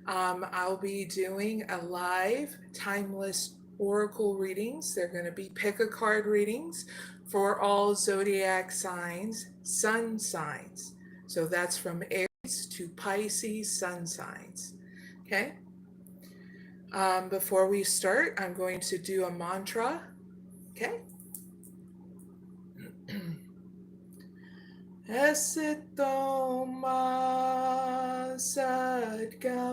I'll be doing a live timeless oracle readings. They're going to be pick a card readings for all zodiac signs, sun signs. So that's from Aries to Pisces sun signs. Okay. Before we start, I'm going to do a mantra. Okay. Esitoma sadgamaya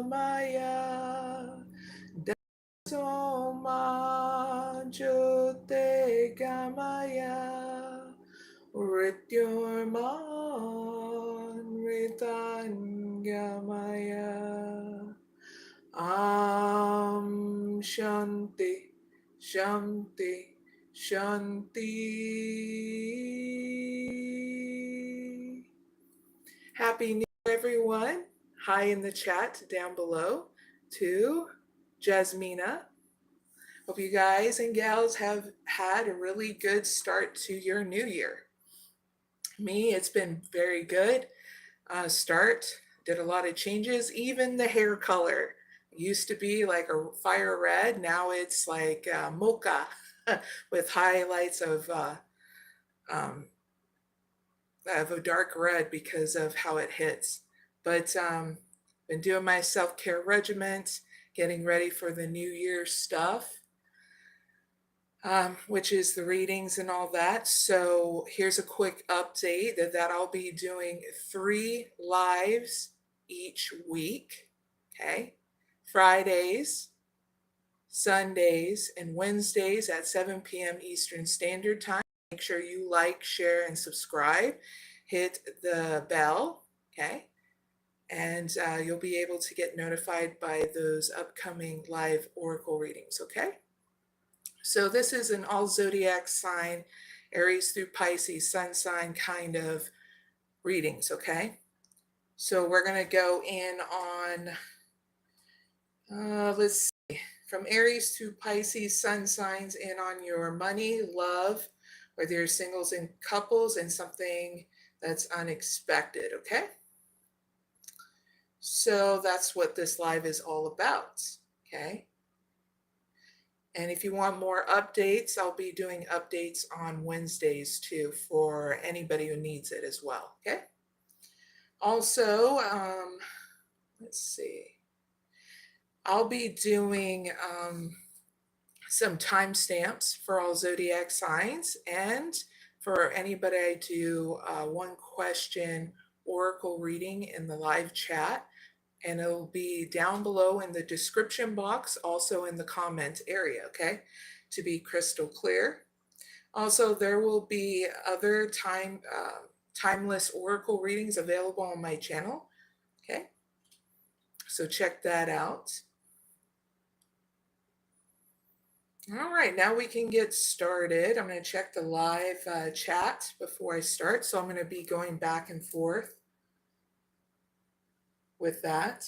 dasoma jyotegamaya rityurman ritangamaya shanti shanti shanti. Happy New Year, everyone. Hi in the chat down below to Jasmina. Hope you guys and gals have had a really good start to your new year. Me, it's been very good start. Did a lot of changes, even the hair color. It used to be like a fire red. Now it's like mocha with highlights of a dark red because of how it hits. But been doing my self-care regiment, getting ready for the New Year stuff, which is the readings and all that. So here's a quick update that I'll be doing 3 lives each week. Okay, Fridays, Sundays, and Wednesdays at 7 p.m. Eastern Standard Time. Make sure you like, share, and subscribe. Hit the bell, okay? And you'll be able to get notified by those upcoming live oracle readings, okay? So this is an all zodiac sign, Aries through Pisces, sun sign kind of readings, okay? So we're going to go in on, let's see, from Aries to Pisces, sun signs in on your money, love, whether you're singles and couples, and something that's unexpected, okay? So that's what this live is all about, okay? And if you want more updates, I'll be doing updates on Wednesdays too for anybody who needs it as well, okay? Also, let's see. I'll be doing some timestamps for all zodiac signs, and for anybody I do one question oracle reading in the live chat, and it'll be down below in the description box, also in the comment area, okay, to be crystal clear. Also, there will be other timeless oracle readings available on my channel, okay, so check that out. All right, now we can get started. I'm going to check the live chat before I start. So I'm going to be going back and forth with that.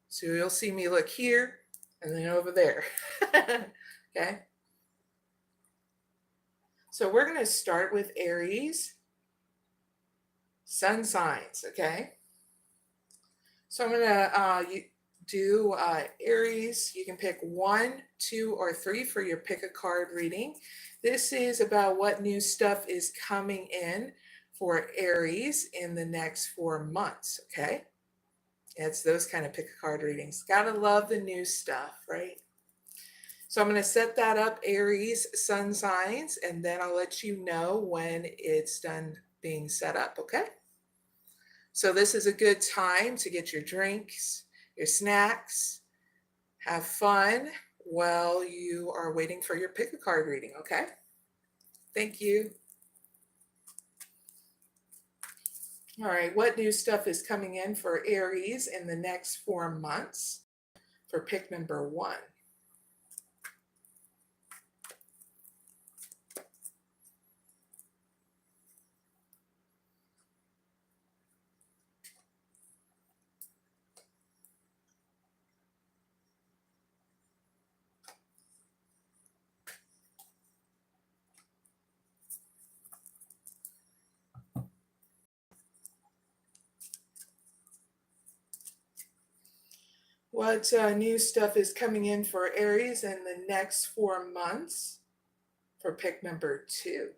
So you'll see me look here and then over there. Okay. So we're going to start with Aries sun signs. Okay. So I'm going to do Aries. You can pick 1, 2, or 3 for your pick a card reading. This is about what new stuff is coming in for Aries in the next 4 months, okay? It's those kind of pick a card readings. Gotta love the new stuff, right? So I'm going to set that up, Aries sun signs, and then I'll let you know when it's done being set up, okay? So this is a good time to get your drinks, your snacks, have fun while you are waiting for your pick a card reading, okay? Thank you. All right, what new stuff is coming in for Aries in the next 4 months for pick number 1? What new stuff is coming in for Aries in the next 4 months for pick number 2?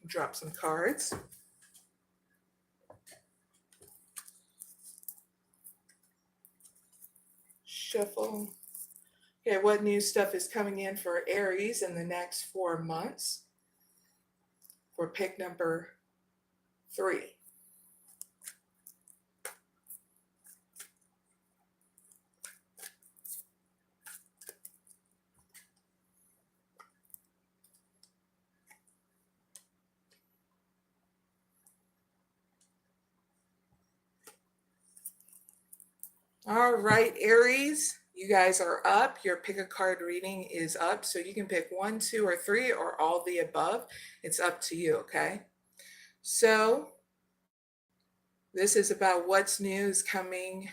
Drop some cards. Shuffle. Okay, what new stuff is coming in for Aries in the next 4 months for pick number 3? All right, Aries, you guys are up. Your pick a card reading is up. So you can pick 1, 2, or 3, or all the above. It's up to you, okay? So this is about what's new is coming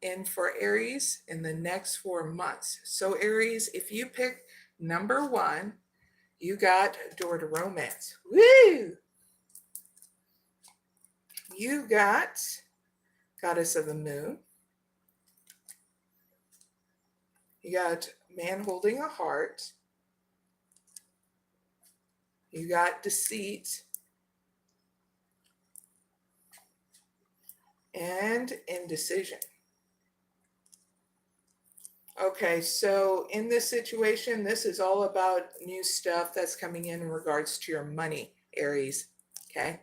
in for Aries in the next 4 months. So Aries, if you pick number 1, you got Door to Romance. Woo! You got Goddess of the Moon. You got Man Holding a Heart. You got Deceit. And Indecision. Okay, so in this situation, this is all about new stuff that's coming in regards to your money, Aries, okay?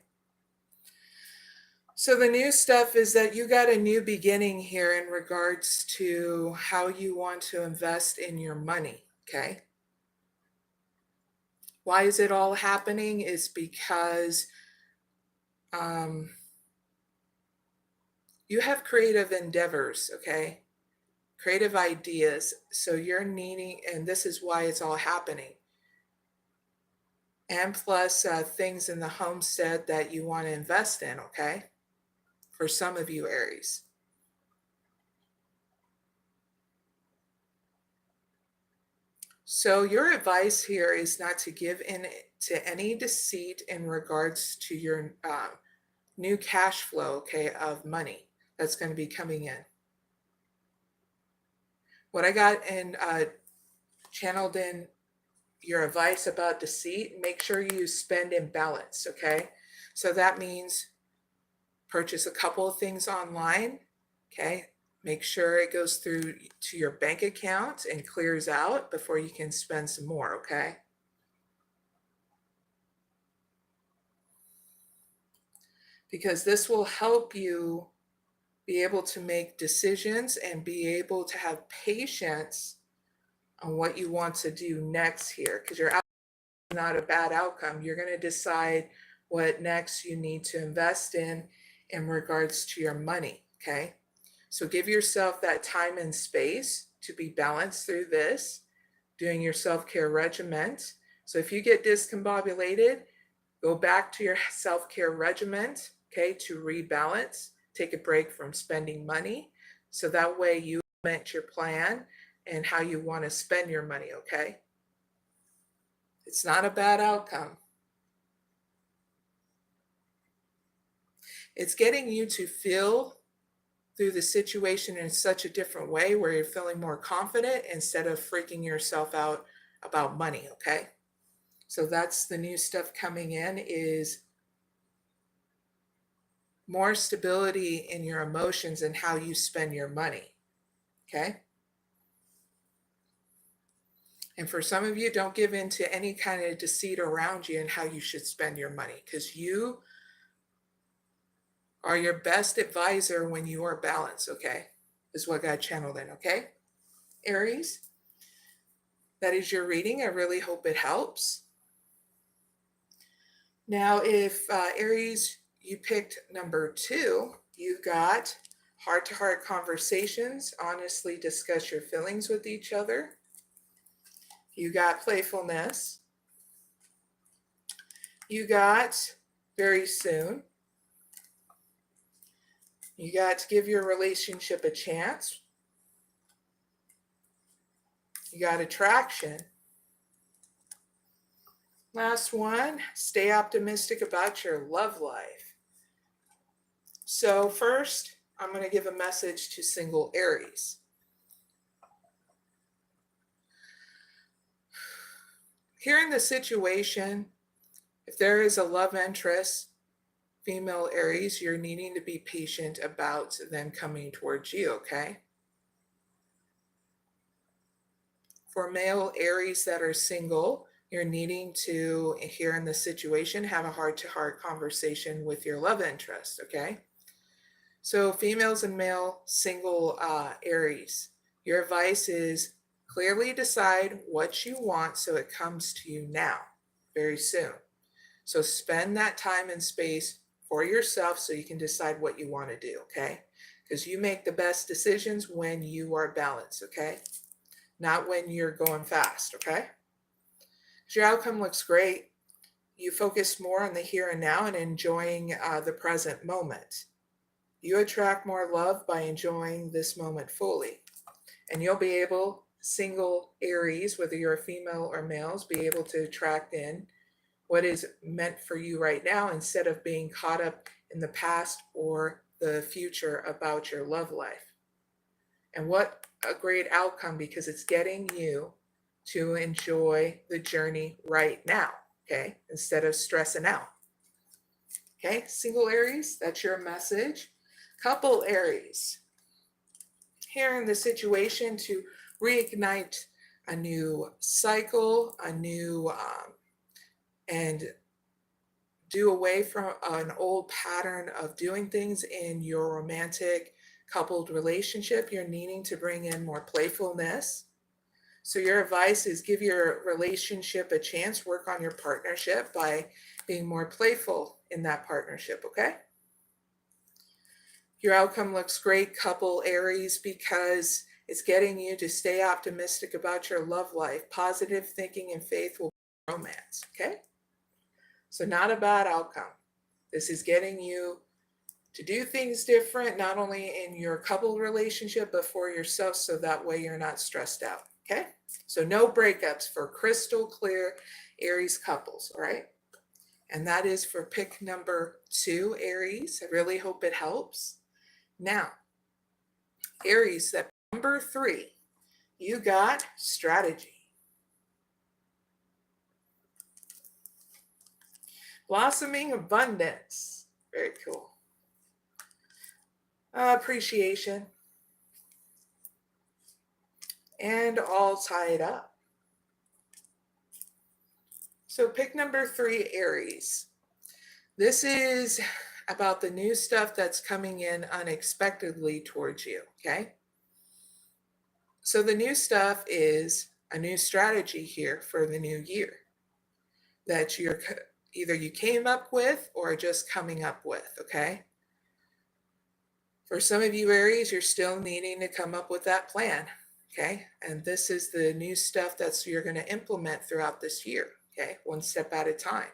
So the new stuff is that you got a new beginning here in regards to how you want to invest in your money, okay? Why is it all happening? Is because you have creative endeavors, okay? Creative ideas. So you're needing, and this is why it's all happening. And plus things in the homestead that you want to invest in, okay? For some of you, Aries. So your advice here is not to give in to any deceit in regards to your new cash flow, okay, of money that's going to be coming in. What I got in channeled in your advice about deceit, make sure you spend in balance, okay? So that means purchase a couple of things online, okay? Make sure it goes through to your bank account and clears out before you can spend some more, okay? Because this will help you be able to make decisions and be able to have patience on what you want to do next here, because your outcome is not a bad outcome. You're going to decide what next you need to invest in regards to your money, okay? So give yourself that time and space to be balanced through this, doing your self-care regimen. So if you get discombobulated, go back to your self-care regimen, okay, to rebalance. Take a break from spending money. So that way you implement your plan and how you want to spend your money, okay? It's not a bad outcome. It's getting you to feel through the situation in such a different way where you're feeling more confident instead of freaking yourself out about money, okay? So that's the new stuff coming in, is more stability in your emotions and how you spend your money, okay? And for some of you, don't give in to any kind of deceit around you and how you should spend your money, because you are your best advisor when you are balanced, okay? Is what got channeled in, okay? Aries, that is your reading. I really hope it helps. Now, if Aries, you picked number 2, you've got heart-to-heart conversations, honestly discuss your feelings with each other. You got playfulness, You got very soon. You got to give your relationship a chance. You got attraction. Last one, stay optimistic about your love life. So first, I'm going to give a message to single Aries. Here in the situation, if there is a love interest, female Aries, you're needing to be patient about them coming towards you, okay? For male Aries that are single, you're needing to, here in the situation, have a heart-to-heart conversation with your love interest, okay? So females and male single Aries, your advice is clearly decide what you want so it comes to you now, very soon. So spend that time and space for yourself so you can decide what you want to do, okay? Because you make the best decisions when you are balanced, okay? Not when you're going fast, okay? Your outcome looks great. You focus more on the here and now and enjoying the present moment. You attract more love by enjoying this moment fully. And you'll be able, single Aries, whether you're a female or males, be able to attract in what is meant for you right now instead of being caught up in the past or the future about your love life. And what a great outcome, because it's getting you to enjoy the journey right now, okay, instead of stressing out. Okay, single Aries, that's your message. Couple Aries, here in the situation to reignite a new cycle, a new, and do away from an old pattern of doing things in your romantic coupled relationship. You're needing to bring in more playfulness. So your advice is give your relationship a chance, work on your partnership by being more playful in that partnership, okay? Your outcome looks great, couple Aries, because it's getting you to stay optimistic about your love life. Positive thinking and faith will be romance, okay? So not a bad outcome. This is getting you to do things different, not only in your couple relationship, but for yourself, so that way you're not stressed out, okay? So no breakups for crystal clear Aries couples, all right? And that is for pick number 2, Aries. I really hope it helps. Now, Aries, that number 3, you got strategy. Blossoming abundance. Very cool. Appreciation. And all tied up. So pick number 3, Aries. This is about the new stuff that's coming in unexpectedly towards you, okay? So the new stuff is a new strategy here for the new year that either you came up with or just coming up with, okay? For some of you Aries, you're still needing to come up with that plan, okay? And this is the new stuff you're going to implement throughout this year, okay? One step at a time.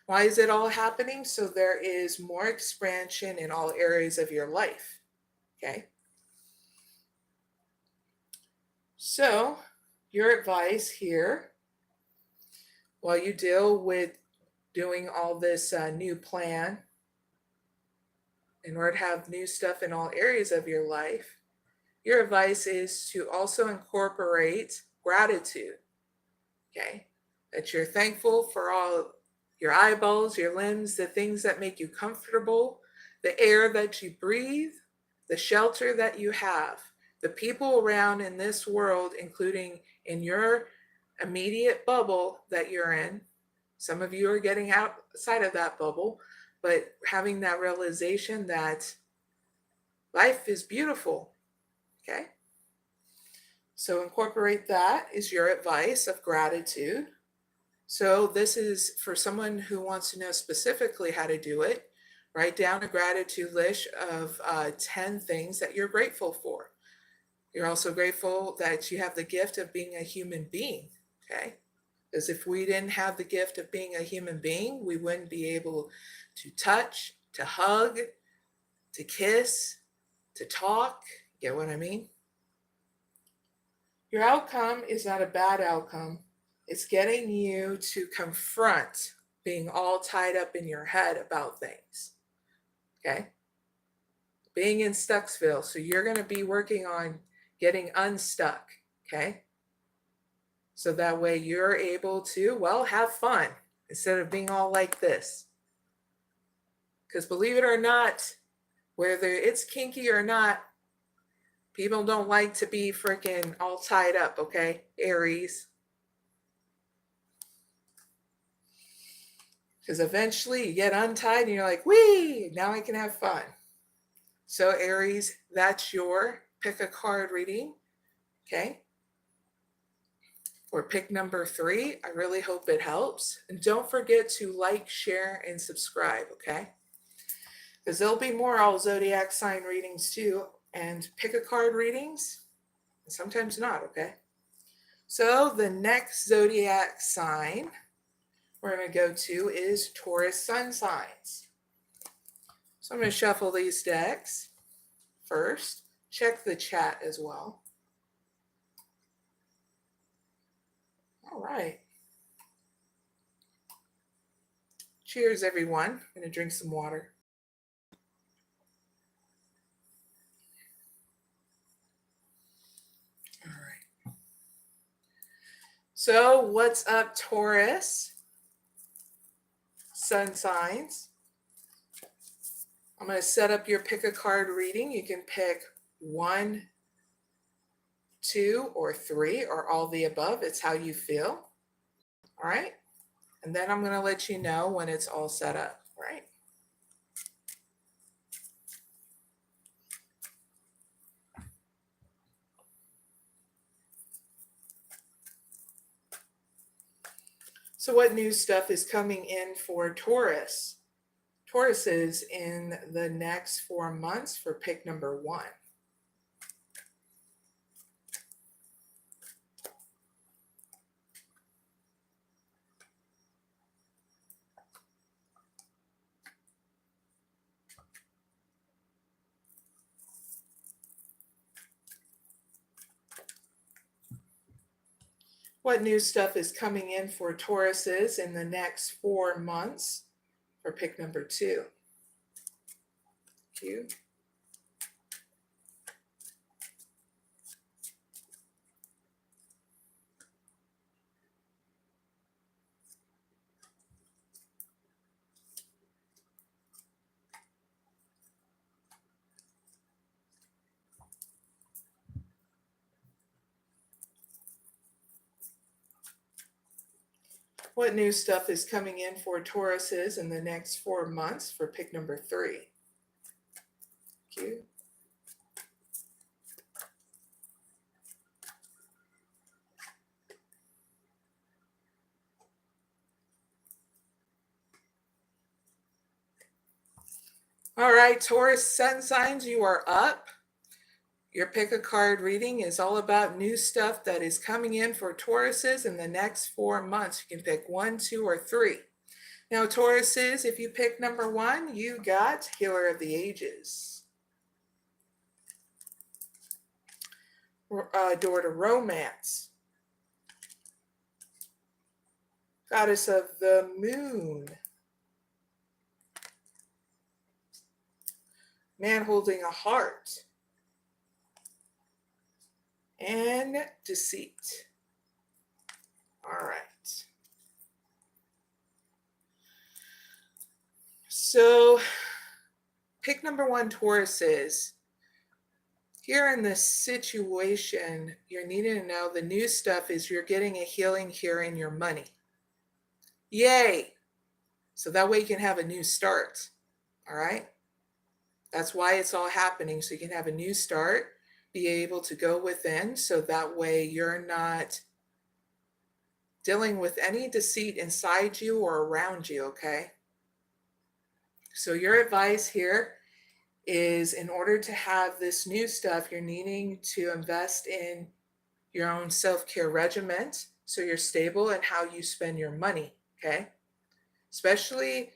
Why is it all happening? So there is more expansion in all areas of your life, okay? So your advice here, while you deal with doing all this new plan, in order to have new stuff in all areas of your life, your advice is to also incorporate gratitude, okay? That you're thankful for all your eyeballs, your limbs, the things that make you comfortable, the air that you breathe, the shelter that you have, the people around in this world, including in your immediate bubble that you're in. Some of you are getting outside of that bubble, but having that realization that life is beautiful, okay? So incorporate that is your advice of gratitude. So this is for someone who wants to know specifically how to do it. Write down a gratitude list of 10 things that you're grateful for. You're also grateful that you have the gift of being a human being, okay? Because if we didn't have the gift of being a human being, we wouldn't be able to touch, to hug, to kiss, to talk. Get what I mean? Your outcome is not a bad outcome. It's getting you to confront being all tied up in your head about things. Okay? Being in Stucksville. So you're going to be working on getting unstuck. Okay? So that way you're able to, well, have fun instead of being all like this. Because believe it or not, whether it's kinky or not, people don't like to be freaking all tied up, okay? Aries. Because eventually you get untied and you're like, whee, now I can have fun. So Aries, that's your pick a card reading, okay? For pick number 3, I really hope it helps. And don't forget to like, share, and subscribe, okay? Because there'll be more all zodiac sign readings too, and pick a card readings, and sometimes not, okay? So the next zodiac sign we're going to go to is Taurus sun signs. So I'm going to shuffle these decks first. Check the chat as well. All right. Cheers, everyone. I'm going to drink some water. All right. So what's up, Taurus? Sun signs. I'm going to set up your pick a card reading. You can pick 1, 2, or 3, or all the above. It's how you feel. All right. And then I'm going to let you know when it's all set up. All right. So what new stuff is coming in for Taurus? Tauruses in the next 4 months for pick number 1. What new stuff is coming in for Tauruses in the next 4 months for pick number 2? Thank you. What new stuff is coming in for Tauruses in the next 4 months for pick number 3? Thank you. All right, Taurus sun signs, you are up. Your pick a card reading is all about new stuff that is coming in for Tauruses in the next 4 months. You can pick 1, 2, or 3. Now, Tauruses, if you pick number 1, you got Healer of the Ages. Door to Romance. Goddess of the Moon. Man holding a heart. And Deceit. All right. So pick number 1, Tauruses. Here in this situation, you're needing to know the new stuff is you're getting a healing here in your money. Yay! So that way you can have a new start. All right? That's why it's all happening. So you can have a new start, be able to go within, so that way you're not dealing with any deceit inside you or around you, okay? So your advice here is, in order to have this new stuff, you're needing to invest in your own self-care regimen. so you're stable in how you spend your money, okay? Especially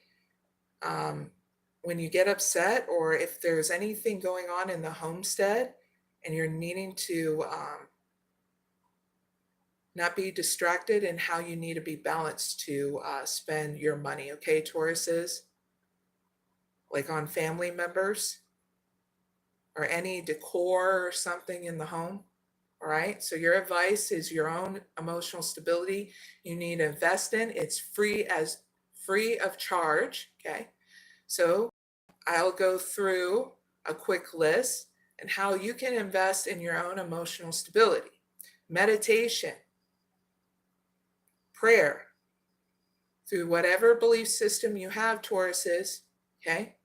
when you get upset or if there's anything going on in the homestead and you're needing to not be distracted in how you need to be balanced to spend your money, okay, Tauruses? Like on family members or any decor or something in the home. All right, so your advice is your own emotional stability you need to invest in. It's free of charge, okay? So I'll go through a quick list and how you can invest in your own emotional stability. Meditation, prayer, through whatever belief system you have, Tauruses, okay?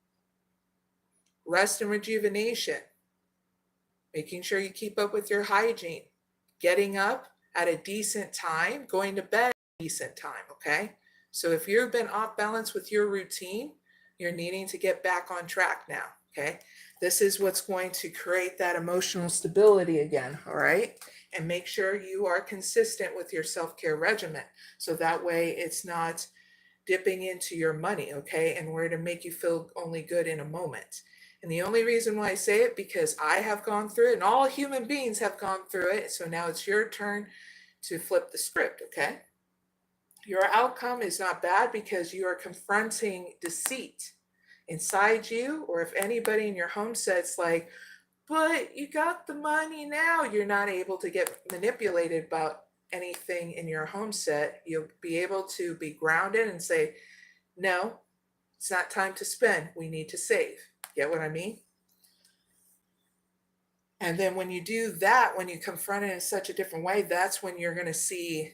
Rest and rejuvenation, making sure you keep up with your hygiene, getting up at a decent time, going to bed at a decent time, okay? So if you've been off balance with your routine, you're needing to get back on track now, okay? This is what's going to create that emotional stability again, all right? And make sure you are consistent with your self-care regimen, so that way it's not dipping into your money, okay? In order to make you feel only good in a moment. And the only reason why I say it, because I have gone through it and all human beings have gone through it. So now it's your turn to flip the script, okay? Your outcome is not bad because you are confronting deceit inside you, or if anybody in your home says like, but you got the money now, you're not able to get manipulated about anything in your home set. You'll be able to be grounded and say, no, it's not time to spend. We need to save. Get what I mean? And then when you do that, when you confront it in such a different way, that's when you're going to see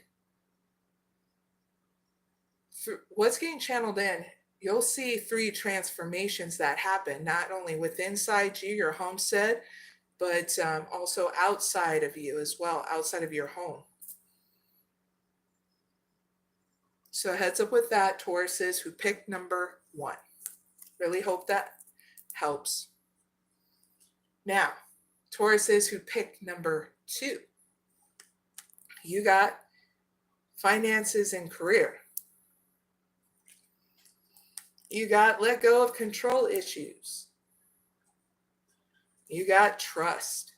what's getting channeled in. You'll see 3 transformations that happen, not only within inside you, your home set, but also outside of you as well, outside of your home. So heads up with that, Tauruses who picked number 1. Really hope that helps. Now, Tauruses who picked number 2. You got finances and career. You got let go of control issues. You got trust.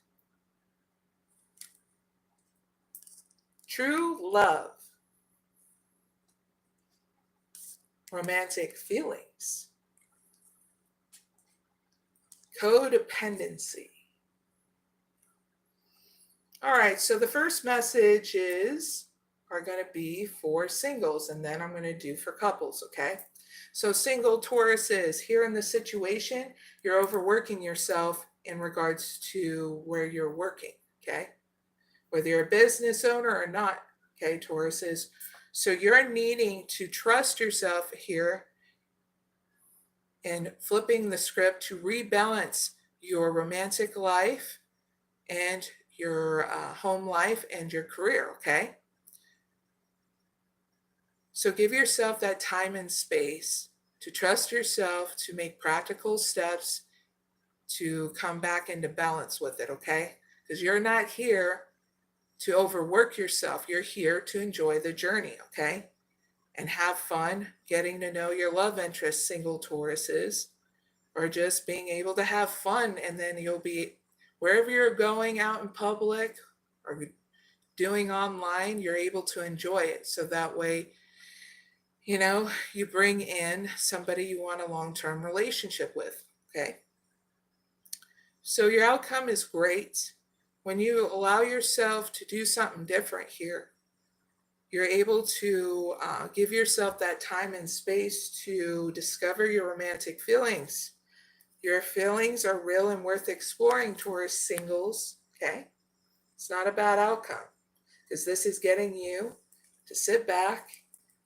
True love. Romantic feelings. Codependency. All right, so the first messages are going to be for singles, and then I'm going to do for couples, okay? So single Tauruses, here in the situation, you're overworking yourself in regards to where you're working, okay? Whether you're a business owner or not, okay, Tauruses. So you're needing to trust yourself here and flipping the script to rebalance your romantic life and your home life and your career, okay? So give yourself that time and space to trust yourself, to make practical steps to come back into balance with it, okay? Because you're not here to overwork yourself. You're here to enjoy the journey, okay? And have fun getting to know your love interest, single Tauruses, or just being able to have fun, and then you'll be, wherever you're going out in public or doing online, you're able to enjoy it. So that way, you know, you bring in somebody you want a long-term relationship with, okay? So your outcome is great. When you allow yourself to do something different here, you're able to give yourself that time and space to discover your romantic feelings. Your feelings are real and worth exploring, Taurus singles, okay? It's not a bad outcome, because this is getting you to sit back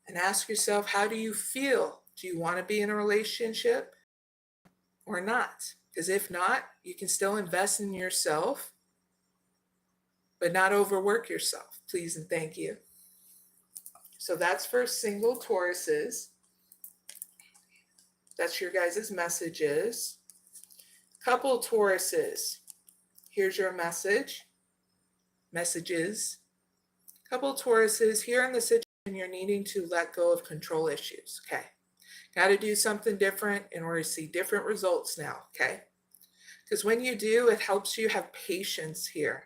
and ask yourself, how do you feel? Do you want to be in a relationship or not? Because if not, you can still invest in yourself, but not overwork yourself. Please and thank you. So that's for single Tauruses. That's your guys' messages. Couple Tauruses. Here's your messages. Couple Tauruses, here in the situation, you're needing to let go of control issues, okay? Got to do something different in order to see different results now, okay? Because when you do, it helps you have patience here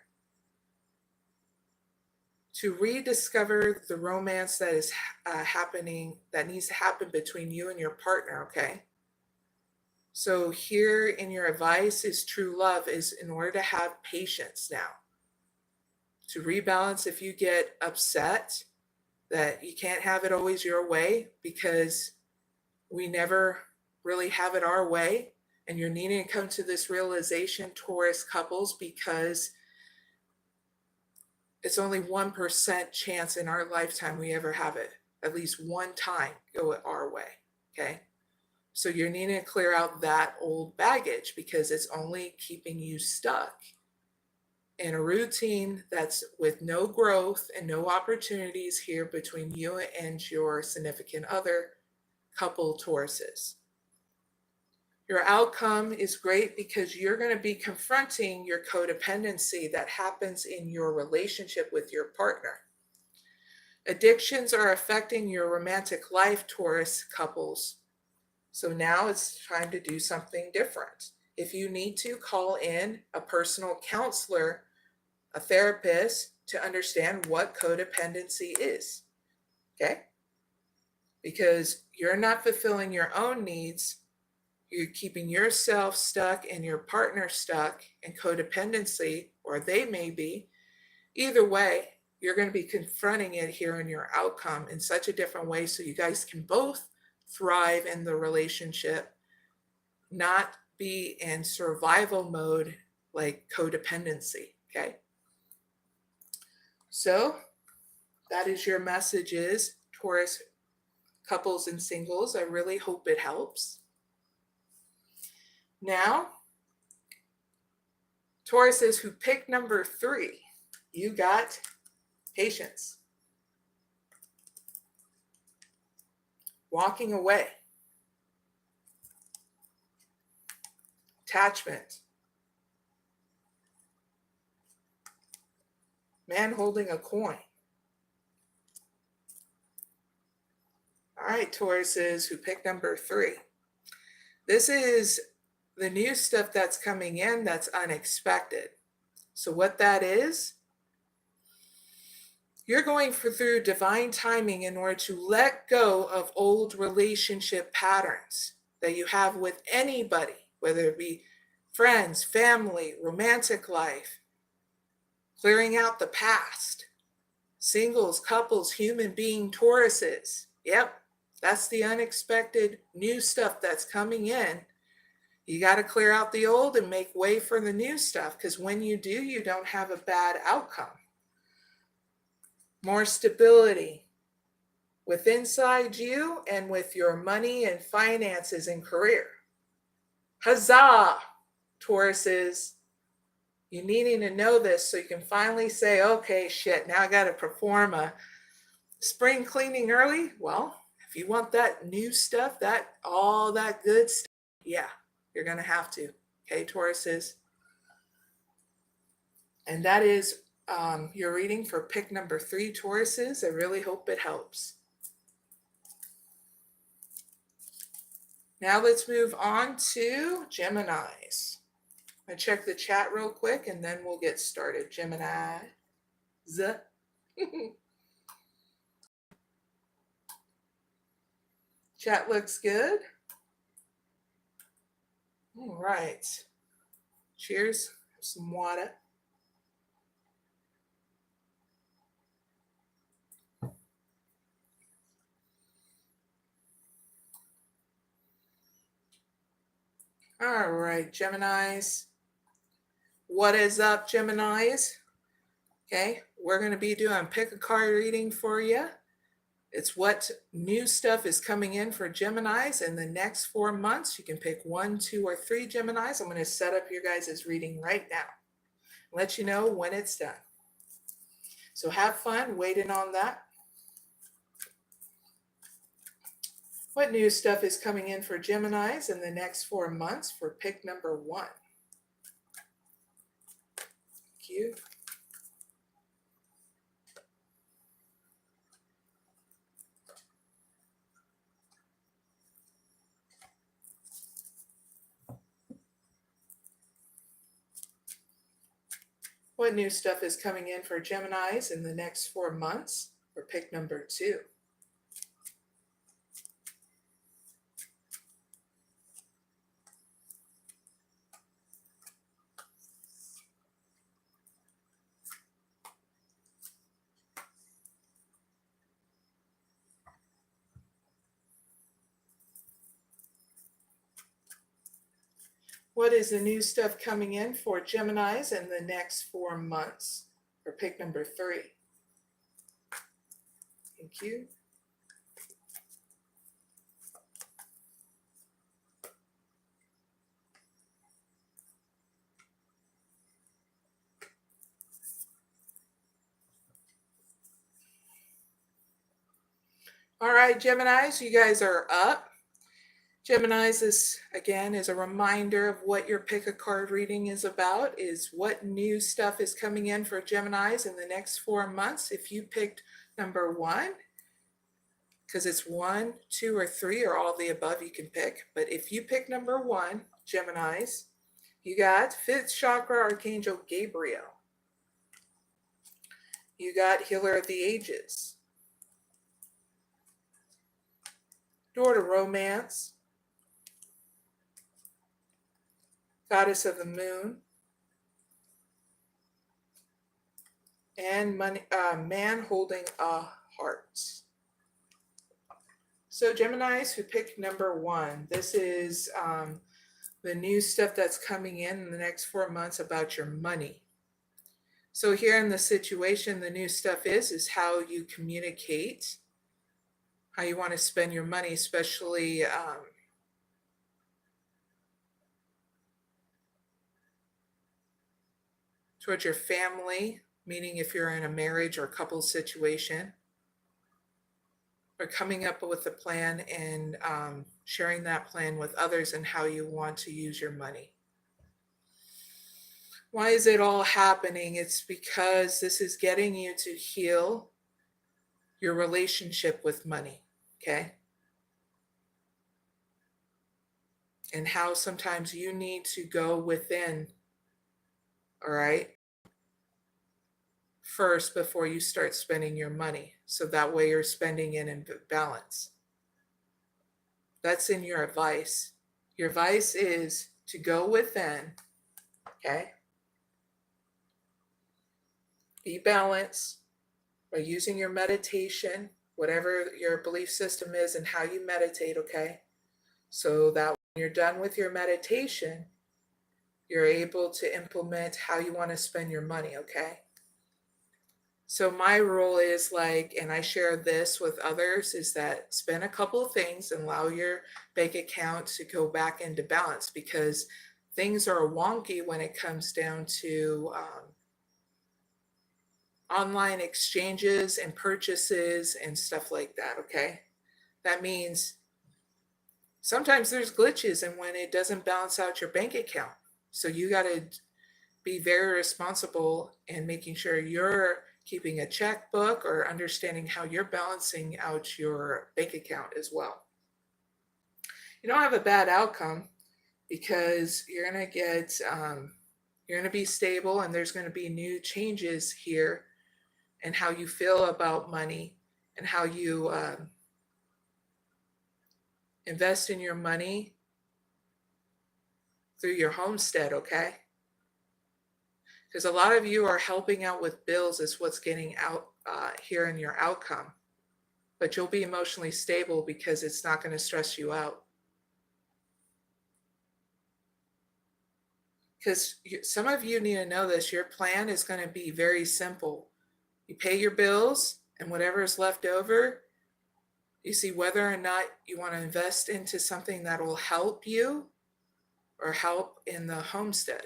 to rediscover the romance that is happening, that needs to happen between you and your partner, okay? So here in your advice is true love is in order to have patience now. To rebalance if you get upset that you can't have it always your way, because we never really have it our way. And you're needing to come to this realization, Taurus couples, because it's only 1% chance in our lifetime we ever have it at least one time go it our way, okay? So you're needing to clear out that old baggage because it's only keeping you stuck in a routine that's with no growth and no opportunities here between you and your significant other, couple Tauruses. Your outcome is great because you're going to be confronting your codependency that happens in your relationship with your partner. Addictions are affecting your romantic life, Taurus couples. So now it's time to do something different. If you need to, call in a personal counselor, a therapist, to understand what codependency is, okay? Because you're not fulfilling your own needs. You're keeping yourself stuck and your partner stuck in codependency, or they may be. Either way, you're going to be confronting it here in your outcome in such a different way so you guys can both thrive in the relationship, not be in survival mode like codependency, okay? So that is your messages, Taurus couples and singles. I really hope it helps. Now, Tauruses who pick number 3, you got patience, walking away, attachment, man holding a coin. All right, Tauruses who pick number 3. This is the new stuff that's coming in that's unexpected. So what that is, you're going through divine timing in order to let go of old relationship patterns that you have with anybody, whether it be friends, family, romantic life, clearing out the past, singles, couples, human being, Tauruses. Yep, that's the unexpected new stuff that's coming in. You got to clear out the old and make way for the new stuff, because when you do, you don't have a bad outcome. More stability with inside you and with your money and finances and career. Huzzah, Tauruses. You needing to know this so you can finally say, okay, shit, now I got to perform a spring cleaning early. Well, if you want that new stuff, that all that good stuff, yeah, you're going to have to. Okay, Tauruses. And that is your reading for pick number 3, Tauruses. I really hope it helps. Now let's move on to Geminis. I check the chat real quick and then we'll get started. Gemini. Chat looks good. All right. Cheers. Have some water. All right, Geminis. What is up, Geminis? Okay, we're going to be doing pick a card reading for you. It's what new stuff is coming in for Geminis in the next 4 months. You can pick 1, 2, or 3 Geminis. I'm going to set up your guys' reading right now. Let you know when it's done. So have fun waiting on that. What new stuff is coming in for Geminis in the next 4 months for pick number 1? Thank you. What new stuff is coming in for Geminis in the next 4 months? For pick number 2. What is the new stuff coming in for Geminis in the next 4 months? For pick number 3. Thank you. All right, Geminis, you guys are up. Geminis, is again is a reminder of what your pick a card reading is about, is what new stuff is coming in for Geminis in the next 4 months. If you picked number 1, because it's 1, 2, or 3, or all of the above, you can pick. But if you pick number 1, Geminis, you got 5th chakra Archangel Gabriel. You got Healer of the Ages. Door to Romance. Goddess of the Moon. And money, Man Holding a Heart. So Geminis who picked number 1, this is the new stuff that's coming in the next 4 months about your money. So here in the situation, the new stuff is how you communicate, how you want to spend your money, especially towards your family, meaning if you're in a marriage or couple situation, or coming up with a plan and sharing that plan with others and how you want to use your money. Why is it all happening? It's because this is getting you to heal your relationship with money, okay? And how sometimes you need to go within, all right, first before you start spending your money. So that way you're spending it in balance. That's in your advice. Your advice is to go within, okay? Be balanced by using your meditation, whatever your belief system is and how you meditate, okay? So that when you're done with your meditation, you're able to implement how you want to spend your money, okay? So my rule is and I share this with others, is that spend a couple of things and allow your bank account to go back into balance, because things are wonky when it comes down to online exchanges and purchases and stuff like that, okay? That means sometimes there's glitches and when it doesn't balance out your bank account. So you got to be very responsible in making sure you're keeping a checkbook or understanding how you're balancing out your bank account as well. You don't have a bad outcome because you're going to get, you're going to be stable, and there's going to be new changes here and how you feel about money and how you invest in your money through your homestead, okay? Because a lot of you are helping out with bills is what's getting out here in your outcome. But you'll be emotionally stable because it's not going to stress you out. Because some of you need to know this, your plan is going to be very simple. You pay your bills, and whatever is left over, you see whether or not you want to invest into something that will help you or help in the homestead.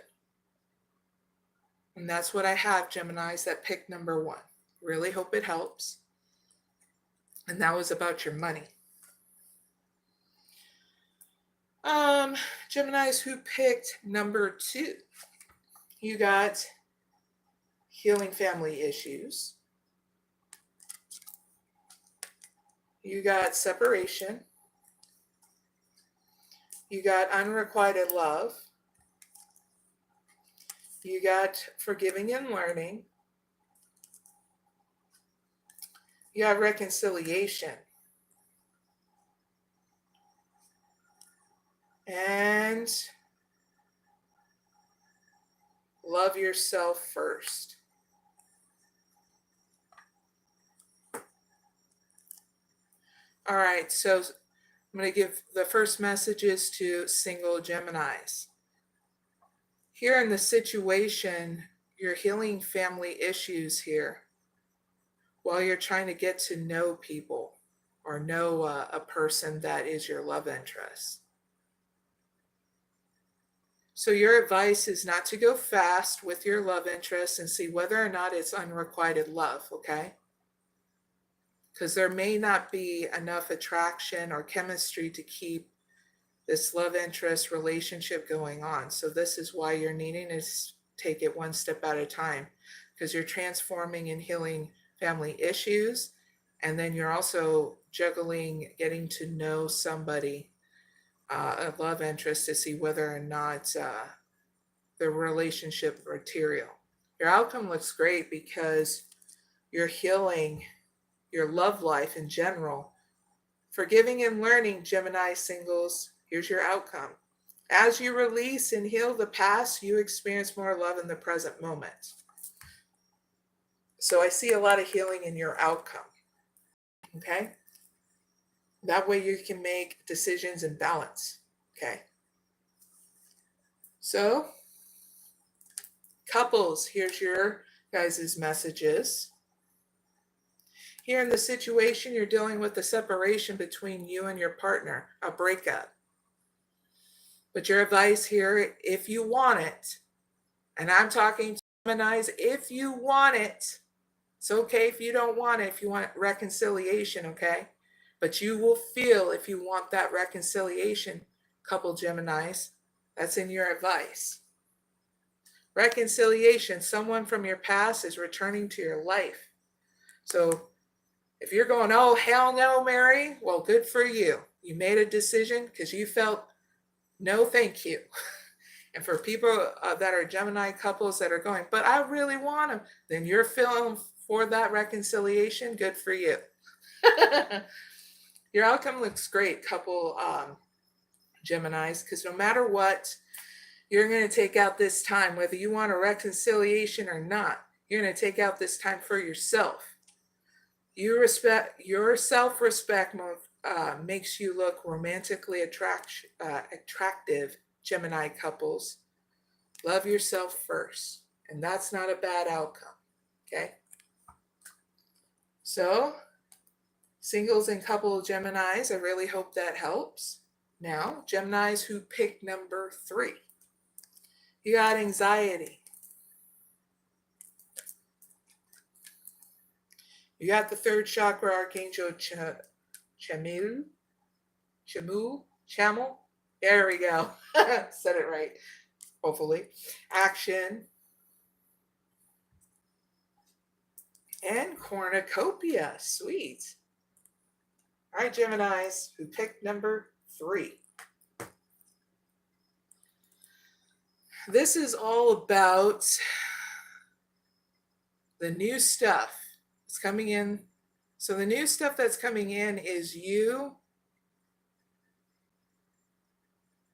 And that's what I have, Geminis, that pick number 1. Really hope it helps. And that was about your money. Geminis who picked number 2. You got healing family issues. You got separation. You got unrequited love. You got forgiving and learning. You have reconciliation. And love yourself first. All right, so I'm going to give the first messages to single Geminis. Here in the situation, you're healing family issues here while you're trying to get to know people or know a person that is your love interest. So your advice is not to go fast with your love interest and see whether or not it's unrequited love, okay? Because there may not be enough attraction or chemistry to keep this love interest relationship going on. So this is why you're needing to take it one step at a time, because you're transforming and healing family issues. And then you're also juggling getting to know somebody, a love interest, to see whether or not the relationship material. Your outcome looks great because you're healing your love life in general. Forgiving and learning, Gemini singles, here's your outcome. As you release and heal the past, you experience more love in the present moment. So I see a lot of healing in your outcome. Okay? That way you can make decisions in balance. Okay? So, couples, here's your guys' messages. Here in the situation, you're dealing with a separation between you and your partner, a breakup. But your advice here, if you want it, and I'm talking to Geminis, if you want it, it's okay if you don't want it, if you want reconciliation, okay? But you will feel if you want that reconciliation, couple Geminis. That's in your advice. Reconciliation, someone from your past is returning to your life. So if you're going, oh, hell no, Mary, well, good for you. You made a decision because you felt no, thank you. And for people that are Gemini couples that are going, but I really want them, then you're feeling for that reconciliation. Good for you. Your outcome looks great, couple Geminis, because no matter what, you're going to take out this time, whether you want a reconciliation or not, you're going to take out this time for yourself. Your self-respect makes you look romantically attractive, Gemini couples. Love yourself first, and that's not a bad outcome, okay? So, singles and couple Geminis, I really hope that helps. Now, Geminis who picked number 3. You got anxiety. You got the third chakra, Archangel Chamuel. There we go. Said it right, hopefully. Action. And cornucopia. Sweet. All right, Geminis who picked number 3. This is all about the new stuff. It's coming in. So the new stuff that's coming in is you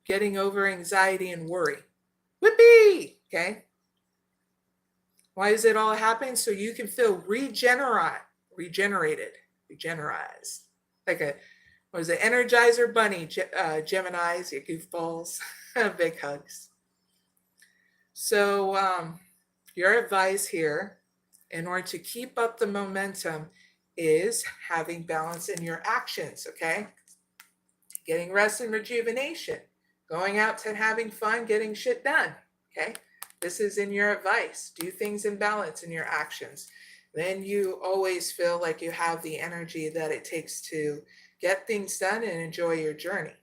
getting over anxiety and worry. Whippy! Okay. Why is it all happening? So you can feel regenerized. Like a, what is it, Energizer Bunny, Geminis, you goofballs. Big hugs. So your advice here, in order to keep up the momentum, is having balance in your actions, okay? Getting rest and rejuvenation, going out and having fun, getting shit done, okay? This is in your advice. Do things in balance in your actions. Then you always feel like you have the energy that it takes to get things done and enjoy your journey.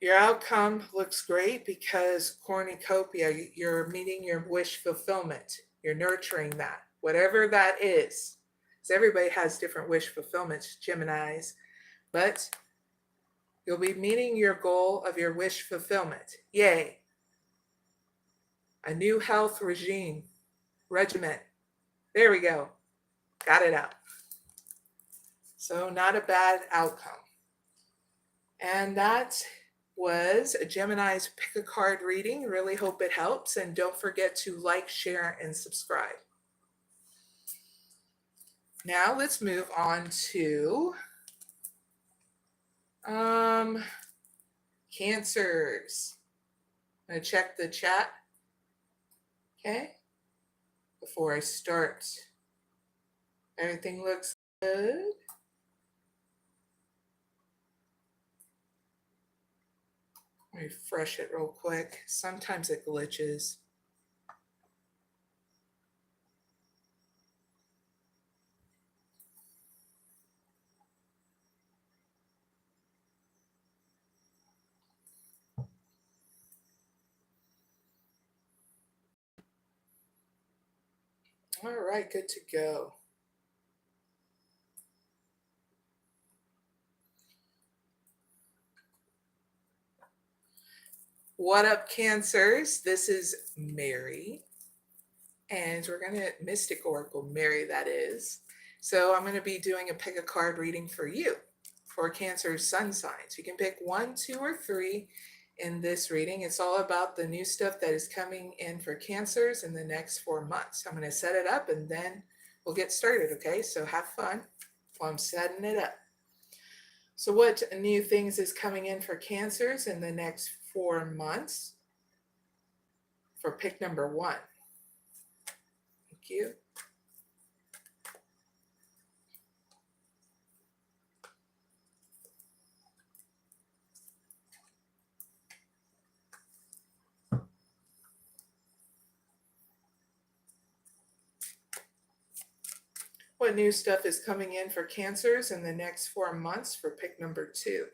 Your outcome looks great because cornucopia, you're meeting your wish fulfillment. You're nurturing that, whatever that is. Because everybody has different wish fulfillments, Geminis, but you'll be meeting your goal of your wish fulfillment. Yay. A new health regimen. There we go. Got it out. So not a bad outcome. And that was a Gemini's pick a card reading. Really hope it helps. And don't forget to like, share, and subscribe. Now let's move on to Cancers. I'm going to check the chat. Okay. Before I start. Everything looks good. Refresh it real quick. Sometimes it glitches. All right, good to go. What up, Cancers? This is Mary, and we're going to Mystic Oracle Mary, that is. So I'm going to be doing a pick a card reading for you, for Cancer's sun signs. You can pick 1, 2, or 3 in this reading. It's all about the new stuff that is coming in for Cancers in the next 4 months. I'm going to set it up and then we'll get started, okay? So have fun while I'm setting it up. So what new things is coming in for Cancers in the next 4 months for pick number 1? Thank you. What new stuff is coming in for Cancers in the next 4 months for pick number 2?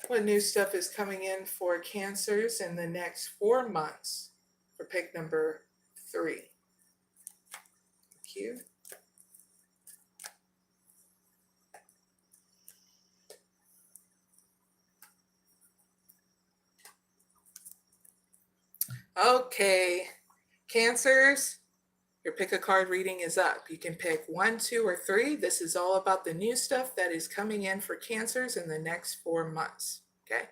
What new stuff is coming in for Cancers in the next 4 months for pick number 3? Thank you. Okay, Cancers, your pick a card reading is up. You can pick 1, 2, or 3. This is all about the new stuff that is coming in for Cancers in the next 4 months, okay?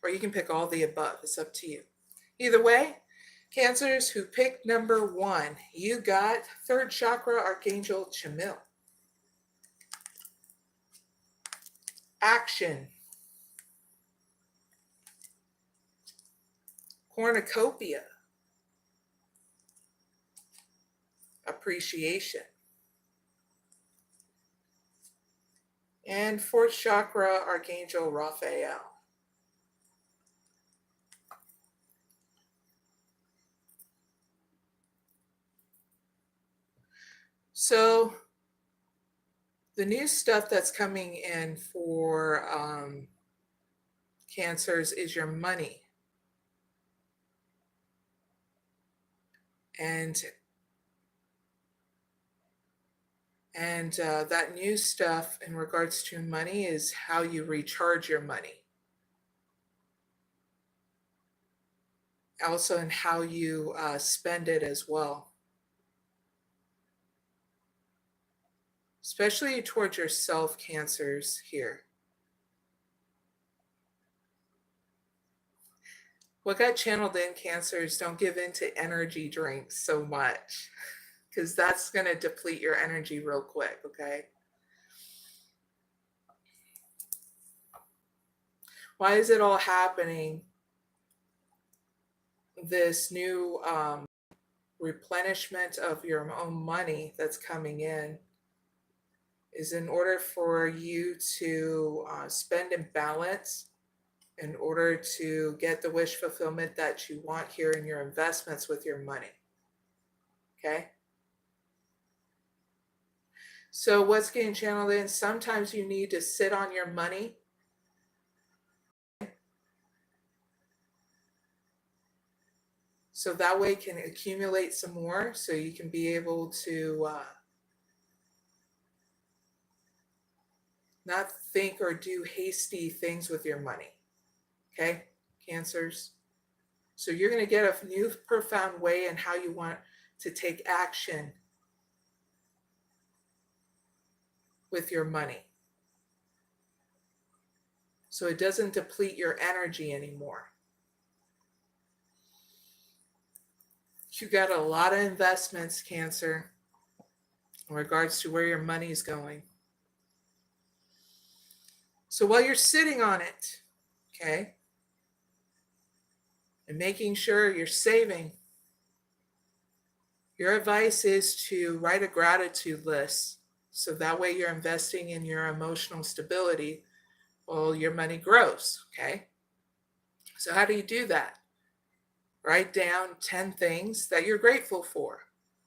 Or you can pick all the above. It's up to you. Either way, Cancers who picked number 1, you got 3rd chakra Archangel Chamuel. Action. Cornucopia. Appreciation. And 4th chakra Archangel Raphael. So the new stuff that's coming in for Cancers is your money. And that new stuff in regards to money is how you recharge your money. Also in how you spend it as well. Especially towards yourself, Cancers here. What got channeled in, Cancers, don't give in to energy drinks so much, because that's going to deplete your energy real quick, okay? Why is it all happening? This new replenishment of your own money that's coming in is in order for you to spend in balance, in order to get the wish fulfillment that you want here in your investments with your money. Okay? So what's getting channeled in? Sometimes you need to sit on your money So that way you can accumulate some more so you can be able to not think or do hasty things with your money. Okay, Cancers? So you're going to get a new profound way in how you want to take action with your money, so it doesn't deplete your energy anymore. You got a lot of investments, Cancer, in regards to where your money is going. So while you're sitting on it, okay, and making sure you're saving, your advice is to write a gratitude list. So that way you're investing in your emotional stability while your money grows, okay? So how do you do that? Write down 10 things that you're grateful for,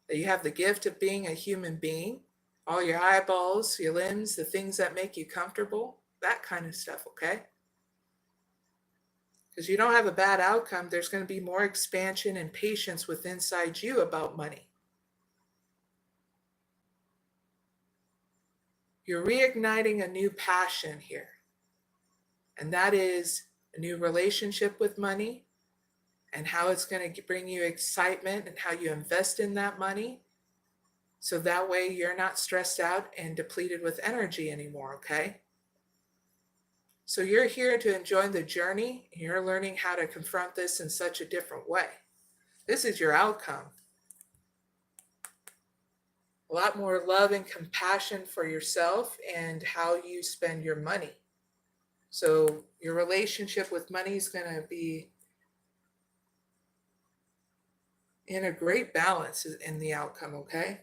that you have the gift of being a human being, all your eyeballs, your limbs, the things that make you comfortable, that kind of stuff, okay? Because you don't have a bad outcome, there's going to be more expansion and patience within inside you about money. You're reigniting a new passion here, and that is a new relationship with money, and how it's going to bring you excitement and how you invest in that money. So that way you're not stressed out and depleted with energy anymore, okay? So you're here to enjoy the journey, and you're learning how to confront this in such a different way. This is your outcome. A lot more love and compassion for yourself and how you spend your money. So your relationship with money is going to be in a great balance in the outcome, okay?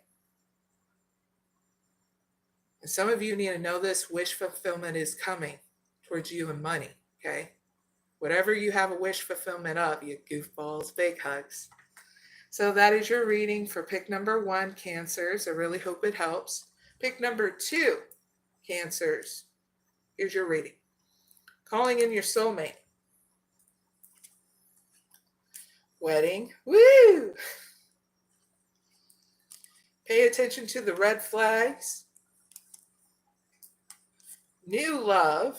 And some of you need to know this wish fulfillment is coming towards you and money, okay? Whatever you have a wish fulfillment of, you goofballs, big hugs. So that is your reading for pick number 1, Cancers. I really hope it helps. Pick number 2, Cancers. Here's your reading. Calling in your soulmate. Wedding. Woo! Pay attention to the red flags. New love.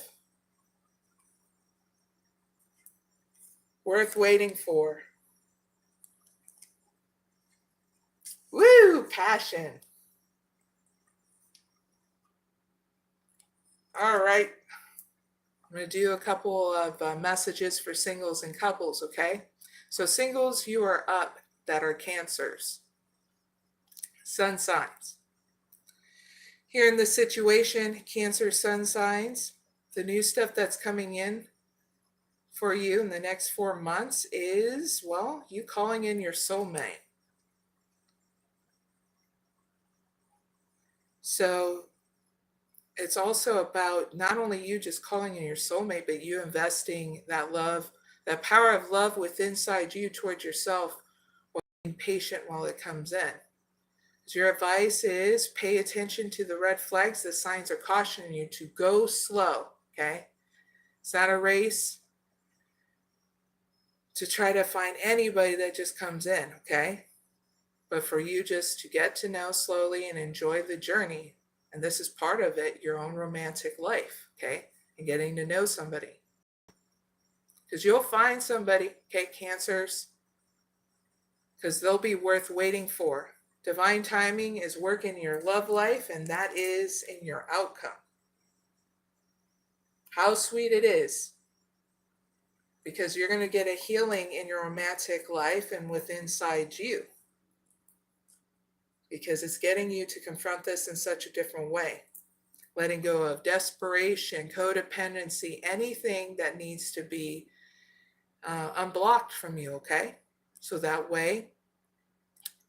Worth waiting for. Woo! Passion. All right. I'm going to do a couple of messages for singles and couples, okay? So singles, you are up that are Cancers. Sun signs. Here in the situation, Cancer sun signs, the new stuff that's coming in for you in the next 4 months is, well, you calling in your soulmate. So it's also about not only you just calling in your soulmate, but you investing that love, that power of love within inside you towards yourself, while being patient while it comes in. So your advice is pay attention to the red flags. The signs are cautioning you to go slow, okay? It's not a race to try to find anybody that just comes in, okay? But for you just to get to know slowly and enjoy the journey. And this is part of it, your own romantic life, okay? And getting to know somebody. Because you'll find somebody, okay, Cancers, because they'll be worth waiting for. Divine timing is working in your love life, and that is in your outcome. How sweet it is. Because you're going to get a healing in your romantic life and within inside you. Because it's getting you to confront this in such a different way. Letting go of desperation, codependency, anything that needs to be unblocked from you, okay? So that way,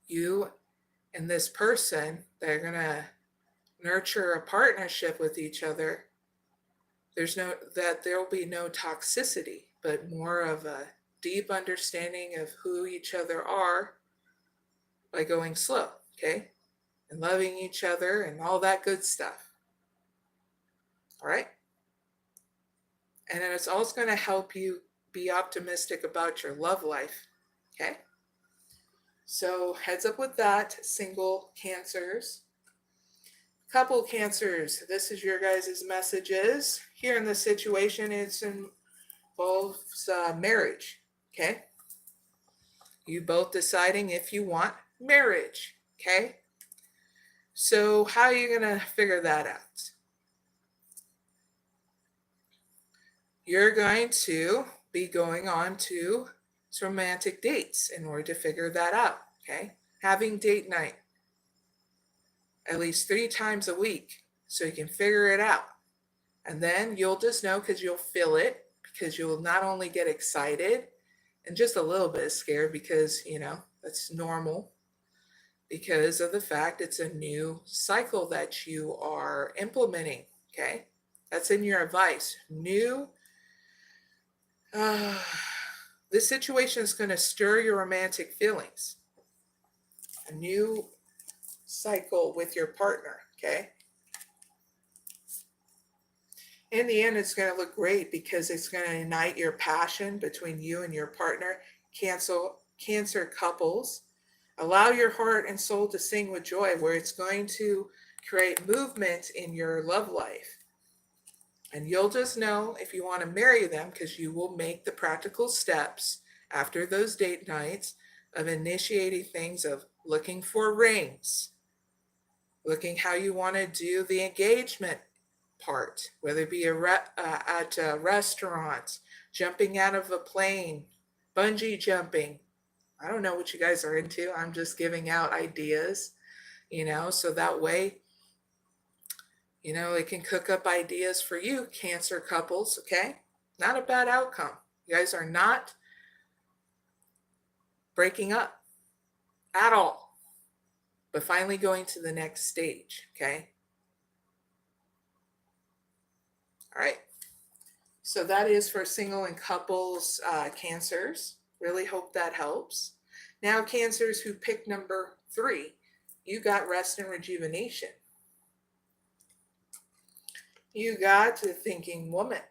you and this person, they're going to nurture a partnership with each other. There will be no toxicity, but more of a deep understanding of who each other are by going slow, okay? And loving each other and all that good stuff. All right? And then it's also going to help you be optimistic about your love life, okay? So heads up with that, single Cancers. Couple Cancers, this is your guys' messages. Here in this situation, it involves marriage, okay? You both deciding if you want marriage, okay? So how are you going to figure that out? You're going to be going on to romantic dates in order to figure that out, okay? Having date night at least 3 times a week so you can figure it out. And then you'll just know because you'll feel it, because you'll not only get excited and just a little bit scared because, you know, that's normal because of the fact it's a new cycle that you are implementing, okay? That's in your advice. This situation is going to stir your romantic feelings. A new cycle with your partner, okay? In the end, it's going to look great because it's going to ignite your passion between you and your partner. Cancer couples, allow your heart and soul to sing with joy, where it's going to create movement in your love life. And you'll just know if you want to marry them because you will make the practical steps after those date nights of initiating things, of looking for rings, looking how you want to do the engagement part, whether it be at a restaurant, jumping out of a plane, bungee jumping. I don't know what you guys are into. I'm just giving out ideas, you know, so that way, you know, it can cook up ideas for you, Cancer couples, okay? Not a bad outcome. You guys are not breaking up at all, but finally going to the next stage, okay? All right. So that is for single and couples Cancers. Really hope that helps. Now, Cancers who picked number 3, you got rest and rejuvenation. You got the thinking woman.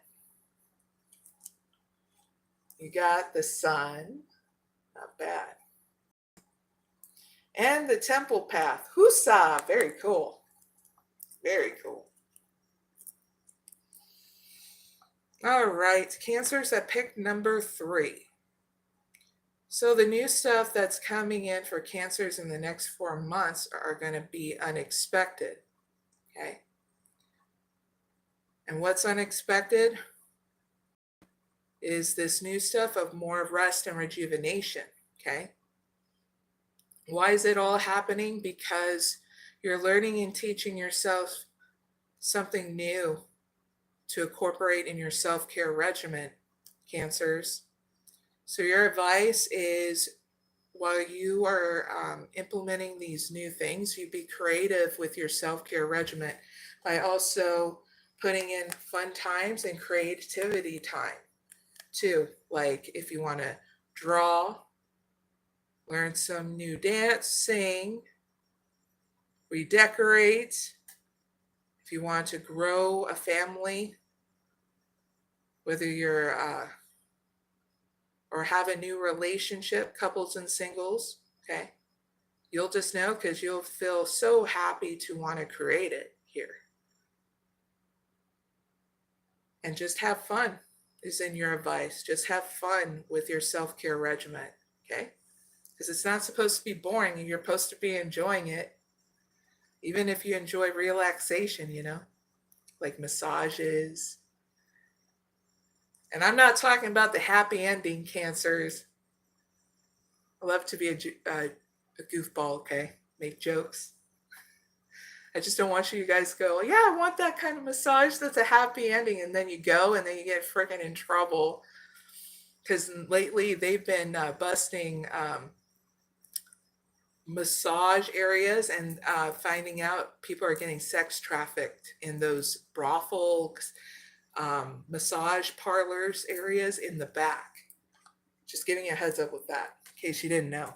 You got the sun. Not bad. And the temple path. Husa. Very cool. Very cool. All right. Cancers that picked number 3. So the new stuff that's coming in for Cancers in the next 4 months are going to be unexpected. Okay. And what's unexpected is this new stuff of more of rest and rejuvenation. Okay. Why is it all happening? Because you're learning and teaching yourself something new to incorporate in your self-care regimen, Cancers. So your advice is, while you are implementing these new things, you be creative with your self-care regimen by also putting in fun times and creativity time too. Like if you want to draw, learn some new dance, sing, redecorate. If you want to grow a family, whether you're or have a new relationship, couples and singles, okay? You'll just know because you'll feel so happy to want to create it here. And just have fun is in your advice. Just have fun with your self-care regimen, okay? Because it's not supposed to be boring. You're supposed to be enjoying it. Even if you enjoy relaxation, you know, like massages. And I'm not talking about the happy ending, Cancers. I love to be a goofball, okay? Make jokes. I just don't want you guys to go, yeah, I want that kind of massage that's a happy ending. And then you go and then you get freaking in trouble. Because lately they've been busting massage areas and finding out people are getting sex trafficked in those brothels, massage parlors areas in the back. Just giving you a heads up with that, in case you didn't know.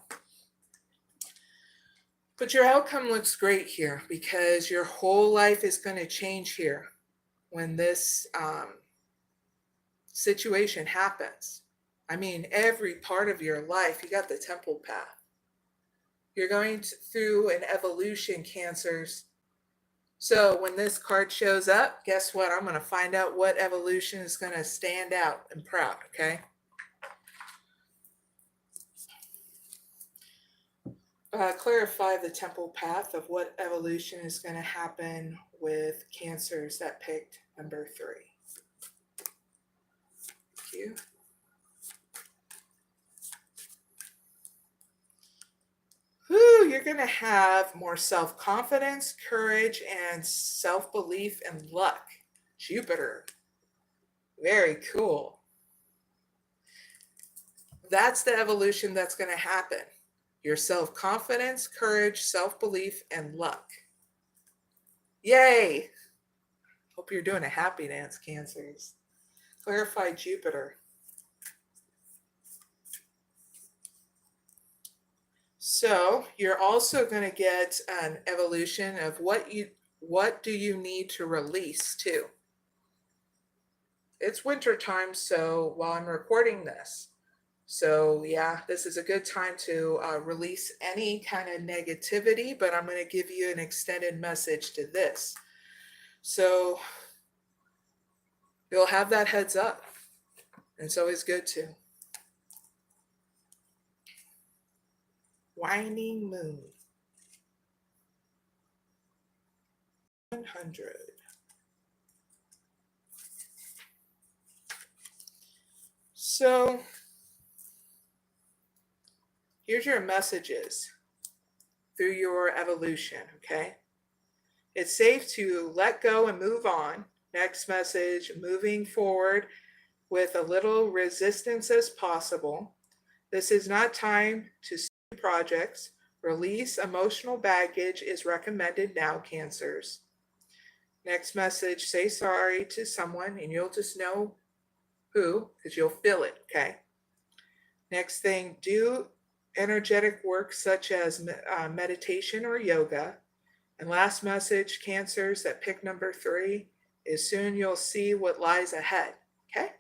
But your outcome looks great here because your whole life is going to change here when this situation happens. I mean, every part of your life, you got the temple path. You're going through an evolution, Cancers. So when this card shows up, guess what? I'm going to find out what evolution is going to stand out and proud, okay? Clarify the temple path of what evolution is going to happen with Cancers that picked number 3. Thank you. Whew, you're going to have more self-confidence, courage, and self-belief and luck. Jupiter. Very cool. That's the evolution that's going to happen. Your self-confidence, courage, self-belief, and luck. Yay! Hope you're doing a happy dance, Cancers. Clarify Jupiter. So you're also going to get an evolution of what do you need to release too. It's winter time, so while I'm recording this, so yeah, this is a good time to release any kind of negativity, but I'm going to give you an extended message to this. So you'll have that heads up. It's always good to. Waning moon. 100. So here's your messages through your evolution, okay? It's safe to let go and move on. Next message, moving forward with a little resistance as possible. This is not time to start projects. Release emotional baggage is recommended now, Cancers. Next message, say sorry to someone and you'll just know who, because you'll feel it, okay? Next thing, do energetic work such as meditation or yoga. And last message, Cancers that pick number 3, is soon you'll see what lies ahead, okay?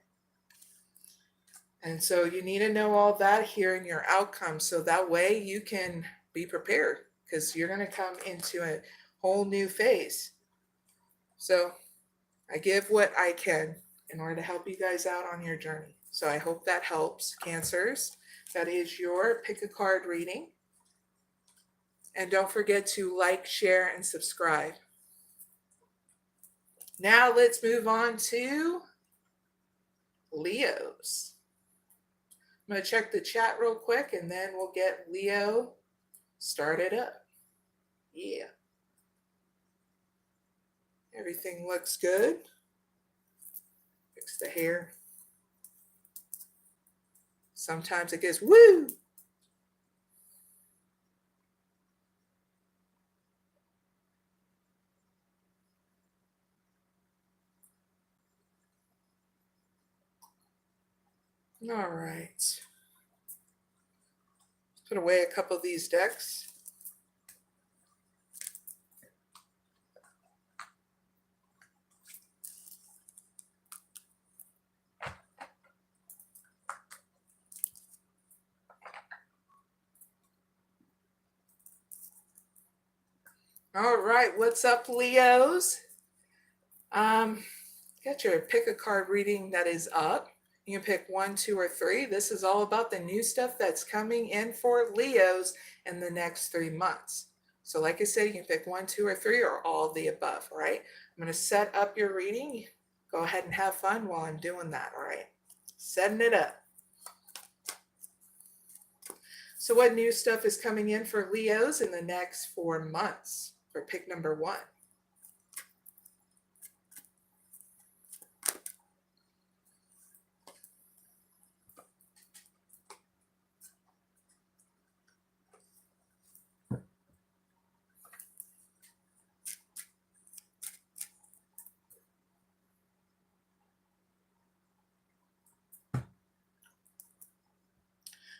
And so you need to know all that here in your outcome so that way you can be prepared because you're going to come into a whole new phase. So I give what I can in order to help you guys out on your journey. So I hope that helps, Cancers. That is your pick a card reading. And don't forget to like, share, and subscribe. Now let's move on to Leos. I'm going to check the chat real quick and then we'll get Leo started up. Yeah. Everything looks good. Fix the hair. Sometimes it gets woo. All right. Put away a couple of these decks. All right, what's up, Leos? Got your pick a card reading that is up. You can pick 1, 2, or 3. This is all about the new stuff that's coming in for Leos in the next 3 months. So like I said, you can pick 1, 2, or 3, or all of the above, all right? I'm going to set up your reading. Go ahead and have fun while I'm doing that, all right? Setting it up. So what new stuff is coming in for Leos in the next 4 months for pick number 1?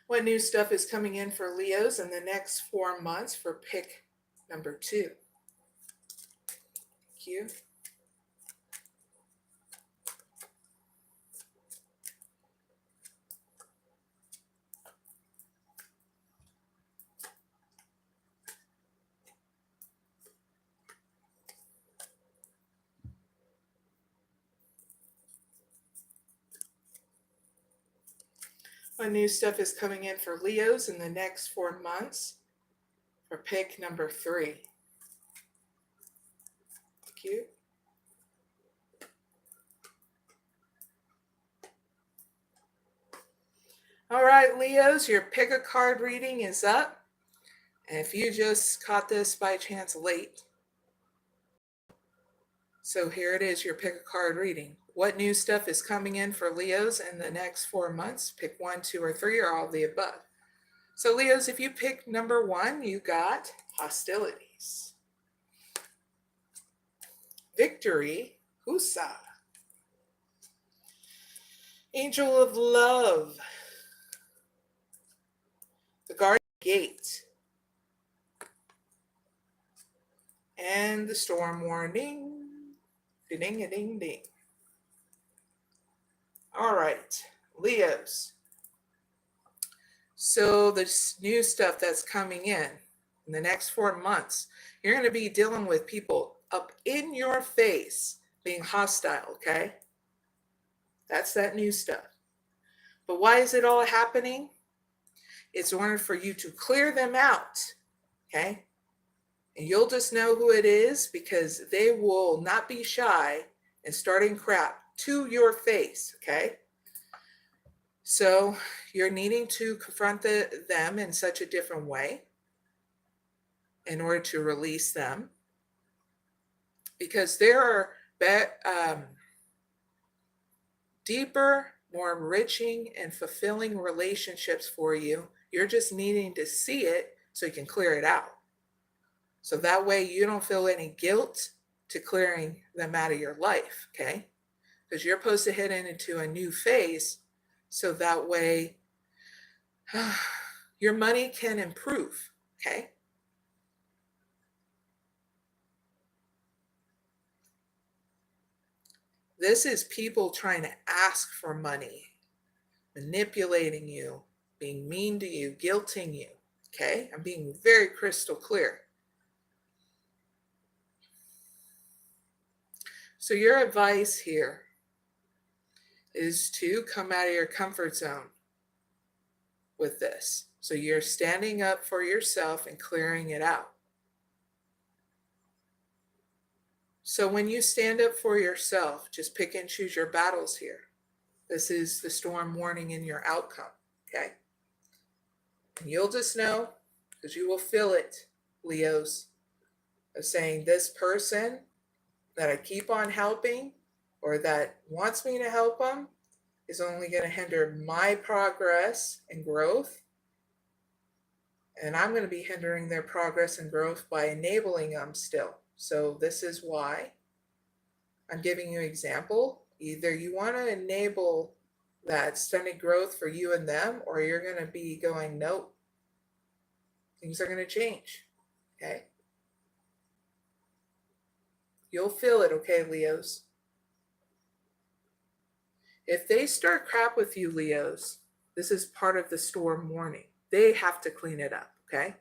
What new stuff is coming in for Leos in the next 4 months for pick number 2? Thank you. What new stuff is coming in for Leos in the next 4 months? For pick number 3. Cute. All right, Leos, your pick a card reading is up. And if you just caught this by chance late, so here it is, your pick a card reading. What new stuff is coming in for Leos in the next 4 months? Pick 1, 2, or 3, or all of the above. So Leos, if you pick number 1, you got hostilities. Victory, Husa. Angel of love. The Guardian Gate. And the storm warning. Ding, ding, ding. All right, Leos. So this new stuff that's coming in the next 4 months, you're going to be dealing with people up in your face being hostile, okay? That's that new stuff. But why is it all happening? It's in order for you to clear them out, okay? And you'll just know who it is because they will not be shy in starting crap to your face, okay? So you're needing to confront them in such a different way in order to release them, because there are deeper, more enriching and fulfilling relationships for you. You're just needing to see it so you can clear it out. So that way you don't feel any guilt to clearing them out of your life, okay? Because you're supposed to head into a new phase so that way your money can improve, okay? This is people trying to ask for money, manipulating you, being mean to you, guilting you, okay? I'm being very crystal clear. So your advice here is to come out of your comfort zone with this. So you're standing up for yourself and clearing it out. So when you stand up for yourself, just pick and choose your battles here. This is the storm warning in your outcome, okay? And you'll just know, because you will feel it, Leos, of saying this person that I keep on helping or that wants me to help them is only going to hinder my progress and growth. And I'm going to be hindering their progress and growth by enabling them still. So this is why I'm giving you an example. Either you want to enable that stunted growth for you and them, or you're going to be going, nope, things are going to change, okay? You'll feel it, okay, Leos? If they start crap with you, Leos, this is part of the storm warning. They have to clean it up, okay?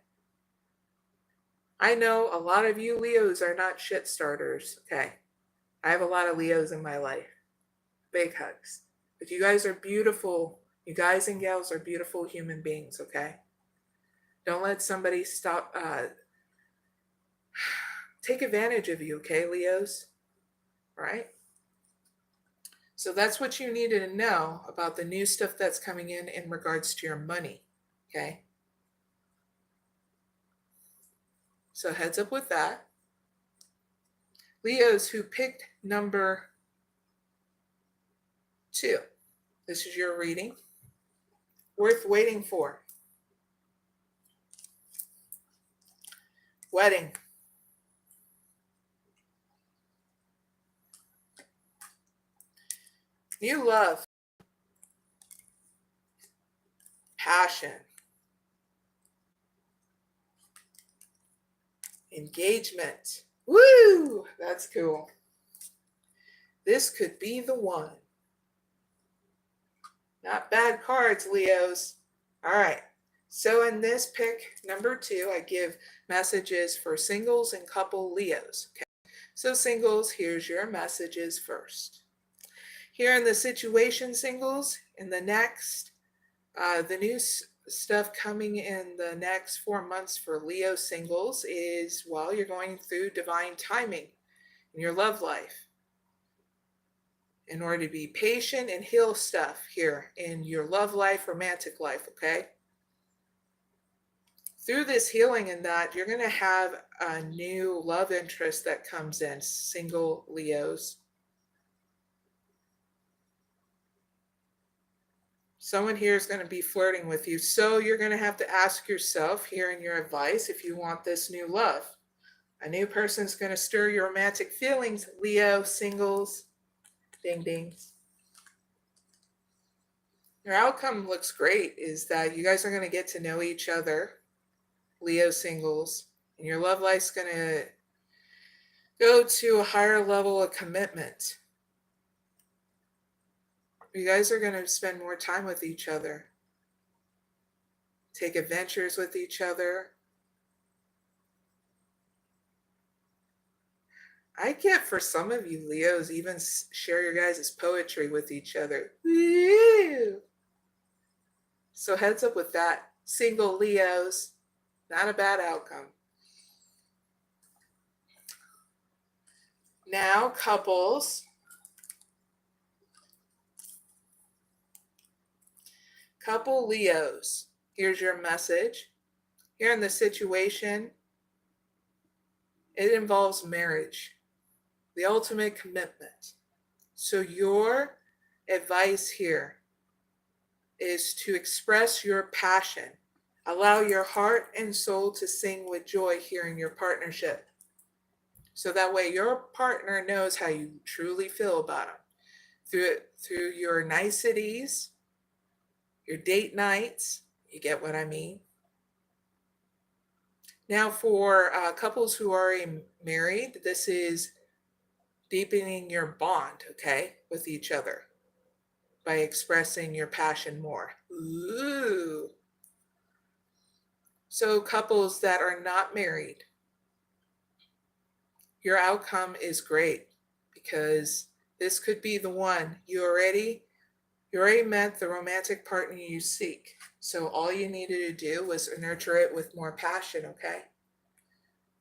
I know a lot of you Leos are not shit starters, okay? I have a lot of Leos in my life. Big hugs. But you guys are beautiful. You guys and gals are beautiful human beings, okay? Don't let somebody take advantage of you, okay, Leos? Right? So that's what you needed to know about the new stuff that's coming in regards to your money, okay? So heads up with that. Leos who picked number 2. This is your reading. Worth waiting for. Wedding. New love. Passion. Engagement. Woo! That's cool. This could be the one. Not bad cards, Leos. All right. So in this pick, number 2, I give messages for singles and couple Leos. Okay. So singles, here's your messages first. Here in the situation, singles, in the next The new stuff coming in the next 4 months for Leo singles is, well, you're going through divine timing in your love life in order to be patient and heal stuff here in your love life, romantic life, okay? Through this healing and that, you're going to have a new love interest that comes in, single Leos. Someone here is going to be flirting with you. So you're going to have to ask yourself here in your advice if you want this new love. A new person's going to stir your romantic feelings, Leo singles. Ding dings. Your outcome looks great, is that you guys are going to get to know each other, Leo singles, and your love life's going to go to a higher level of commitment. You guys are going to spend more time with each other, take adventures with each other. I get for some of you Leos even share your guys' poetry with each other. Woo! So heads up with that. Single Leos, not a bad outcome. Now, couples. Couple Leos, here's your message. Here in the situation, it involves marriage, the ultimate commitment. So your advice here is to express your passion. Allow your heart and soul to sing with joy here in your partnership. So that way your partner knows how you truly feel about them. Through your niceties, your date nights, you get what I mean? Now for couples who are married, this is deepening your bond, okay, with each other by expressing your passion more. Ooh. So couples that are not married, your outcome is great because this could be the one. You already met the romantic partner you seek. So all you needed to do was nurture it with more passion, okay?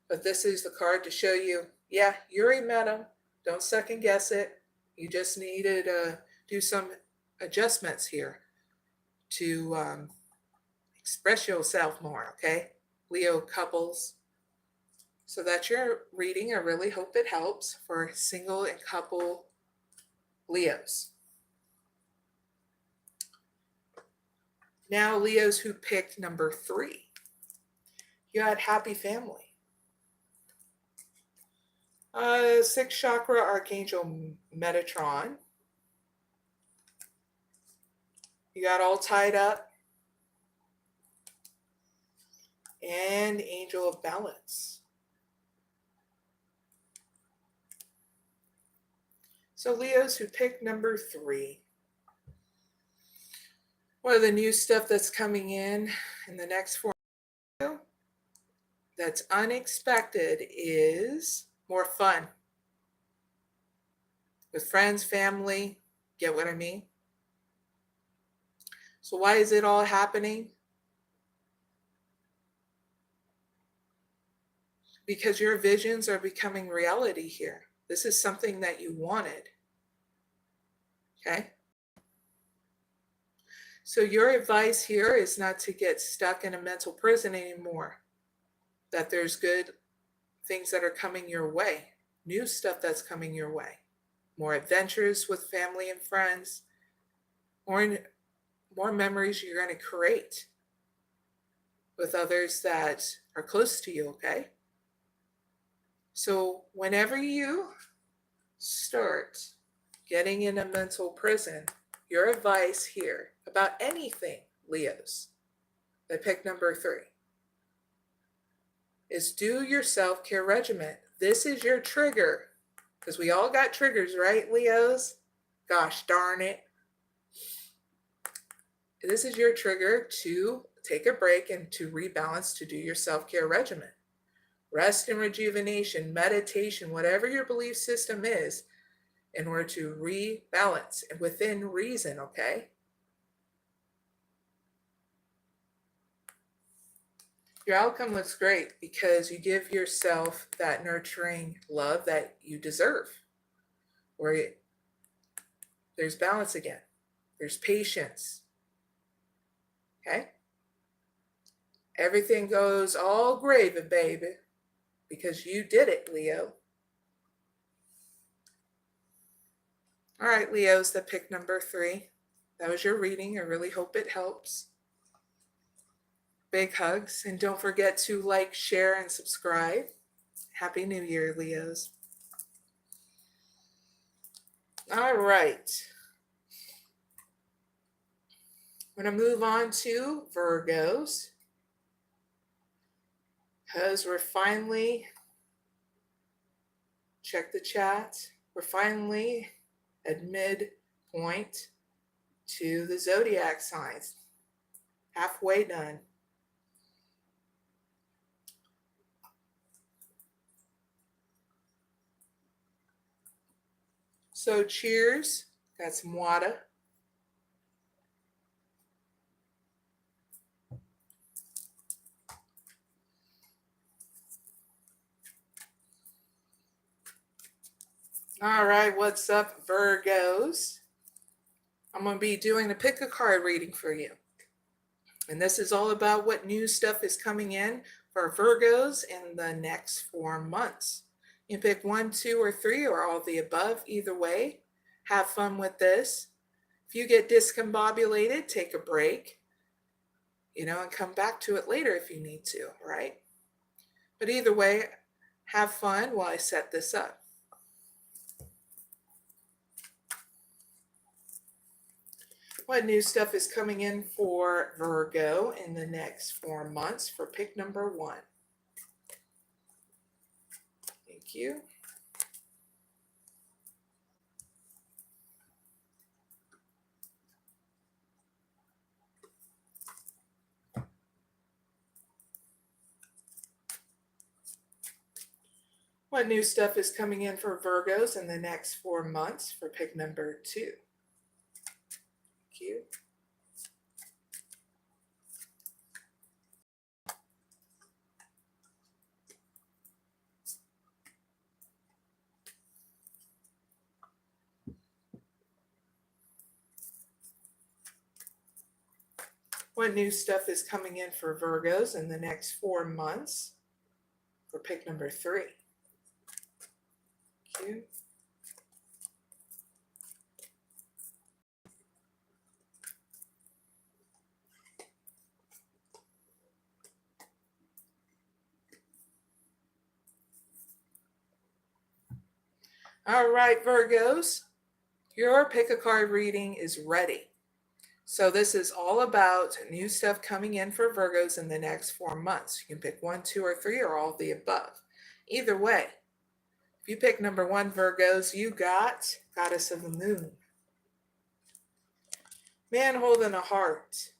But this is the card to show you, yeah, you already met him. Don't second guess it. You just needed to do some adjustments here to express yourself more, okay? Leo couples. So that's your reading. I really hope it helps for single and couple Leos. Now, Leos who picked number 3. You had happy family. 6th chakra, Archangel Metatron. You got all tied up. And Angel of Balance. So Leos who picked number 3. One of the new stuff that's coming in the next 4 months that's unexpected is more fun with friends, family. Get what I mean? So why is it all happening? Because your visions are becoming reality here. This is something that you wanted. Okay? So your advice here is not to get stuck in a mental prison anymore. That there's good things that are coming your way. New stuff that's coming your way. More adventures with family and friends. More memories you're going to create with others that are close to you, okay? So whenever you start getting in a mental prison, your advice here about anything, Leos, that pick number 3, is do your self-care regimen. This is your trigger, because we all got triggers, right, Leos? Gosh darn it. This is your trigger to take a break and to rebalance, to do your self-care regimen. Rest and rejuvenation, meditation, whatever your belief system is, in order to rebalance and within reason, okay? Your outcome looks great because you give yourself that nurturing love that you deserve. Where there's balance again. There's patience. Okay? Everything goes all gravy, baby, because you did it, Leo. All right, Leos, that pick number 3. That was your reading. I really hope it helps. Big hugs. And don't forget to like, share, and subscribe. Happy New Year, Leos. All right. I'm going to move on to Virgos. Because we're finally, check the chat, we're finally at midpoint to the Zodiac signs. Halfway done. So cheers. Got some water. All right, what's up, Virgos? I'm going to be doing a pick a card reading for you. And this is all about what new stuff is coming in for Virgos in the next 4 months. You can pick 1, 2, or 3, or all the above. Either way, have fun with this. If you get discombobulated, take a break, and come back to it later if you need to, right? But either way, have fun while I set this up. What new stuff is coming in for Virgo in the next 4 months for pick number 1? Thank you. What new stuff is coming in for Virgos in the next 4 months for pick number 2? Thank you. What new stuff is coming in for Virgos in the next 4 months for pick number 3? Thank you. All right, Virgos, your pick a card reading is ready. So this is all about new stuff coming in for Virgos in the next 4 months. You can pick 1, 2, or 3, or all of the above. Either way, if you pick number 1, Virgos, you got Goddess of the Moon. Man holding a heart.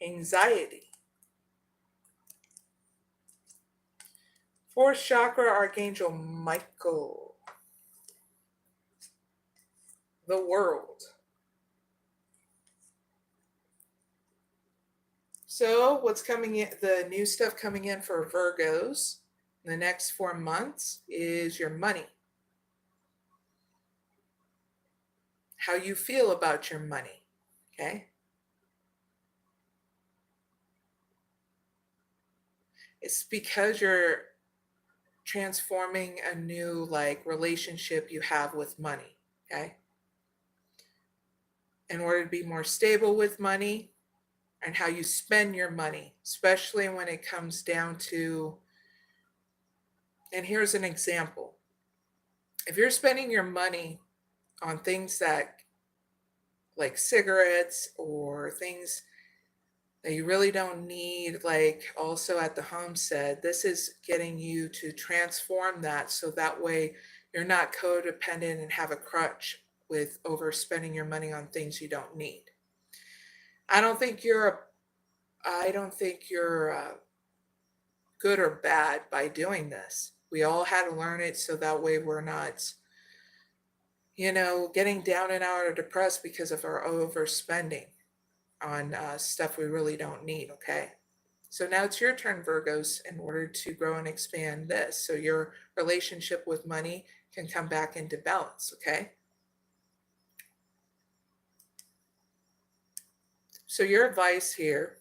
Anxiety. 4th chakra, Archangel Michael. The World. So what's coming in, the new stuff coming in for Virgos in the next 4 months is your money. How you feel about your money, okay? It's because you're transforming a new relationship you have with money, okay? In order to be more stable with money and how you spend your money, especially when it comes down to, and here's an example. If you're spending your money on things that like cigarettes or things that you really don't need, like also at the homestead, this is getting you to transform that so that way you're not codependent and have a crutch with overspending your money on things you don't need. I don't think you're good or bad by doing this. We all had to learn it so that way we're not, getting down and out or depressed because of our overspending. on stuff we really don't need, okay? So now it's your turn, Virgos, in order to grow and expand this. So your relationship with money can come back into balance, okay? So your advice here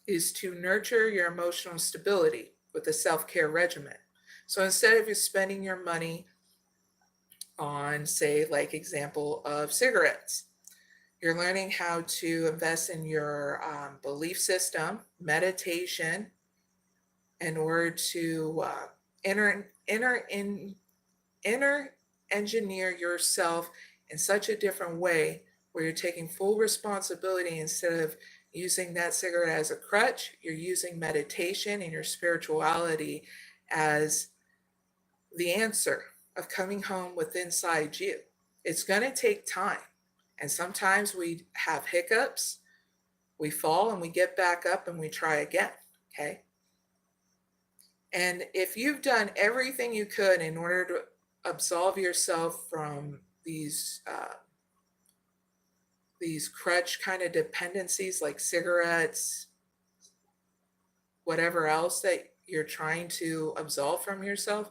is to nurture your emotional stability with a self-care regimen. So instead of you spending your money on, say, like example of cigarettes, you're learning how to invest in your belief system, meditation, in order to inner engineer yourself in such a different way where you're taking full responsibility. Instead of using that cigarette as a crutch, you're using meditation and your spirituality as the answer of coming home with inside you. It's going to take time. And sometimes we have hiccups, we fall and we get back up and we try again, okay? And if you've done everything you could in order to absolve yourself from these crutch kind of dependencies like cigarettes, whatever else that you're trying to absolve from yourself,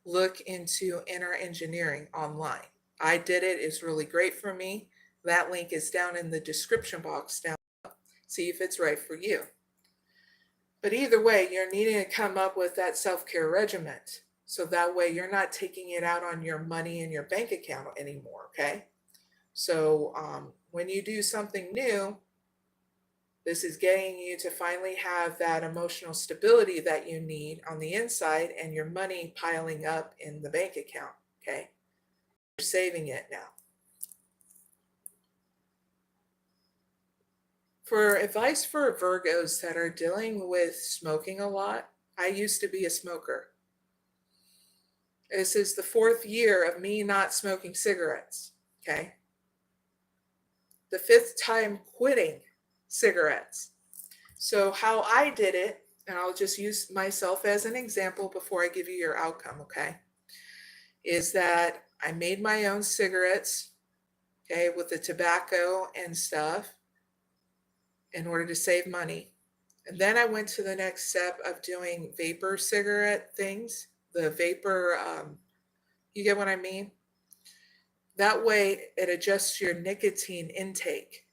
look into inner engineering online. I did it. It's really great for me. That link is down in the description box down below. See if it's right for you. But either way, you're needing to come up with that self-care regimen. So that way you're not taking it out on your money in your bank account anymore, okay? So when you do something new, this is getting you to finally have that emotional stability that you need on the inside and your money piling up in the bank account, okay? You're saving it now. For advice for Virgos that are dealing with smoking a lot, I used to be a smoker. This is the 4th year of me not smoking cigarettes, okay? The 5th time quitting cigarettes. So how I did it, and I'll just use myself as an example before I give you your outcome, okay, is that I made my own cigarettes, okay, with the tobacco and stuff in order to save money. And then I went to the next step of doing vapor cigarette things, the vapor, you get what I mean? That way it adjusts your nicotine intake.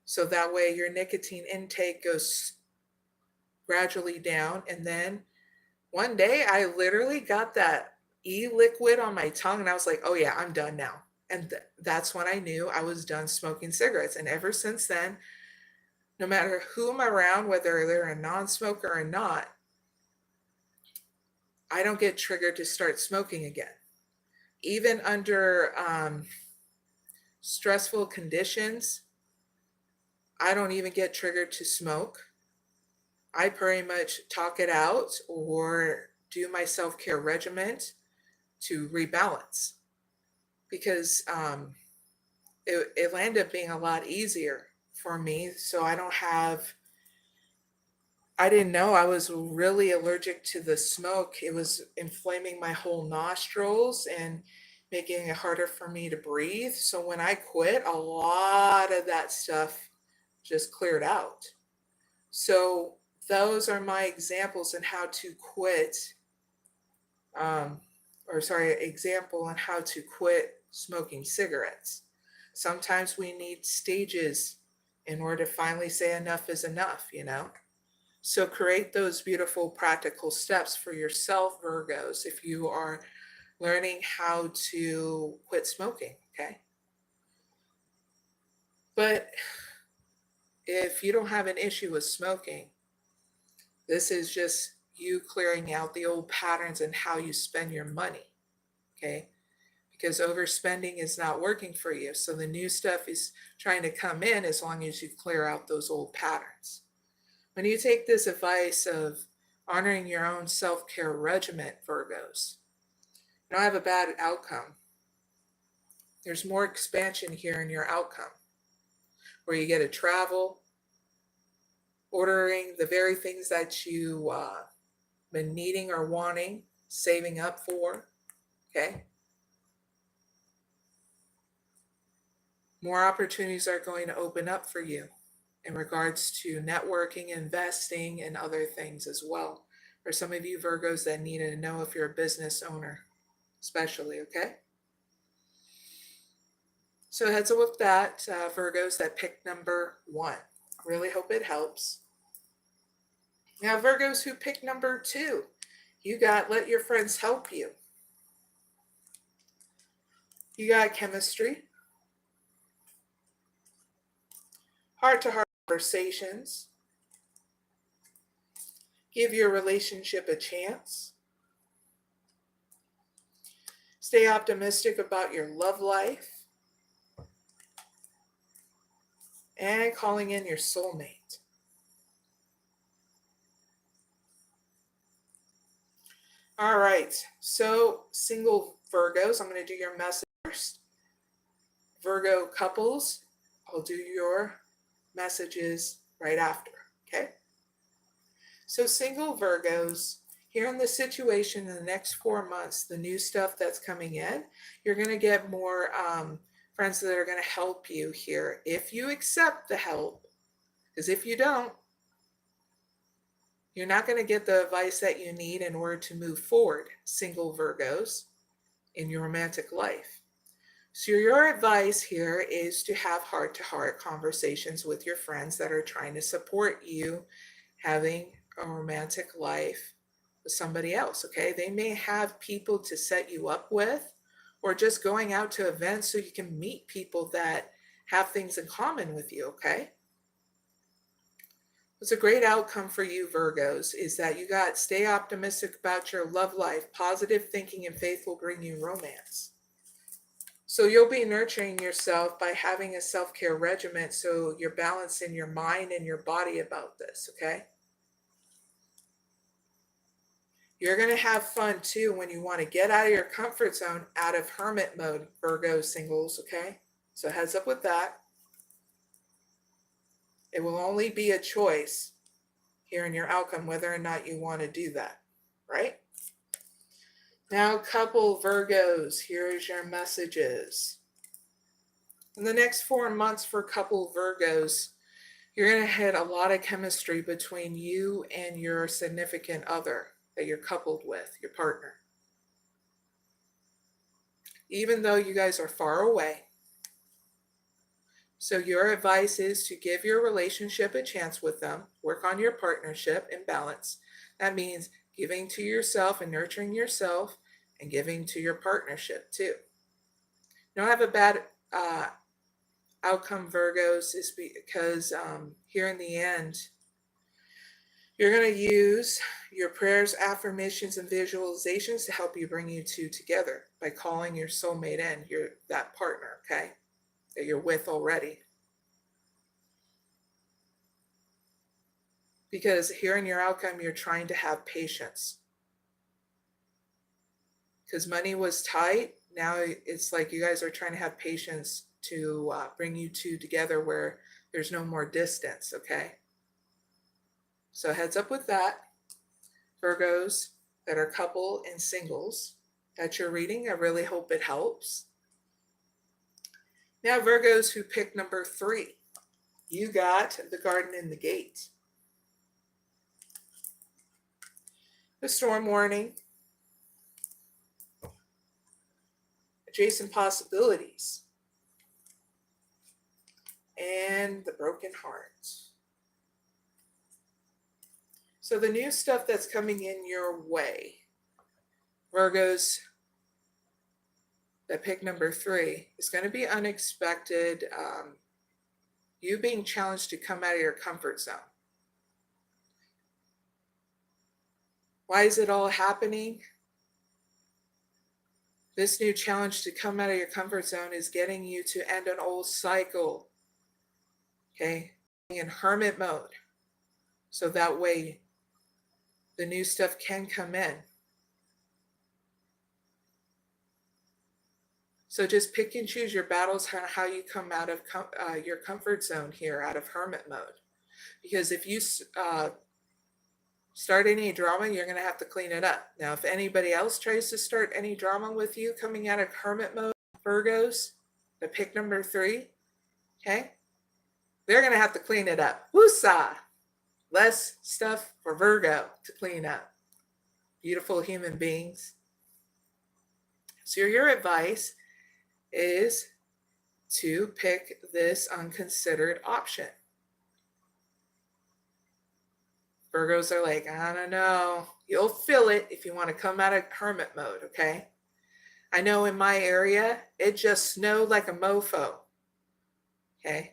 So that way your nicotine intake goes gradually down. And then one day I literally got that e-liquid on my tongue and I was like, oh yeah, I'm done now. And that's when I knew I was done smoking cigarettes. And ever since then, no matter who I'm around, whether they're a non-smoker or not, I don't get triggered to start smoking again. Even under stressful conditions, I don't even get triggered to smoke. I pretty much talk it out or do my self-care regimen to rebalance, because it ended up being a lot easier for me. So I didn't know I was really allergic to the smoke. It was inflaming my whole nostrils and making it harder for me to breathe. So when I quit, a lot of that stuff just cleared out. So those are my examples on how to quit, example on how to quit smoking cigarettes. Sometimes we need stages in order to finally say enough is enough, you know? So create those beautiful practical steps for yourself, Virgos, if you are learning how to quit smoking, okay? But if you don't have an issue with smoking, this is just you clearing out the old patterns and how you spend your money, okay? Because overspending is not working for you. So the new stuff is trying to come in as long as you clear out those old patterns. When you take this advice of honoring your own self-care regimen, Virgos, you don't have a bad outcome. There's more expansion here in your outcome, where you get to travel, ordering the very things that you been needing or wanting, saving up for, okay? More opportunities are going to open up for you in regards to networking, investing, and other things as well. For some of you Virgos that need to know if you're a business owner, especially, okay? So heads up with that, Virgos that pick number 1. Really hope it helps. Now, Virgos who pick number 2, you got let your friends help you. You got chemistry, heart-to-heart conversations, give your relationship a chance, stay optimistic about your love life, and calling in your soulmate. All right, so single Virgos, I'm going to do your message first. Virgo couples, I'll do your messages right after, okay? So single Virgos, here in the situation in the next 4 months, the new stuff that's coming in, you're going to get more friends that are going to help you here if you accept the help, because if you don't, you're not going to get the advice that you need in order to move forward, single Virgos, in your romantic life. So your advice here is to have heart-to-heart conversations with your friends that are trying to support you having a romantic life with somebody else, okay? They may have people to set you up with, or just going out to events so you can meet people that have things in common with you, okay? What's a great outcome for you, Virgos, is that you got stay optimistic about your love life. Positive thinking and faith will bring you romance. So you'll be nurturing yourself by having a self-care regimen so you're balancing your mind and your body about this, okay? You're going to have fun too when you want to get out of your comfort zone, out of hermit mode, Virgo singles, okay? So heads up with that. It will only be a choice here in your outcome whether or not you want to do that, right? Now, couple Virgos, here's your messages. In the next 4 months for couple Virgos, you're going to hit a lot of chemistry between you and your significant other that you're coupled with, your partner. Even though you guys are far away. So your advice is to give your relationship a chance with them, work on your partnership and balance. That means giving to yourself and nurturing yourself and giving to your partnership too. Don't have a bad outcome, Virgos, is because here in the end, you're going to use your prayers, affirmations, and visualizations to help you bring you two together by calling your soulmate in, that partner, okay, that you're with already. Because here in your outcome, you're trying to have patience. Because money was tight, now it's like you guys are trying to have patience to bring you two together where there's no more distance, okay? So heads up with that. Virgos that are couple and singles that you're reading, I really hope it helps. Now, Virgos who pick number 3, you got the garden and the gate. The storm warning, adjacent possibilities, and the broken heart. So the new stuff that's coming in your way, Virgos that pick number 3, is going to be unexpected. You being challenged to come out of your comfort zone. Why is it all happening? This new challenge to come out of your comfort zone is getting you to end an old cycle, okay, in hermit mode. So that way the new stuff can come in. So just pick and choose your battles, how you come out of your comfort zone here, out of hermit mode. Because if you start any drama, you're going to have to clean it up. Now, if anybody else tries to start any drama with you coming out of hermit mode, Virgos, the pick number 3, Okay? They're going to have to clean it up. Woosah! Less stuff for Virgo to clean up. Beautiful human beings. So your advice is to pick this unconsidered option. Virgos are like, I don't know. You'll feel it if you want to come out of hermit mode, okay? I know in my area, it just snowed like a mofo, okay?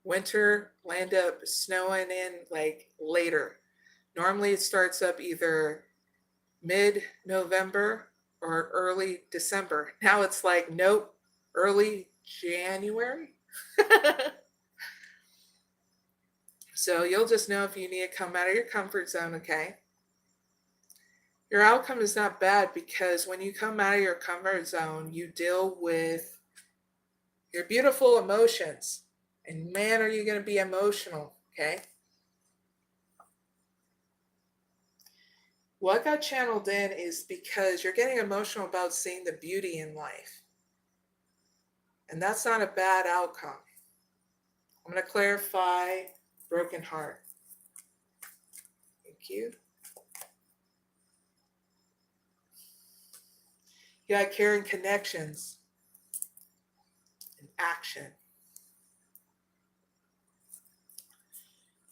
Winter will end up snowing in like later. Normally it starts up either mid-November or early December. Now it's like, nope, early January. So you'll just know if you need to come out of your comfort zone, okay? Your outcome is not bad because when you come out of your comfort zone, you deal with your beautiful emotions. And man, are you going to be emotional, okay? What got channeled in is because you're getting emotional about seeing the beauty in life. And that's not a bad outcome. I'm going to clarify broken heart. Thank you. You got caring connections and action.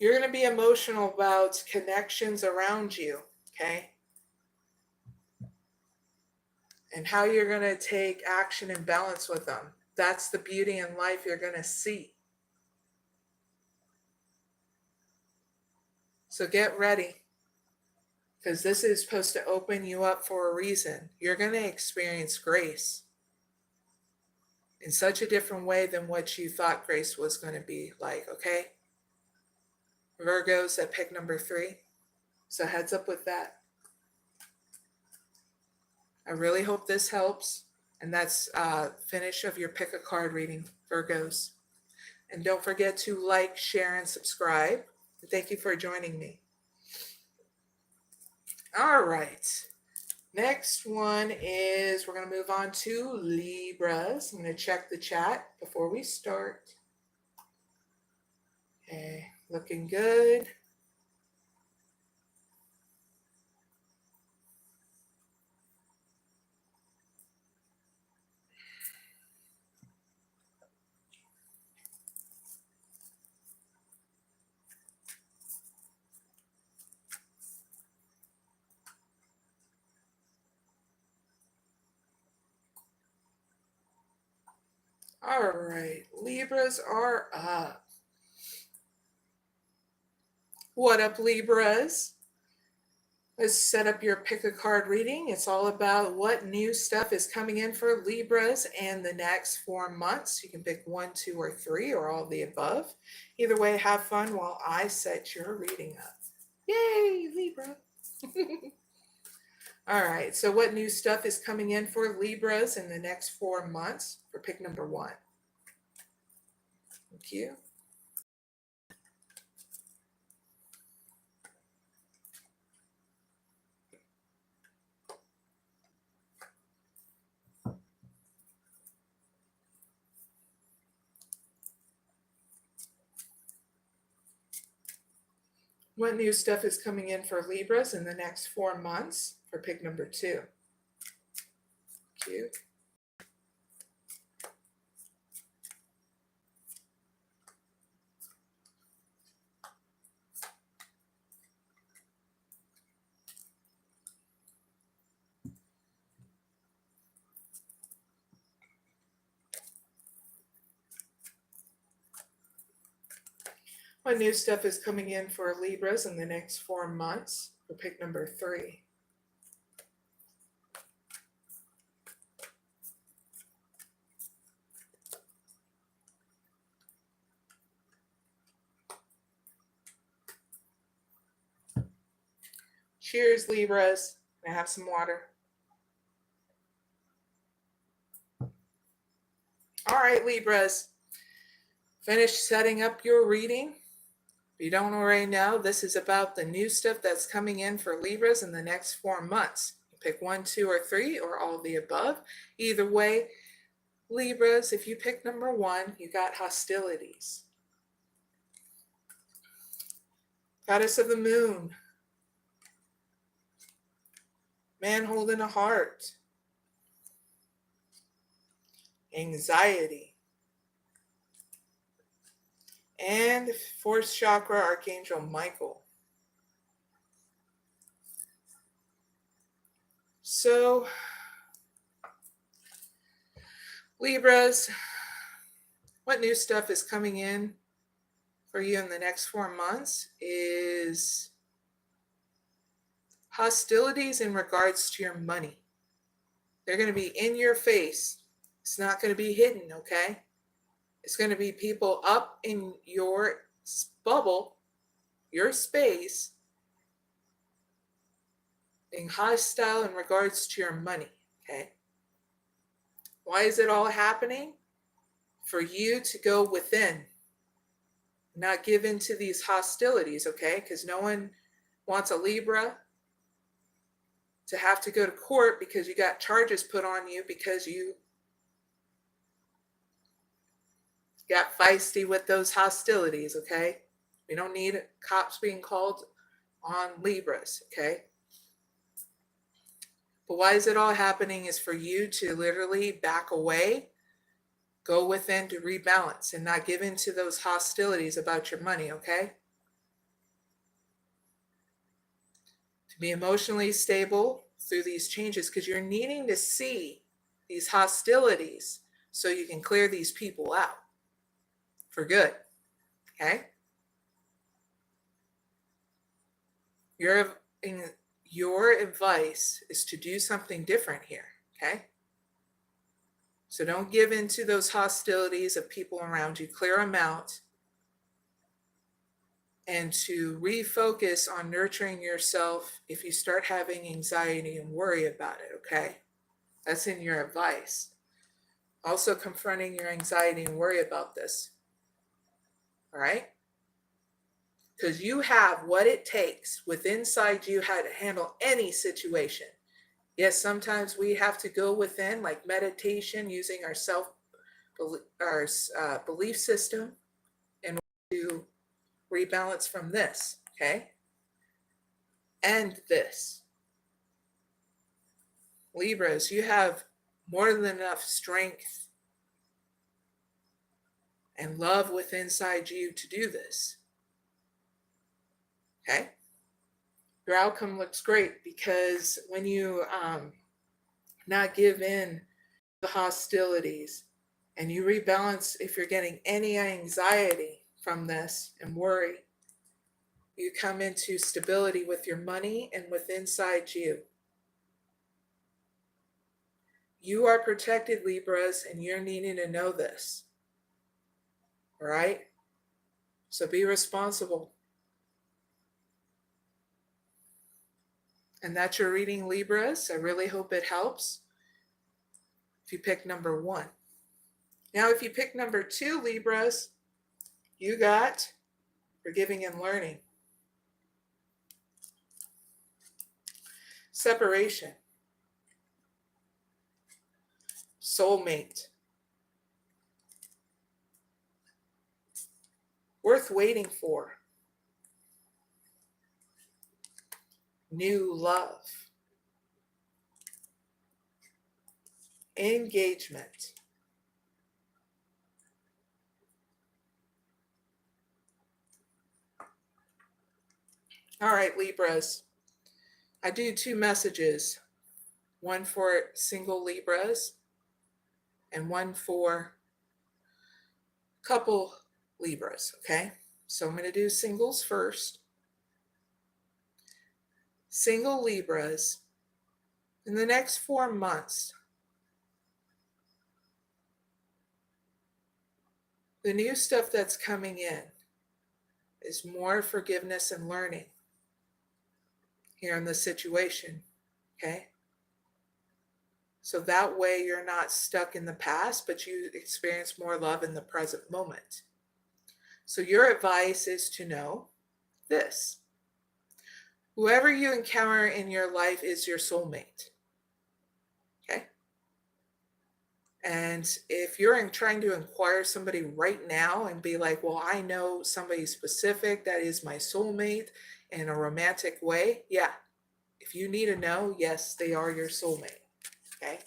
You're going to be emotional about connections around you, okay? And how you're going to take action and balance with them. That's the beauty in life you're going to see. So get ready, because this is supposed to open you up for a reason. You're going to experience grace in such a different way than what you thought grace was going to be like, okay? Virgos at pick number 3. So heads up with that. I really hope this helps. And that's finish of your pick a card reading, Virgos. And don't forget to like, share, and subscribe. And thank you for joining me. All right. Next one is we're going to move on to Libras. I'm going to check the chat before we start. Okay, looking good. All right, Libras are up. What up, Libras? Let's set up your pick a card reading. It's all about what new stuff is coming in for Libras in the next 4 months. You can pick 1, 2, or 3, or all of the above. Either way, have fun while I set your reading up. Yay, Libra. All right, so what new stuff is coming in for Libras in the next 4 months for pick number 1? Thank you. What new stuff is coming in for Libras in the next 4 months for pick number 2? Thank you. What new stuff is coming in for Libras in the next 4 months for pick number 3? Cheers, Libras. Can I have some water? All right, Libras. Finish setting up your reading. If you don't already know, this is about the new stuff that's coming in for Libras in the next 4 months. You pick 1, 2, or 3, or all of the above. Either way, Libras, if you pick number 1, you got hostilities. Goddess of the moon. Man holding a heart. Anxiety. And 4th chakra, Archangel Michael. So, Libras, what new stuff is coming in for you in the next 4 months is hostilities in regards to your money. They're going to be in your face. It's not going to be hidden, okay? It's going to be people up in your bubble, your space, being hostile in regards to your money, okay? Why is it all happening? For you to go within, not give in to these hostilities, okay? Because no one wants a Libra to have to go to court because you got charges put on you because you got feisty with those hostilities, okay? We don't need cops being called on Libras, okay? But why is it all happening is for you to literally back away, go within to rebalance and not give in to those hostilities about your money, okay? To be emotionally stable through these changes because you're needing to see these hostilities so you can clear these people out for good, okay? Your advice is to do something different here, okay? So don't give in to those hostilities of people around you. Clear them out. And to refocus on nurturing yourself if you start having anxiety and worry about it, okay? That's in your advice. Also confronting your anxiety and worry about this, all right? Because you have what it takes within inside you how to handle any situation. Yes, sometimes we have to go within, like meditation, using our belief system in order to rebalance from this, okay? And this. Libras, you have more than enough strength and love within inside you to do this, okay? Your outcome looks great because when you not give in the hostilities and you rebalance, if you're getting any anxiety from this and worry, you come into stability with your money and with inside you. You are protected, Libras, and you're needing to know this. All right? So be responsible. And that's your reading, Libras. I really hope it helps if you pick number 1. Now, if you pick number 2, Libras, you got forgiving and learning. Separation. Soulmate. Worth waiting for. New love. Engagement. All right, Libras. I do 2 messages. One for single Libras and one for couple Libras, okay? So I'm going to do singles first. Single Libras, in the next 4 months, the new stuff that's coming in is more forgiveness and learning here in this situation, okay? So that way you're not stuck in the past, but you experience more love in the present moment. So your advice is to know this. Whoever you encounter in your life is your soulmate, okay? And if you're trying to inquire somebody right now and be like, well, I know somebody specific that is my soulmate in a romantic way, yeah. If you need to know, yes, they are your soulmate. Okay.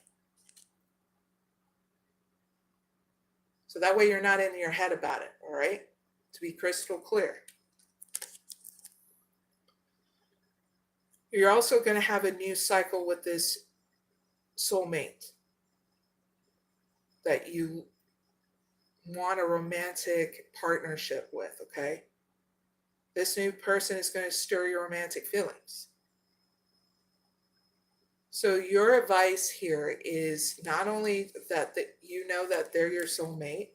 So that way you're not in your head about it. All right. To be crystal clear. You're also going to have a new cycle with this soulmate that you want a romantic partnership with, okay? This new person is going to stir your romantic feelings. So your advice here is not only that you know that they're your soulmate,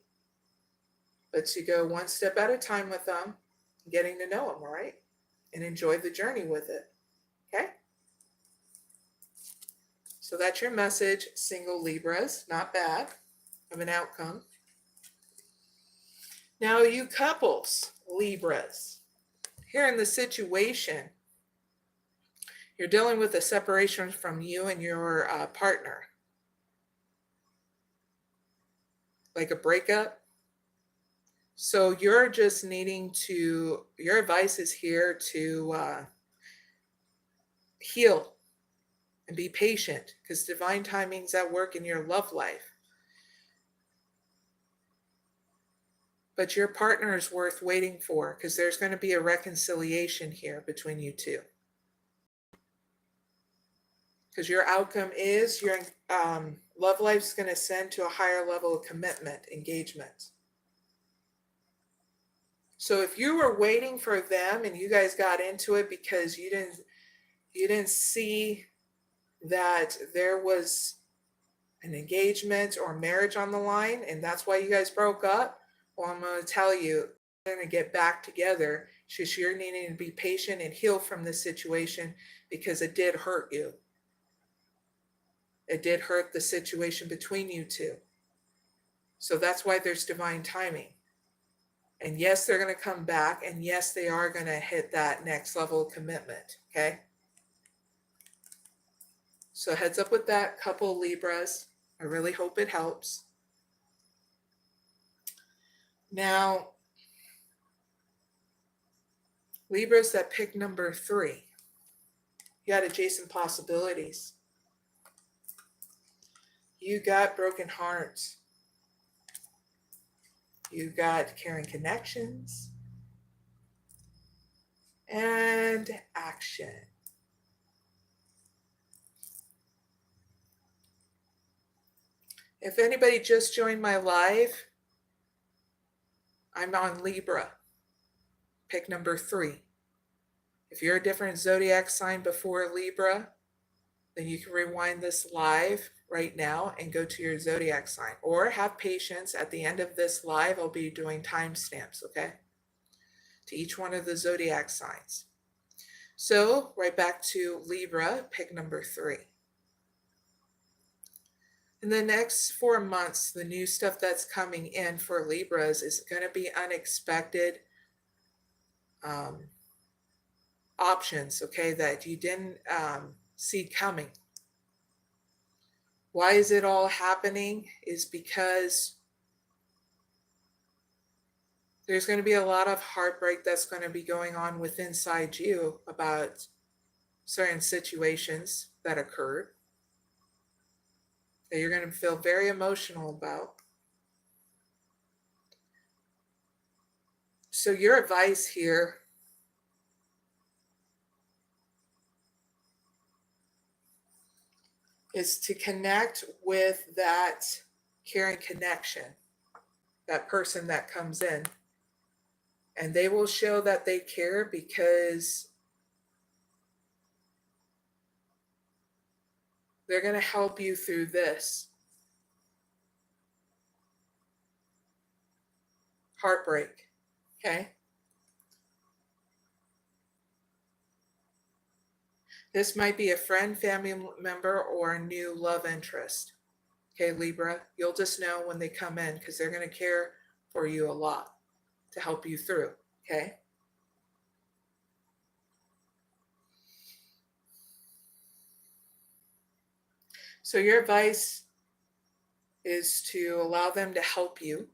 but to go one step at a time with them, getting to know them, all right? And enjoy the journey with it, okay? So that's your message, single Libras. Not bad of an outcome. Now, you couples, Libras, here in the situation, you're dealing with a separation from you and your partner, like a breakup. So you're just needing to, your advice is here to heal and be patient, because divine timing's at work in your love life. But your partner is worth waiting for, because there's going to be a reconciliation here between you two. Because your outcome is your love life's going to ascend to a higher level of commitment, engagement. So if you were waiting for them and you guys got into it because you didn't see that there was an engagement or marriage on the line, and that's why you guys broke up, well, I'm going to tell you, you're going to get back together. It's just you're needing to be patient and heal from this situation, because it did hurt you. It did hurt the situation between you two. So that's why there's divine timing. And yes, they're going to come back. And yes, they are going to hit that next level of commitment. Okay. So heads up with that, couple Libras. I really hope it helps. Now, Libras that pick number 3, you got adjacent possibilities. You got broken hearts. You got caring connections. And action. If anybody just joined my live, I'm on Libra, pick number 3. If you're a different zodiac sign before Libra, then you can rewind this live right now and go to your zodiac sign, or have patience. At the end of this live, I'll be doing timestamps, okay, to each one of the zodiac signs. So right back to Libra, pick number 3. In the next 4 months, the new stuff that's coming in for Libras is going to be unexpected options, okay, that you didn't see coming. Why is it all happening? Is because there's going to be a lot of heartbreak that's going to be going on within inside you about certain situations that occurred that you're going to feel very emotional about. So your advice here is to connect with that caring connection, that person that comes in, and they will show that they care, because they're going to help you through this heartbreak, okay? This might be a friend, family member, or a new love interest. Okay, Libra, you'll just know when they come in, because they're going to care for you a lot to help you through, okay? So your advice is to allow them to help you.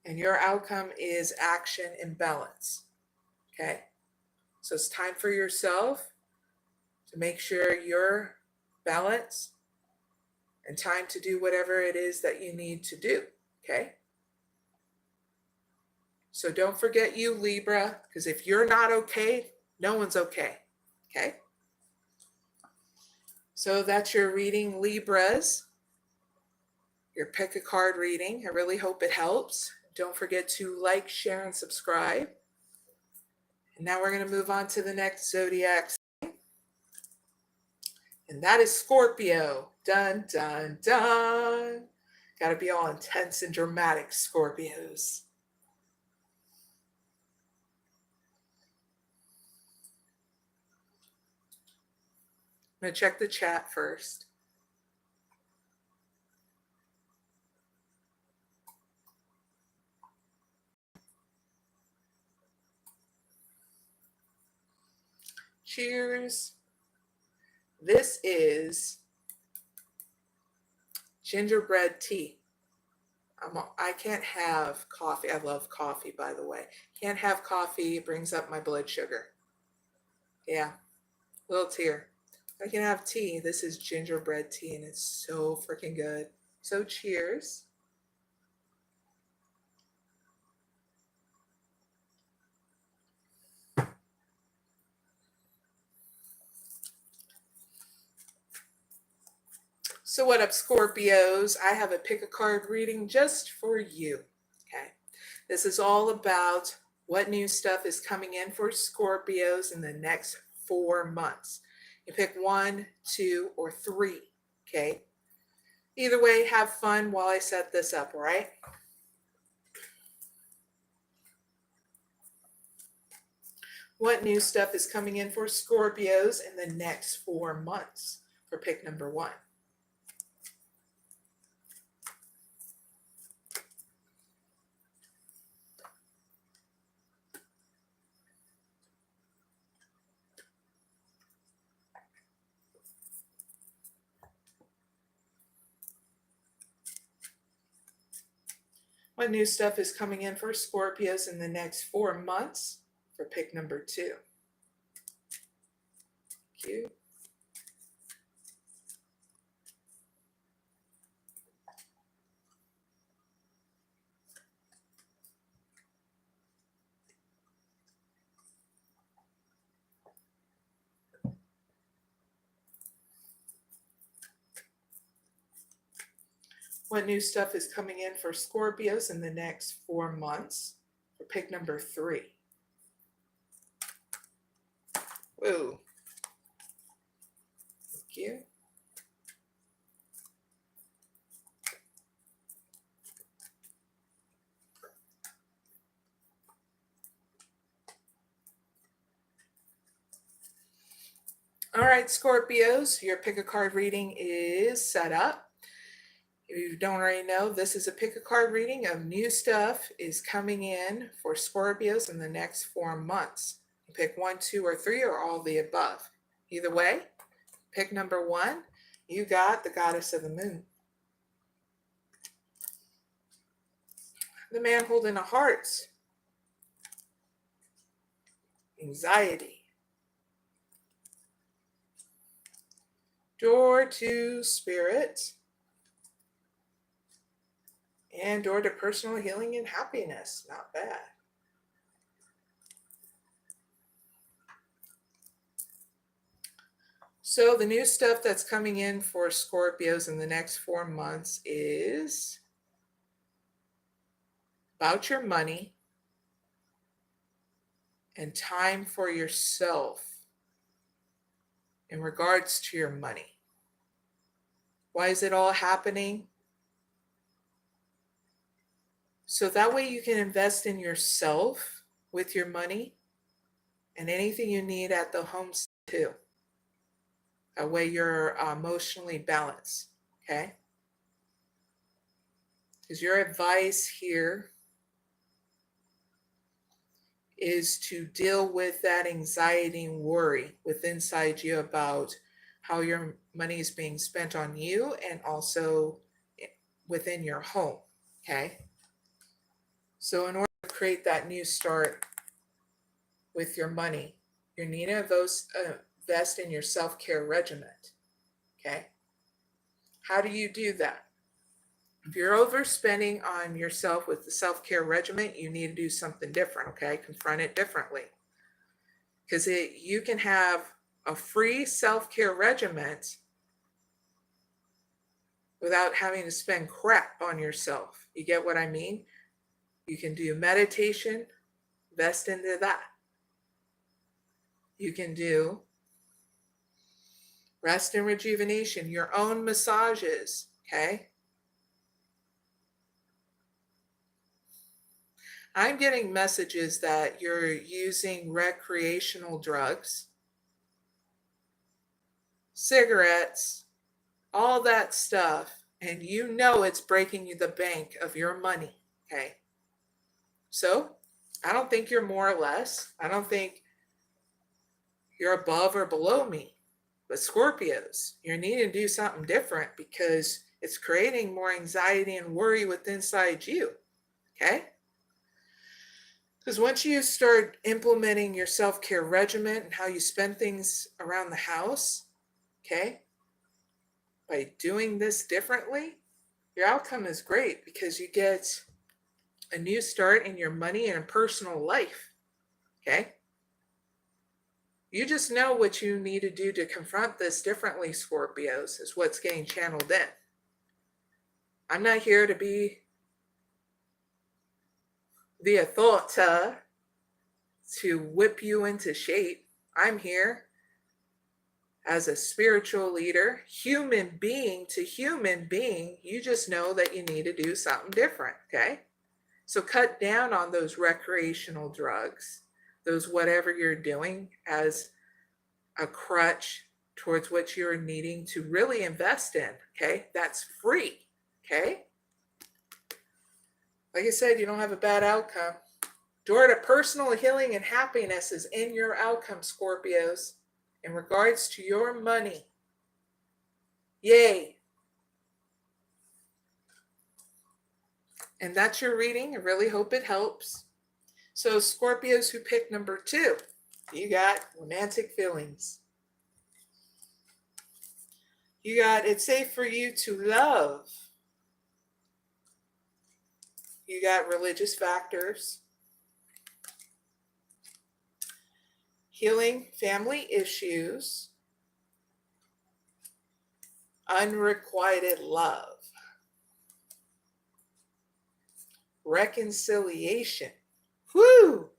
And your outcome is action and balance. Okay? So it's time for yourself to make sure you're balanced and time to do whatever it is that you need to do. Okay? So don't forget you, Libra, because if you're not okay, no one's okay. Okay? So that's your reading, Libras. Your pick a card reading. I really hope it helps. Don't forget to like, share, and subscribe. And now we're going to move on to the next zodiac sign. And that is Scorpio. Dun, dun, dun. Got to be all intense and dramatic, Scorpios. I'm going to check the chat first. Cheers. This is gingerbread tea. I can't have coffee. I love coffee, by the way. Can't have coffee. It brings up my blood sugar. Yeah, little tear. I can have tea. This is gingerbread tea, and it's so freaking good. So cheers. So what up, Scorpios? I have a pick a card reading just for you. Okay. This is all about what new stuff is coming in for Scorpios in the next 4 months. You pick 1, 2, or 3. Okay. Either way, have fun while I set this up, all right? What new stuff is coming in for Scorpios in the next 4 months for pick number 1? What new stuff is coming in for Scorpios in the next 4 months for pick number 2? Thank you. What new stuff is coming in for Scorpios in the next 4 months for pick number 3? Whoa. Thank you. All right, Scorpios, your pick a card reading is set up. If you don't already know, this is a pick a card reading of new stuff is coming in for Scorpios in the next 4 months. You pick 1, 2, or 3, or all the above. Either way, pick number 1, you got the goddess of the moon. The man holding a heart. Anxiety. Door to spirit. And door to personal healing and happiness. Not bad. So the new stuff that's coming in for Scorpios in the next 4 months is about your money and time for yourself in regards to your money. Why is it all happening? So that way you can invest in yourself with your money and anything you need at the home too. That way you're emotionally balanced, okay? Because your advice here is to deal with that anxiety and worry within inside you about how your money is being spent on you and also within your home, okay? So in order to create that new start with your money, you need to invest in your self-care regimen, okay? How do you do that? If you're overspending on yourself with the self-care regimen, you need to do something different, okay? Confront it differently. Because you can have a free self-care regimen without having to spend crap on yourself. You get what I mean? You can do meditation, invest into that. You can do rest and rejuvenation, your own massages, okay? I'm getting messages that you're using recreational drugs, cigarettes, all that stuff, and you know it's breaking you the bank of your money, okay? So I don't think you're more or less. I don't think you're above or below me. But Scorpios, you need to do something different because it's creating more anxiety and worry within inside you, okay? Because once you start implementing your self-care regimen and how you spend things around the house, okay, by doing this differently, your outcome is great because you get a new start in your money and personal life, okay? You just know what you need to do to confront this differently, Scorpios, is what's getting channeled in. I'm not here to be the authority to whip you into shape. I'm here as a spiritual leader, human being to human being. You just know that you need to do something different, okay? So cut down on those recreational drugs, those whatever you're doing as a crutch towards what you're needing to really invest in, okay? That's free, okay? Like I said, you don't have a bad outcome. Door to personal healing and happiness is in your outcome, Scorpios, in regards to your money. Yay. And that's your reading. I really hope it helps. So Scorpios who picked number 2, you got romantic feelings. You got it's safe for you to love. You got religious factors. Healing family issues. Unrequited love. Reconciliation. Whoo!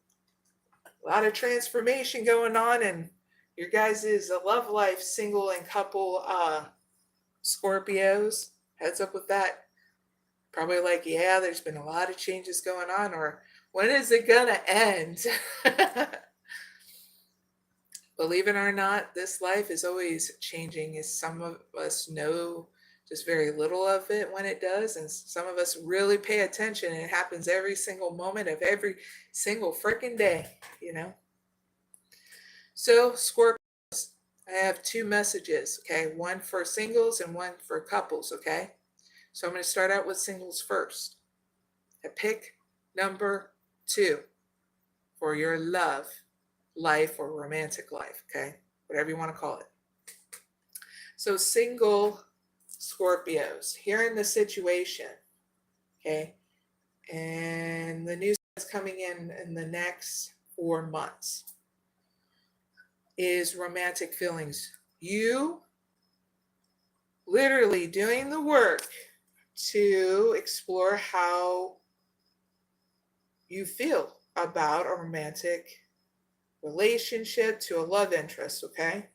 A lot of transformation going on in your guys' love life, single and couple Scorpios. Heads up with that. Probably like, yeah, there's been a lot of changes going on, or when is it gonna end? Believe it or not, this life is always changing, as some of us know just very little of it when it does, and some of us really pay attention, and it happens every single moment of every single freaking day, you know? So, Scorpios, I have 2 messages, okay? One for singles and one for couples, okay? So I'm going to start out with singles first. I pick number 2 for your love life or romantic life, okay? Whatever you want to call it. So single Scorpios, here in the situation, okay? And the news that's coming in the next 4 months is romantic feelings. You literally doing the work to explore how you feel about a romantic relationship to a love interest, okay?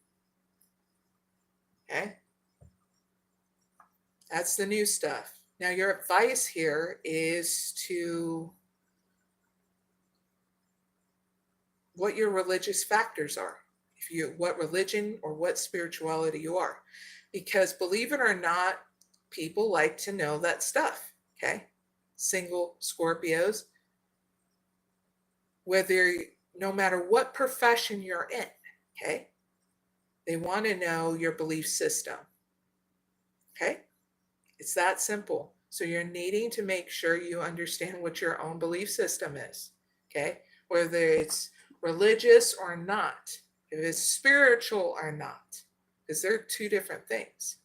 Okay? That's the new stuff. Now, your advice here is to what your religious factors are. What religion or what spirituality you are. Because believe it or not, people like to know that stuff, okay? Single Scorpios, no matter what profession you're in, okay? They want to know your belief system, okay? It's that simple. So you're needing to make sure you understand what your own belief system is, okay? Whether it's religious or not, if it's spiritual or not, because they're two different things.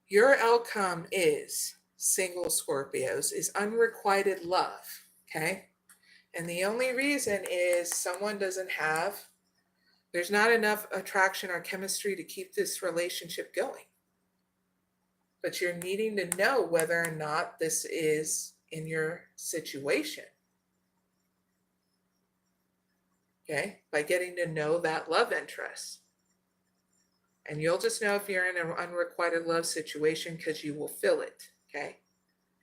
Your outcome is, single Scorpios, is unrequited love, okay? And the only reason is someone doesn't have, there's not enough attraction or chemistry to keep this relationship going. But you're needing to know whether or not this is in your situation. Okay? By getting to know that love interest. And you'll just know if you're in an unrequited love situation because you will feel it. Okay?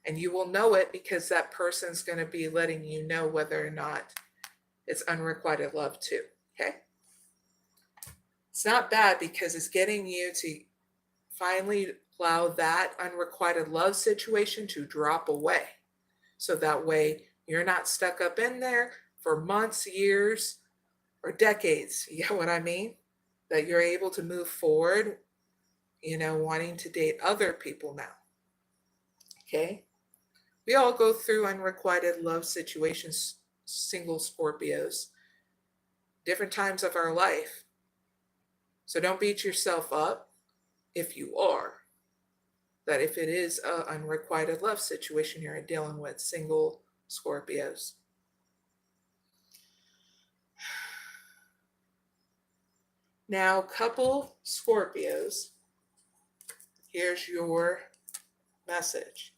And you will know it because that person's going to be letting you know whether or not it's unrequited love too. Okay? It's not bad because it's getting you to finally allow that unrequited love situation to drop away. So that way you're not stuck up in there for months, years, or decades. You know what I mean? That you're able to move forward, wanting to date other people now. Okay? We all go through unrequited love situations, single Scorpios, different times of our life. So don't beat yourself up if you are. That if it is an unrequited love situation you're dealing with, single Scorpios. Now, couple Scorpios, here's your message.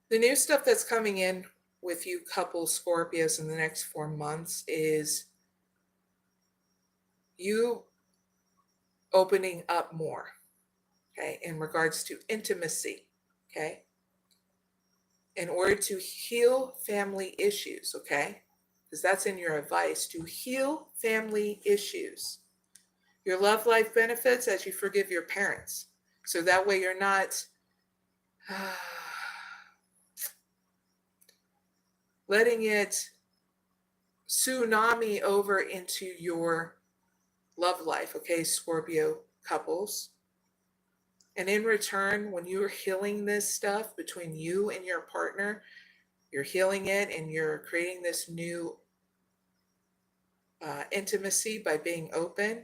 The new stuff that's coming in with you couple Scorpios in the next 4 months is you opening up more, okay, in regards to intimacy, okay, in order to heal family issues, okay, because that's in your advice, to heal family issues. Your love life benefits as you forgive your parents. So that way you're not letting it tsunami over into your love life, okay, Scorpio couples. And in return, when you're healing this stuff between you and your partner, you're healing it and you're creating this new intimacy by being open.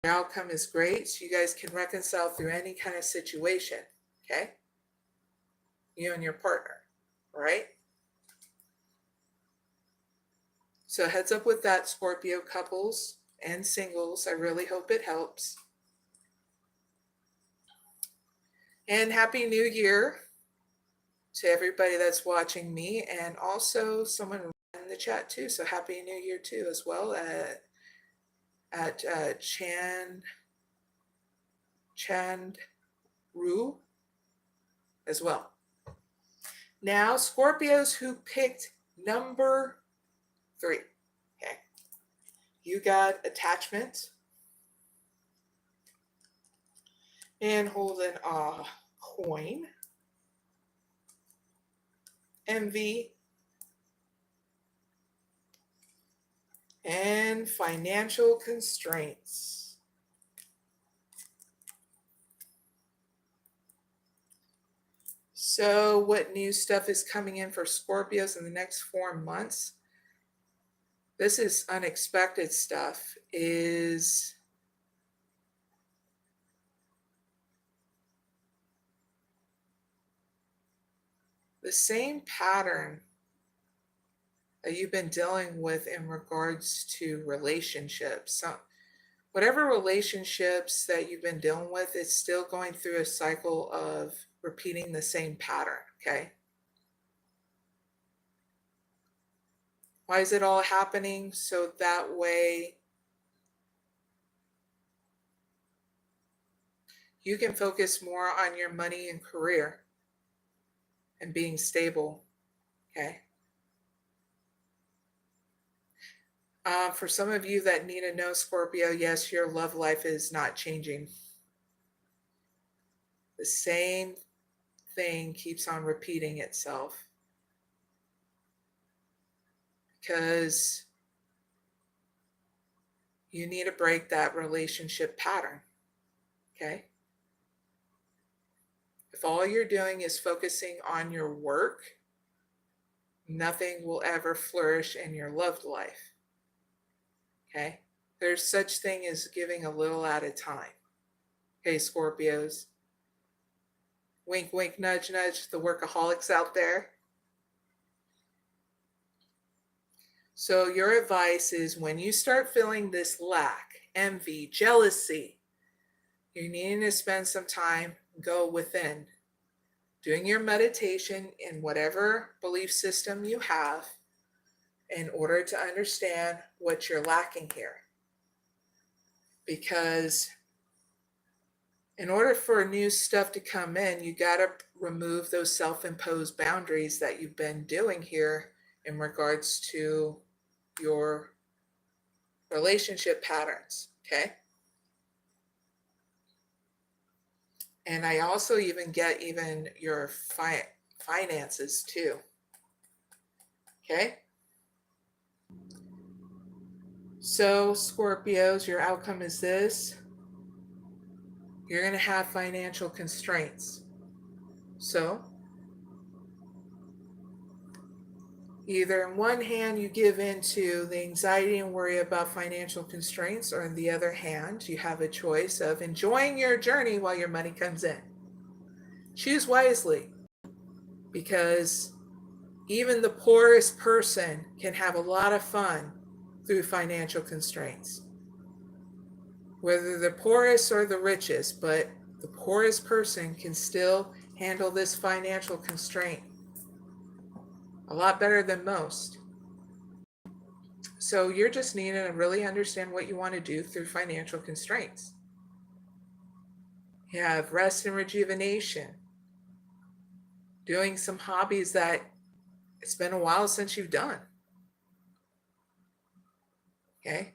The outcome is great. So you guys can reconcile through any kind of situation, okay? You and your partner, all right? So heads up with that, Scorpio couples and singles. I really hope it helps. And Happy New Year to everybody that's watching me, and also someone in the chat too. So Happy New Year too as well at Chandru as well. Now, Scorpios who picked number 3. Okay. You got attachment and holding a coin, envy, and financial constraints. So what new stuff is coming in for Scorpios in the next 4 months? This is unexpected stuff, is the same pattern that you've been dealing with in regards to relationships. So whatever relationships that you've been dealing with, it's still going through a cycle of repeating the same pattern, okay? Why is it all happening? So that way you can focus more on your money and career and being stable, okay? For some of you that need to know, Scorpio, yes, your love life is not changing. The same thing keeps on repeating itself because you need to break that relationship pattern. Okay? If all you're doing is focusing on your work, nothing will ever flourish in your love life. Okay? There's such thing as giving a little at a time. Okay, Scorpios. Wink, wink, nudge, nudge, the workaholics out there. So your advice is when you start feeling this lack, envy, jealousy, you're needing to spend some time, go within, doing your meditation in whatever belief system you have in order to understand what you're lacking here. Because in order for new stuff to come in, you got to remove those self-imposed boundaries that you've been doing here in regards to your relationship patterns, okay? And I also even get your finances too, okay? So Scorpios, your outcome is this. You're going to have financial constraints. So either in one hand you give into the anxiety and worry about financial constraints, or in the other hand you have a choice of enjoying your journey while your money comes in. Choose wisely, because even the poorest person can have a lot of fun through financial constraints. Whether the poorest or the richest, but the poorest person can still handle this financial constraint a lot better than most. So you're just needing to really understand what you want to do through financial constraints. You have rest and rejuvenation, doing some hobbies that it's been a while since you've done. Okay?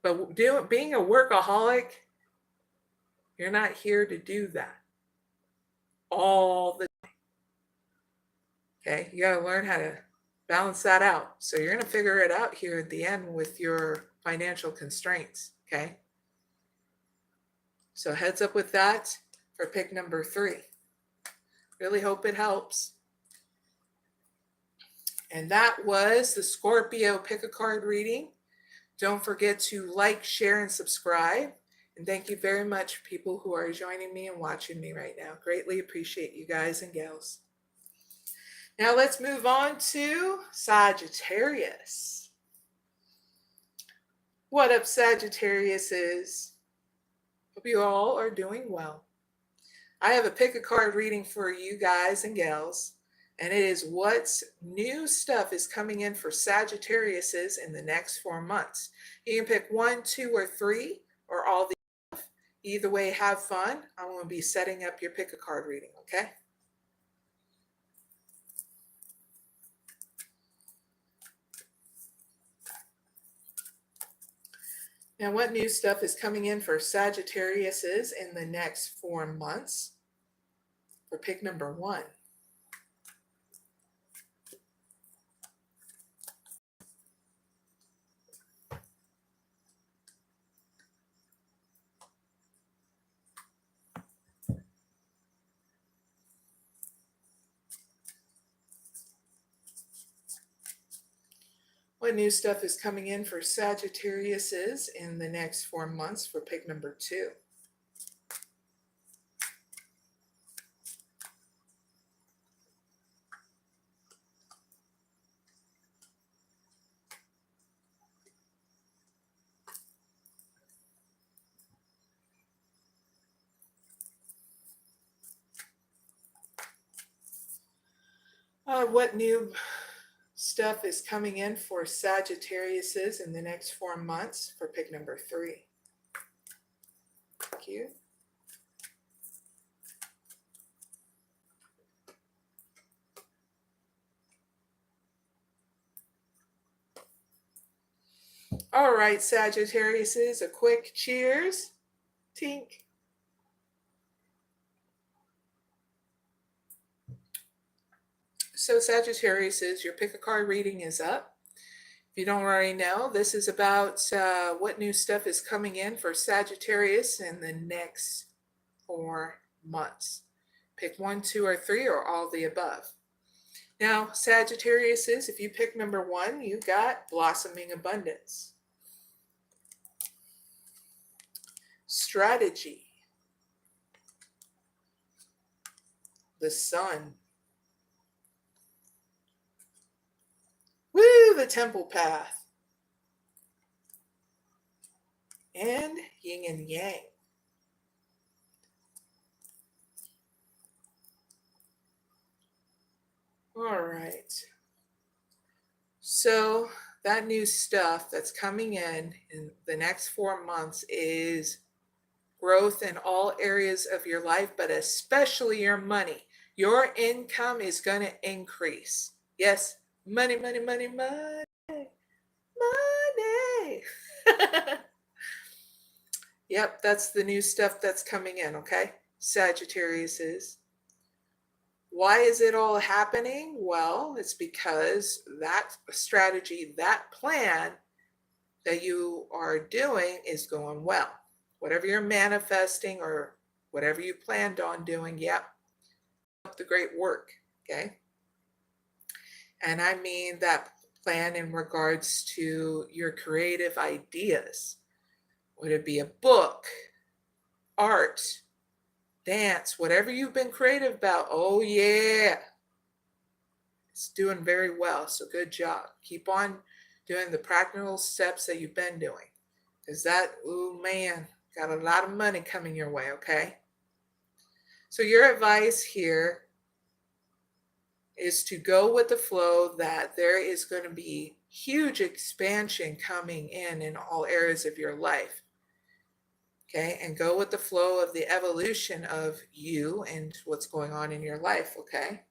But being a workaholic, you're not here to do that all the time. Okay? You got to learn how to balance that out. So you're going to figure it out here at the end with your financial constraints. Okay? So heads up with that for pick number 3. Really hope it helps. And that was the Scorpio pick a card reading. Don't forget to like, share, and subscribe. And thank you very much, people who are joining me and watching me right now. Greatly appreciate you guys and gals. Now let's move on to Sagittarius. What up, Sagittariuses? Hope you all are doing well. I have a pick a card reading for you guys and gals, and it is what new stuff is coming in for Sagittariuses in the next 4 months. You can pick 1, 2, or 3, or all the above. Either way, have fun. I'm going to be setting up your pick a card reading, okay? Now, what new stuff is coming in for Sagittariuses in the next 4 months? For pick number 1. What new stuff is coming in for Sagittariuses in the next 4 months for pick number 2? What new stuff is coming in for Sagittariuses in the next 4 months for pick number 3? Thank you. All right, Sagittariuses, a quick cheers. Tink. So Sagittariuses, your pick a card reading is up. If you don't already know, this is about what new stuff is coming in for Sagittarius in the next 4 months. Pick 1, 2, or 3, or all the above. Now, Sagittarius is, if you pick number 1, you got blossoming abundance. Strategy. The sun. Woo, the temple path. And yin and yang. All right. So that new stuff that's coming in the next 4 months is growth in all areas of your life, but especially your money. Your income is going to increase. Yes, money, money, money, money, money. Yep, that's the new stuff that's coming in, okay? Sagittarius is. Why is it all happening? Well, it's because that strategy, that plan that you are doing is going well. Whatever you're manifesting or whatever you planned on doing, yep, the great work, okay? And I mean that plan in regards to your creative ideas. Would it be a book, art, dance, whatever you've been creative about? Oh yeah, it's doing very well. So good job. Keep on doing the practical steps that you've been doing, because that, oh man, got a lot of money coming your way, okay? So your advice here is to go with the flow, that there is going to be huge expansion coming in all areas of your life. Okay, and go with the flow of the evolution of you and what's going on in your life, okay?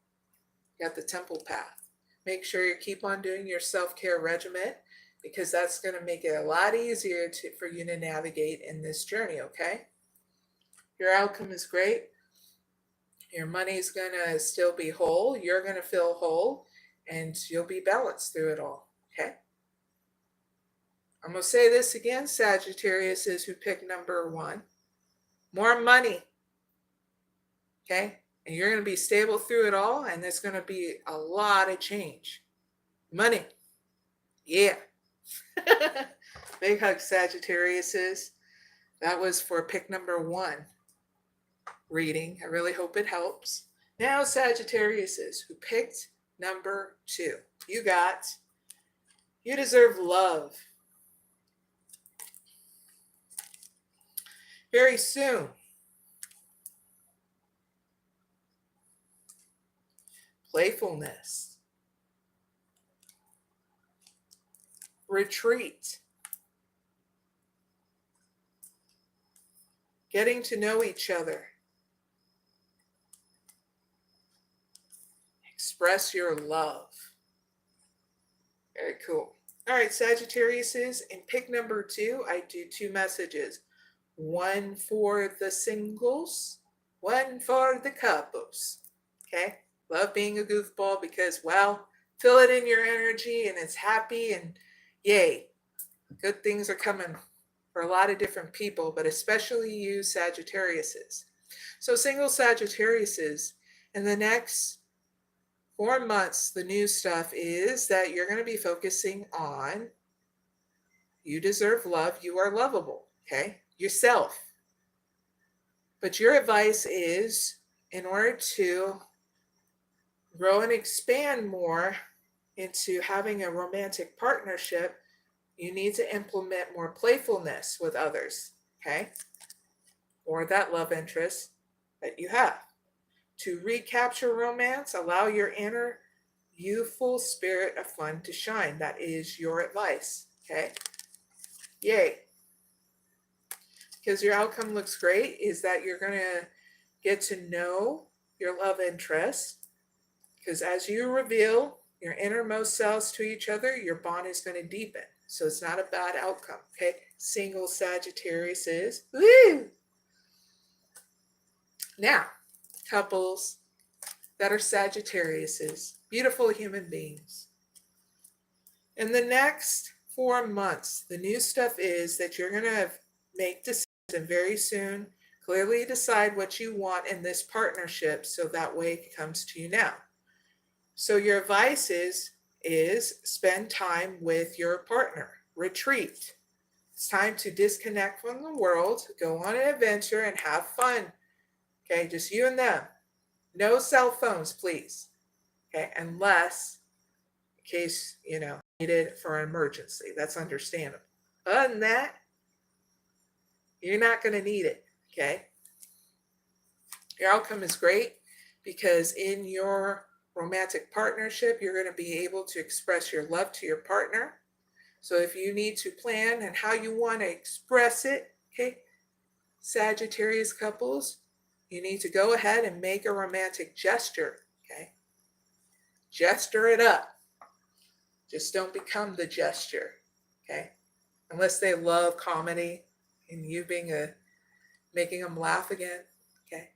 You got the temple path. Make sure you keep on doing your self-care regimen, because that's going to make it a lot easier for you to navigate in this journey, okay? Your outcome is great. Your money's going to still be whole. You're going to feel whole, and you'll be balanced through it all, okay? I'm going to say this again, Sagittarius is who picked number 1. More money, okay? And you're going to be stable through it all, and there's going to be a lot of change. Money, yeah. Big hug, Sagittarius is. That was for pick number 1 reading. I really hope it helps. Now, Sagittarius is who picked number 2. You deserve love. Very soon. Playfulness. Retreat. Getting to know each other. Express your love. Very cool. All right, Sagittarius is in pick number 2. I do 2 messages. 1 for the singles, 1 for the couples. Okay? Love being a goofball because, well, feel it in your energy and it's happy and yay. Good things are coming for a lot of different people, but especially you Sagittariuses. So single Sagittariuses, in the next 4 months, the new stuff is that you're going to be focusing on you deserve love, you are lovable, okay? Yourself. But your advice is, in order to grow and expand more into having a romantic partnership, you need to implement more playfulness with others, okay? Or that love interest that you have. To recapture romance, allow your inner youthful spirit of fun to shine. That is your advice, okay? Yay. Because your outcome looks great is that you're going to get to know your love interest. Because as you reveal your innermost selves to each other, your bond is going to deepen. So it's not a bad outcome, okay? Single Sagittarius is, woo! Now, couples that are Sagittariuses, beautiful human beings. In the next 4 months, the new stuff is that you're going to make decisions very soon Clearly decide what you want in this partnership so that way it comes to you now. So your advice is spend time with your partner. Retreat. It's time to disconnect from the world, go on an adventure, and have fun. Okay, just you and them. No cell phones, please. Okay, unless in case, needed for an emergency. That's understandable. Other than that, you're not going to need it. Okay. Your outcome is great because in your romantic partnership, you're going to be able to express your love to your partner. So if you need to plan and how you want to express it, okay, Sagittarius couples, you need to go ahead and make a romantic gesture, okay? Gesture it up. Just don't become the gesture, okay? Unless they love comedy and you making them laugh again, okay?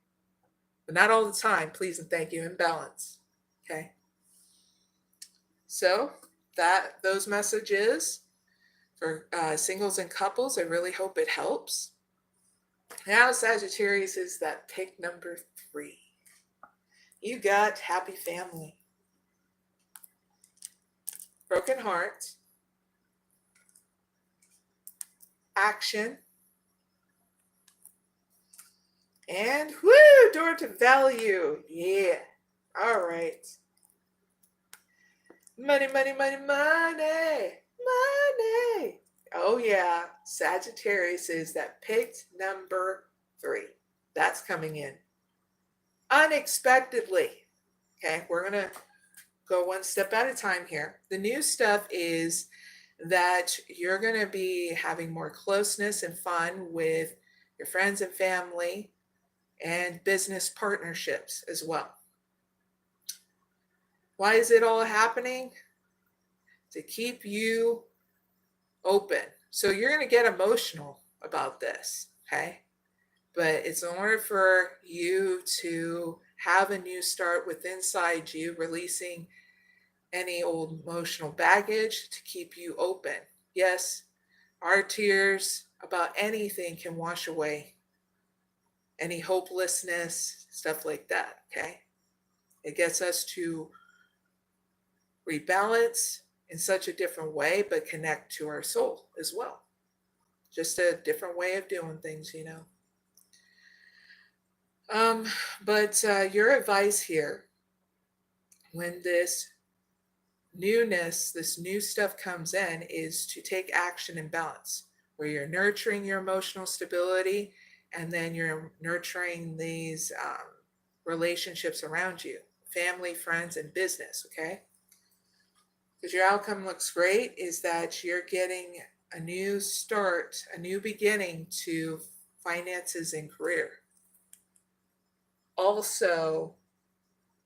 But not all the time, please and thank you, in balance, okay? So those messages for singles and couples, I really hope it helps. Now, Sagittarius is that pick number 3. You got happy family, broken heart, action, and woo, door to value. Yeah. All right. Money, money, money, money, money. Oh, yeah. Sagittarius is that picked number 3. That's coming in unexpectedly. Okay, we're going to go one step at a time here. The new stuff is that you're going to be having more closeness and fun with your friends and family and business partnerships as well. Why is it all happening? To keep you open. So you're going to get emotional about this, okay? But it's in order for you to have a new start within inside you, releasing any old emotional baggage to keep you open. Yes, our tears about anything can wash away any hopelessness, stuff like that, okay? It gets us to rebalance in such a different way, but connect to our soul as well. Just a different way of doing things, But your advice here, when this newness, this new stuff comes in, is to take action and balance, where you're nurturing your emotional stability and then you're nurturing these relationships around you, family, friends, and business, okay? Because your outcome looks great, is that you're getting a new start, a new beginning to finances and career. Also,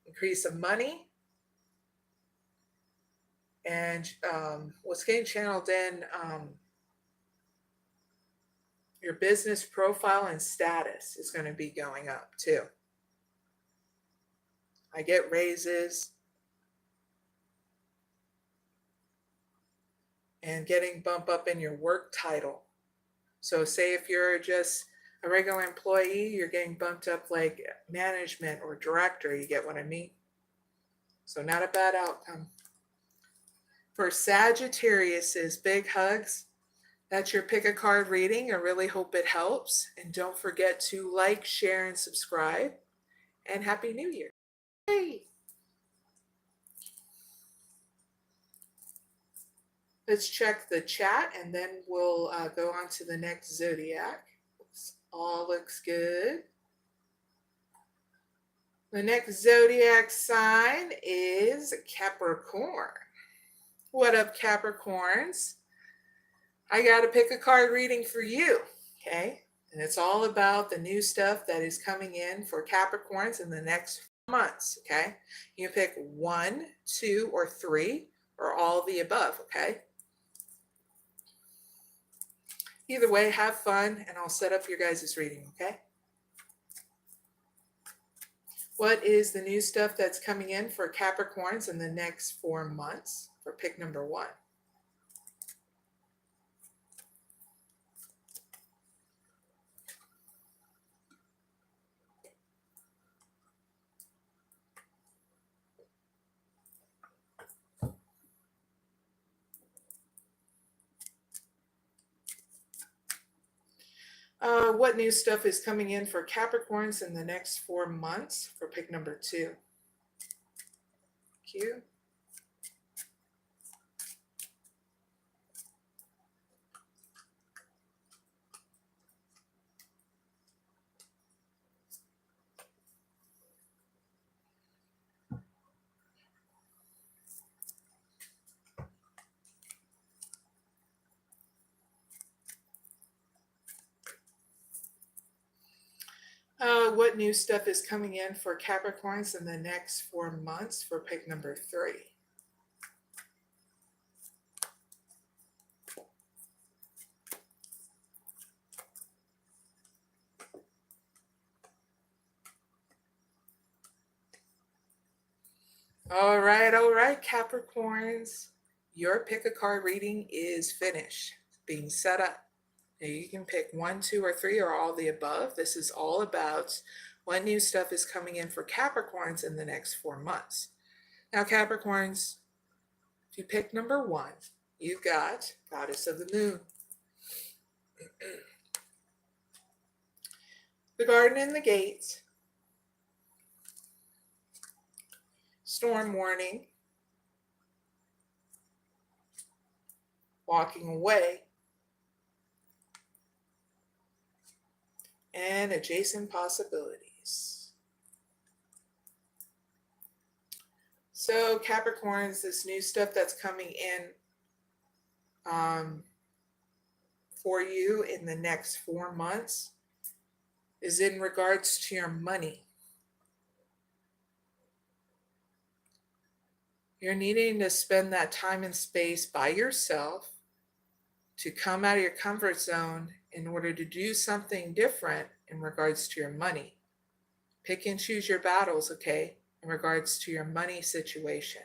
increase of money. And what's getting channeled in, your business profile and status is going to be going up too. I get raises and getting bump up in your work title. So say if you're just a regular employee, you're getting bumped up like management or director. You get what I mean? So not a bad outcome. For Sagittarius is big hugs. That's your pick a card reading. I really hope it helps. And don't forget to like, share, and subscribe. And Happy New Year. Hey! Let's check the chat and then we'll go on to the next zodiac. All looks good. The next zodiac sign is Capricorn. What up, Capricorns? I got to pick a card reading for you, okay? And it's all about the new stuff that is coming in for Capricorns in the next months, okay? You pick 1, 2, or 3, or all of the above, okay? Either way, have fun, and I'll set up your guys' reading, okay? What is the new stuff that's coming in for Capricorns in the next 4 months for pick number 1? What new stuff is coming in for Capricorns in the next 4 months for pick number 2? Q. What new stuff is coming in for Capricorns in the next 4 months for pick number 3? All right, Capricorns. Your pick a card reading is finished, being set up. Now you can pick 1, 2, or 3, or all the above. This is all about what new stuff is coming in for Capricorns in the next 4 months. Now, Capricorns, if you pick number 1, you've got Goddess of the Moon, the Garden and the Gates, Storm Warning, Walking Away, and Adjacent Possibilities. So Capricorns, this new stuff that's coming in for you in the next 4 months is in regards to your money. You're needing to spend that time and space by yourself to come out of your comfort zone in order to do something different in regards to your money. Pick and choose your battles, okay, in regards to your money situation.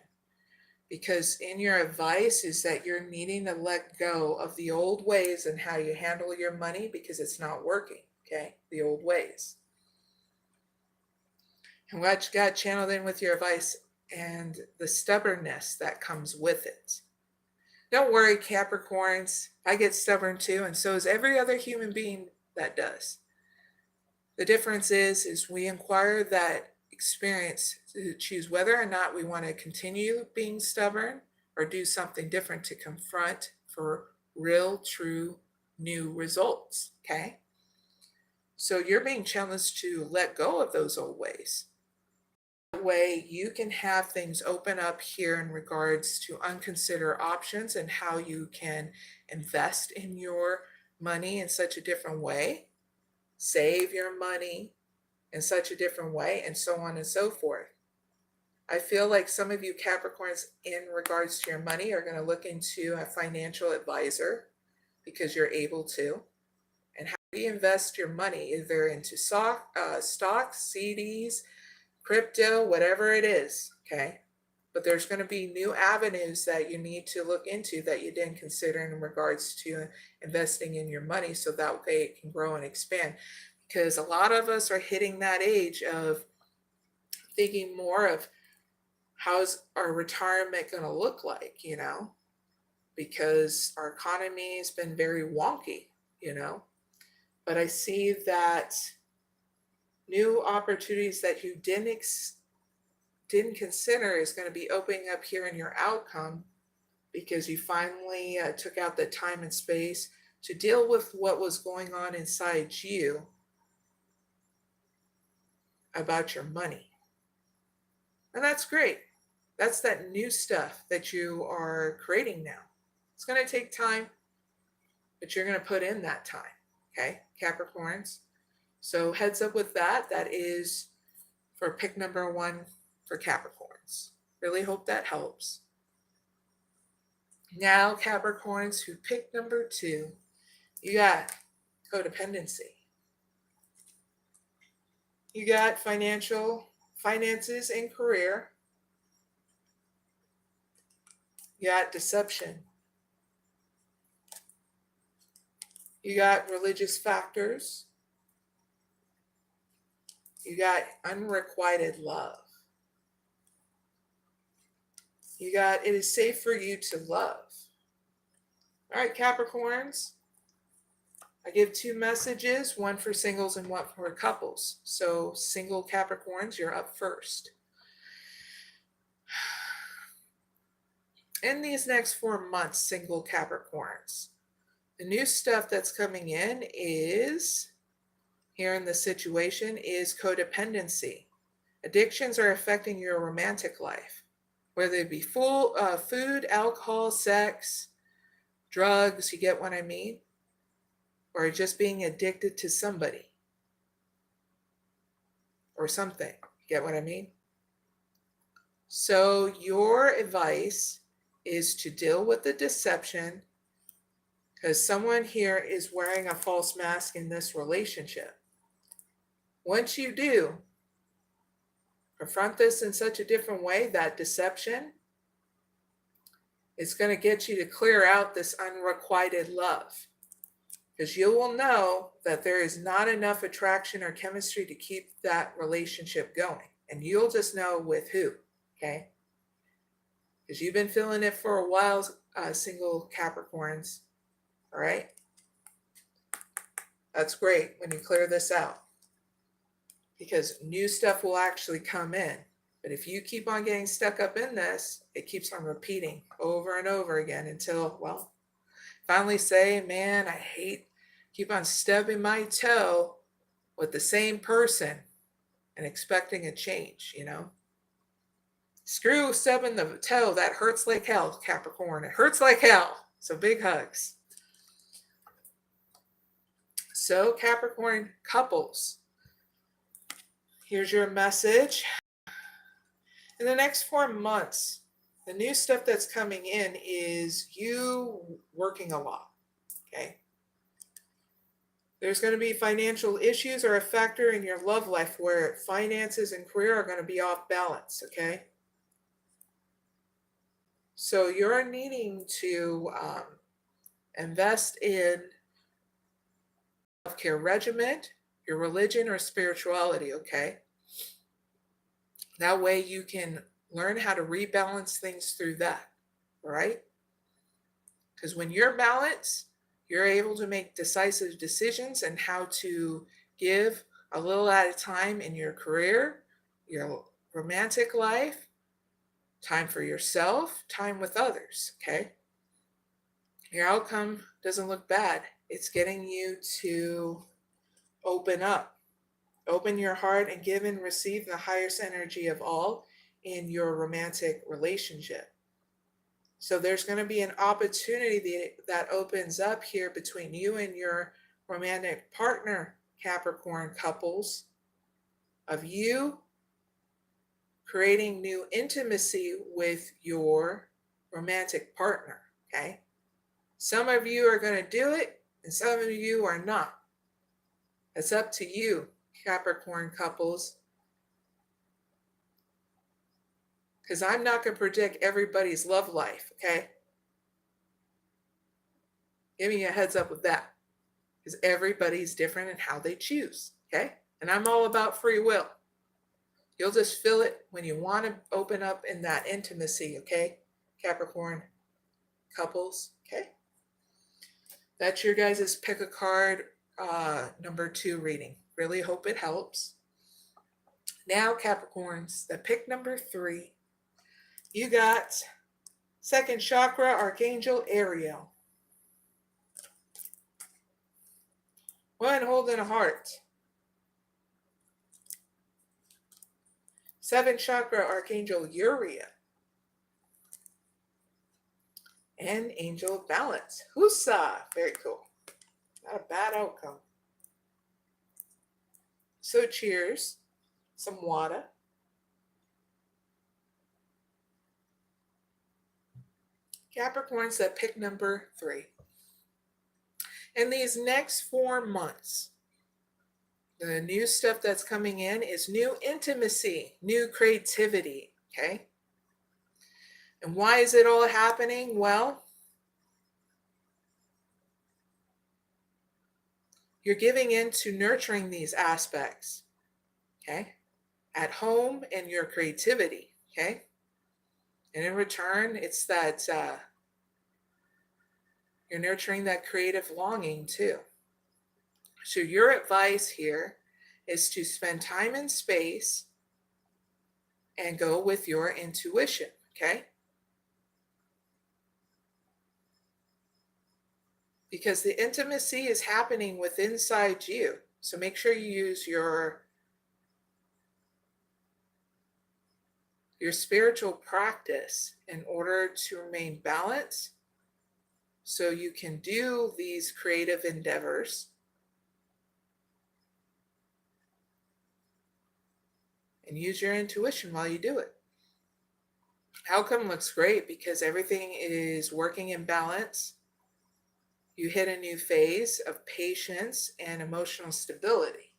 Because in your advice is that you're needing to let go of the old ways and how you handle your money because it's not working, okay, the old ways. And what you got channeled in with your advice and the stubbornness that comes with it. Don't worry, Capricorns. I get stubborn too, and so is every other human being that does. The difference is we inquire that experience to choose whether or not we want to continue being stubborn or do something different to confront for real, true, new results, okay? So you're being challenged to let go of those old ways. That way you can have things open up here in regards to unconsidered options and how you can invest in your money in such a different way, save your money in such a different way, and so on and so forth. I feel like some of you Capricorns in regards to your money are going to look into a financial advisor because you're able to, and how do you invest your money either into stocks, CDs, crypto, whatever it is, okay? But there's going to be new avenues that you need to look into that you didn't consider in regards to investing in your money so that way it can grow and expand. Because a lot of us are hitting that age of thinking more of how's our retirement going to look like, you know, because our economy has been very wonky, you know. But I see that new opportunities that you didn't consider is going to be opening up here in your outcome because you finally took out the time and space to deal with what was going on inside you about your money. And that's great. That's that new stuff that you are creating now. It's going to take time, but you're going to put in that time, okay, Capricorns? So heads up with that. That is for pick number 1 for Capricorns. Really hope that helps. Now, Capricorns who pick number 2, you got codependency. You got finances and career. You got deception. You got religious factors. You got unrequited love. You got it is safe for you to love. All right, Capricorns. I give 2 messages, one for singles and one for couples. So single Capricorns, you're up first. In these next 4 months, single Capricorns, the new stuff that's coming in is, here in the situation, is codependency. Addictions are affecting your romantic life, whether it be food, alcohol, sex, drugs, you get what I mean? Or just being addicted to somebody or something, you get what I mean? So your advice is to deal with the deception, because someone here is wearing a false mask in this relationship. Once you do, confront this in such a different way, that deception, it's going to get you to clear out this unrequited love. Because you will know that there is not enough attraction or chemistry to keep that relationship going. And you'll just know with who, okay? Because you've been feeling it for a while, single Capricorns, all right? That's great when you clear this out, because new stuff will actually come in. But if you keep on getting stuck up in this, it keeps on repeating over and over again until, well, finally say, man, I keep on stubbing my toe with the same person and expecting a change, you know? Screw stubbing the toe. That hurts like hell, Capricorn. It hurts like hell. So big hugs. So Capricorn couples, here's your message. In the next 4 months, the new stuff that's coming in is you working a lot, okay? There's going to be financial issues or a factor in your love life where finances and career are going to be off balance, okay? So you're needing to invest in self-care regimen, your religion or spirituality, okay? That way you can learn how to rebalance things through that, all right? Because when you're balanced, you're able to make decisive decisions and how to give a little at a time in your career, your romantic life, time for yourself, time with others, okay? Your outcome doesn't look bad. It's getting you to open up. Open your heart and give and receive the highest energy of all in your romantic relationship. So there's going to be an opportunity that opens up here between you and your romantic partner, Capricorn couples, of you creating new intimacy with your romantic partner, okay? Some of you are going to do it and some of you are not. It's up to you, Capricorn couples, because I'm not going to predict everybody's love life, okay? Give me a heads up with that, because everybody's different in how they choose, okay? And I'm all about free will. You'll just feel it when you want to open up in that intimacy, okay? Capricorn couples, okay? That's your guys' pick a card number 2 reading. Really hope it helps. Now, Capricorns, the pick number 3. You got second chakra, Archangel Ariel. One holding a heart. 7th chakra, Archangel Uriel. And Angel of Balance. Husa. Very cool. Not a bad outcome. So cheers. Some water. Capricorns, that pick number 3. In these next 4 months, the new stuff that's coming in is new intimacy, new creativity, okay? And why is it all happening? Well, you're giving in to nurturing these aspects, okay? At home and your creativity, okay? And in return, it's that you're nurturing that creative longing too. So your advice here is to spend time and space and go with your intuition, okay? Because the intimacy is happening within inside you. So make sure you use your spiritual practice in order to remain balanced so you can do these creative endeavors and use your intuition while you do it. Outcome looks great because everything is working in balance. You hit a new phase of patience and emotional stability.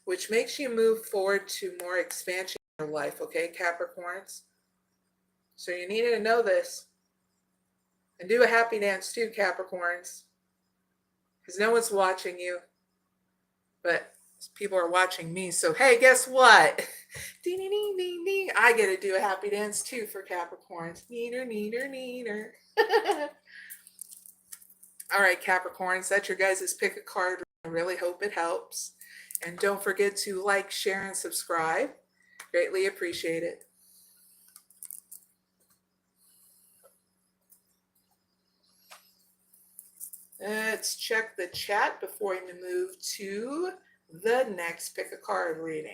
Which makes you move forward to more expansion in your life, okay, Capricorns? So you needed to know this. And do a happy dance too, Capricorns. Because no one's watching you. But people are watching me. So hey, guess what? Ding, ding, ding, ding, ding. I get to do a happy dance too for Capricorns. Neater, neater, neater. All right, Capricorns, that's your guys' pick a card. I really hope it helps. And don't forget to like, share, and subscribe. Greatly appreciate it. Let's check the chat before we move to the next pick a card reading.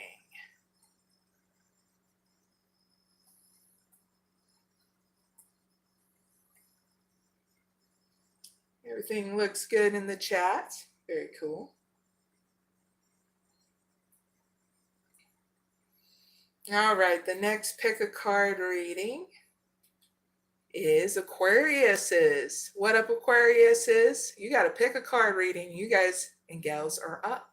Everything looks good in the chat. Very cool. All right, the next pick a card reading is Aquarius's. What up, Aquarius's? You got to pick a card reading. You guys and gals are up.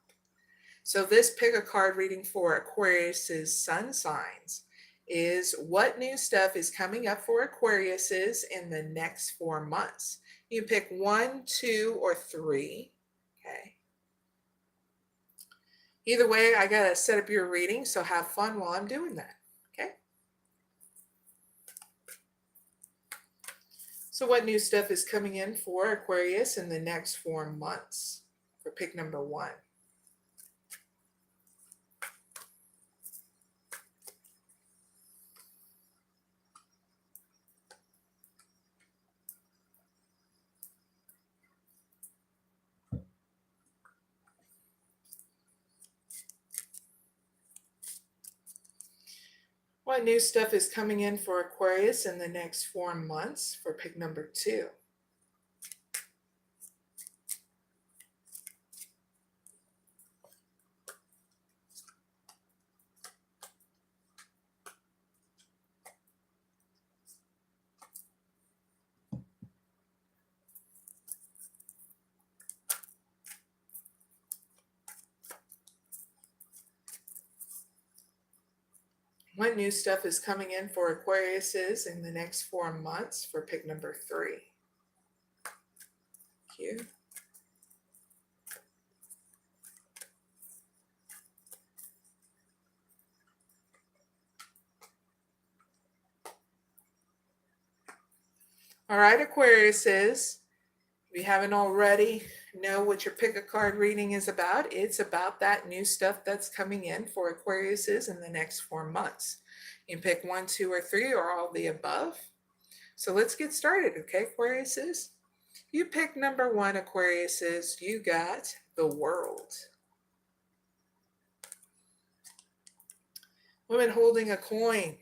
So this pick a card reading for Aquarius's sun signs is what new stuff is coming up for Aquarius's in the next 4 months. You pick 1, 2, or 3. Okay. Either way, I got to set up your reading, so have fun while I'm doing that. Okay. So what new stuff is coming in for Aquarius in the next 4 months for pick number 1? What new stuff is coming in for Aquarius in the next 4 months for pick number 2? What new stuff is coming in for Aquarius's in the next 4 months for pick number 3? Thank you. All right, Aquarius's. If you haven't already know what your pick a card reading is about, it's about that new stuff that's coming in for Aquarius's in the next 4 months. You can pick 1, 2, or 3, or all the above. So let's get started, okay, Aquarius's? You pick number 1, Aquarius's. You got the World. Woman holding a coin.